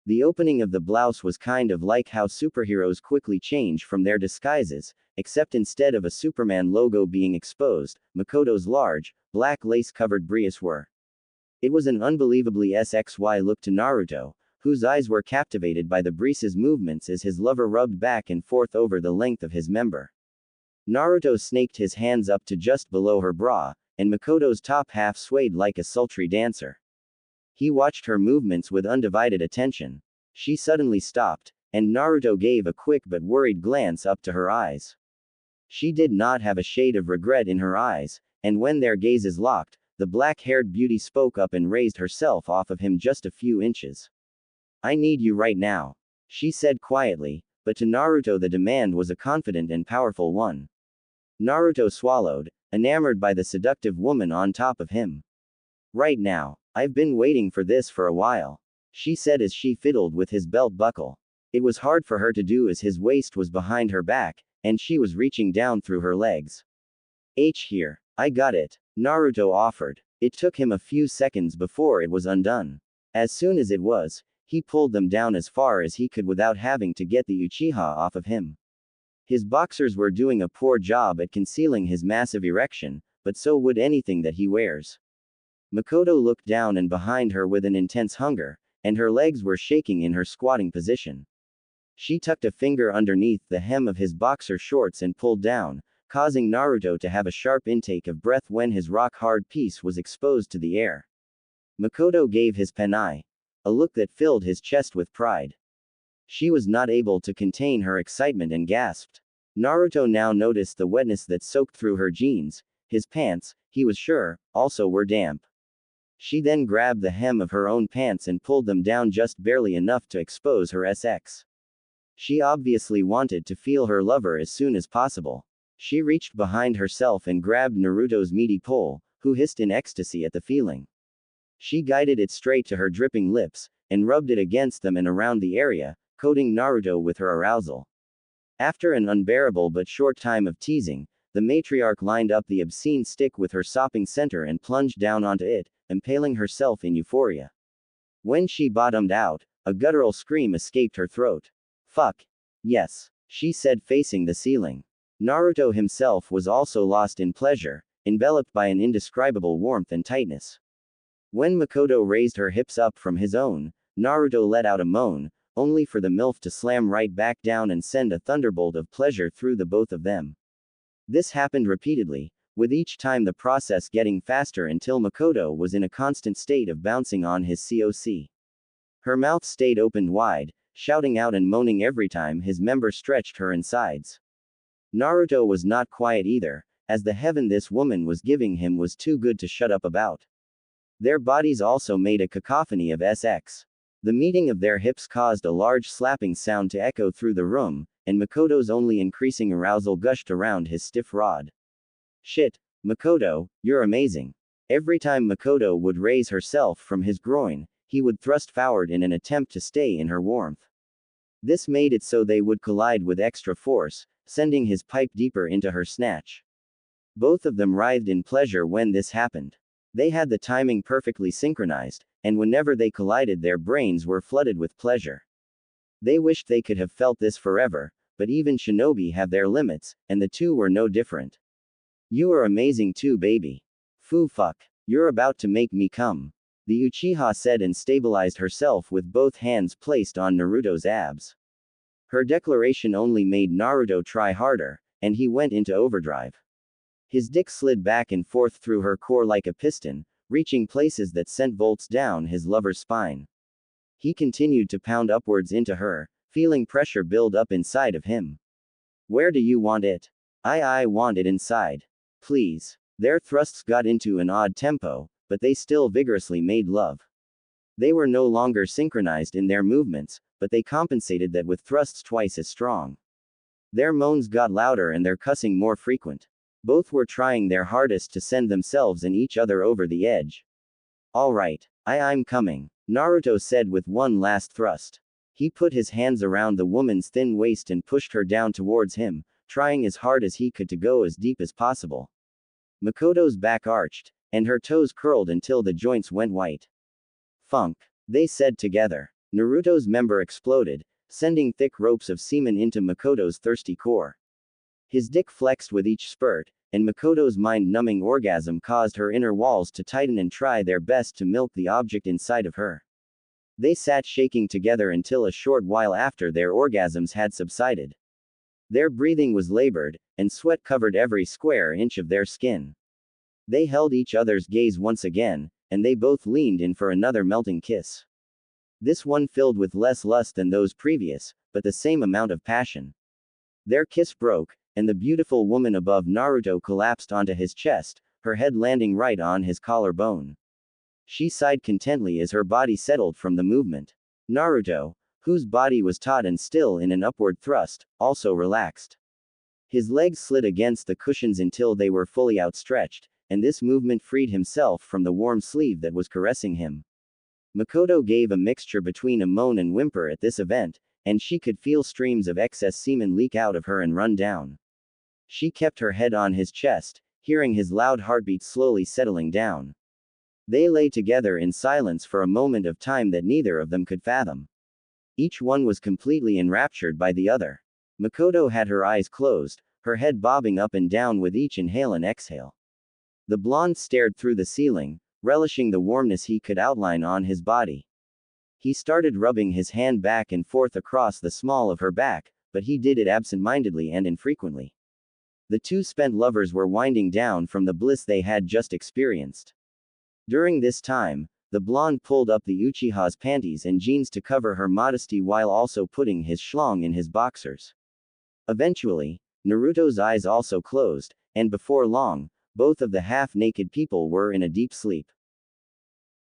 The opening of the blouse was kind of like how superheroes quickly change from their disguises, except instead of a Superman logo being exposed, Mikoto's large, black lace-covered briefs were. It was an unbelievably sexy look to Naruto, whose eyes were captivated by the brief's movements as his lover rubbed back and forth over the length of his member. Naruto snaked his hands up to just below her bra, and Mikoto's top half swayed like a sultry dancer. He watched her movements with undivided attention. She suddenly stopped, and Naruto gave a quick but worried glance up to her eyes. She did not have a shade of regret in her eyes, and when their gazes locked, the black-haired beauty spoke up and raised herself off of him just a few inches. "I need you right now," she said quietly, but to Naruto the demand was a confident and powerful one. Naruto swallowed, enamored by the seductive woman on top of him. "Right now. I've been waiting for this for a while," she said as she fiddled with his belt buckle. It was hard for her to do as his waist was behind her back, and she was reaching down through her legs. Here. I got it," Naruto offered. It took him a few seconds before it was undone. As soon as it was, he pulled them down as far as he could without having to get the Uchiha off of him. His boxers were doing a poor job at concealing his massive erection, but so would anything that he wears. Mikoto looked down and behind her with an intense hunger, and her legs were shaking in her squatting position. She tucked a finger underneath the hem of his boxer shorts and pulled down, causing Naruto to have a sharp intake of breath when his rock-hard piece was exposed to the air. Mikoto gave his penai a look that filled his chest with pride. She was not able to contain her excitement and gasped. Naruto now noticed the wetness that soaked through her jeans. His pants, he was sure, also were damp. She then grabbed the hem of her own pants and pulled them down just barely enough to expose her SX. She obviously wanted to feel her lover as soon as possible. She reached behind herself and grabbed Naruto's meaty pole, who hissed in ecstasy at the feeling. She guided it straight to her dripping lips, and rubbed it against them and around the area, coating Naruto with her arousal. After an unbearable but short time of teasing, the matriarch lined up the obscene stick with her sopping center and plunged down onto it, impaling herself in euphoria. When she bottomed out, a guttural scream escaped her throat. "Fuck. Yes," she said facing the ceiling. Naruto himself was also lost in pleasure, enveloped by an indescribable warmth and tightness. When Mikoto raised her hips up from his own, Naruto let out a moan, only for the MILF to slam right back down and send a thunderbolt of pleasure through the both of them. This happened repeatedly, with each time the process getting faster until Mikoto was in a constant state of bouncing on his COC. Her mouth stayed opened wide, shouting out and moaning every time his member stretched her insides. Naruto was not quiet either, as the heaven this woman was giving him was too good to shut up about. Their bodies also made a cacophony of SX. The meeting of their hips caused a large slapping sound to echo through the room, and Mikoto's only increasing arousal gushed around his stiff rod. "Shit, Mikoto, you're amazing." Every time Mikoto would raise herself from his groin, he would thrust forward in an attempt to stay in her warmth. This made it so they would collide with extra force, sending his pipe deeper into her snatch. Both of them writhed in pleasure when this happened. They had the timing perfectly synchronized, and whenever they collided their brains were flooded with pleasure. They wished they could have felt this forever, but even shinobi have their limits, and the two were no different. "You are amazing too, baby. Foo fuck. You're about to make me come." the Uchiha said and stabilized herself with both hands placed on Naruto's abs. Her declaration only made Naruto try harder, and he went into overdrive. His dick slid back and forth through her core like a piston, reaching places that sent volts down his lover's spine. He continued to pound upwards into her, feeling pressure build up inside of him. Where do you want it? I want it inside. Please. Their thrusts got into an odd tempo, but they still vigorously made love. They were no longer synchronized in their movements, but they compensated that with thrusts twice as strong. Their moans got louder and their cussing more frequent. Both were trying their hardest to send themselves and each other over the edge. All right, I'm coming, Naruto said with one last thrust. He put his hands around the woman's thin waist and pushed her down towards him, trying as hard as he could to go as deep as possible. Mikoto's back arched, and her toes curled until the joints went white. Funk, they said together. Naruto's member exploded, sending thick ropes of semen into Mikoto's thirsty core. His dick flexed with each spurt, and Mikoto's mind-numbing orgasm caused her inner walls to tighten and try their best to milk the object inside of her. They sat shaking together until a short while after their orgasms had subsided. Their breathing was labored, and sweat covered every square inch of their skin. They held each other's gaze once again, and they both leaned in for another melting kiss. This one filled with less lust than those previous, but the same amount of passion. Their kiss broke, and the beautiful woman above Naruto collapsed onto his chest, her head landing right on his collarbone. She sighed contentedly as her body settled from the movement. Naruto, whose body was taut and still in an upward thrust, also relaxed. His legs slid against the cushions until they were fully outstretched, and this movement freed himself from the warm sleeve that was caressing him. Mikoto gave a mixture between a moan and whimper at this event, and she could feel streams of excess semen leak out of her and run down. She kept her head on his chest, hearing his loud heartbeat slowly settling down. They lay together in silence for a moment of time that neither of them could fathom. Each one was completely enraptured by the other. Mikoto had her eyes closed, her head bobbing up and down with each inhale and exhale. The blonde stared through the ceiling, relishing the warmness he could outline on his body. He started rubbing his hand back and forth across the small of her back, but he did it absent-mindedly and infrequently. The two spent lovers were winding down from the bliss they had just experienced. During this time, the blonde pulled up the Uchiha's panties and jeans to cover her modesty while also putting his schlong in his boxers. Eventually, Naruto's eyes also closed, and before long, both of the half-naked people were in a deep sleep.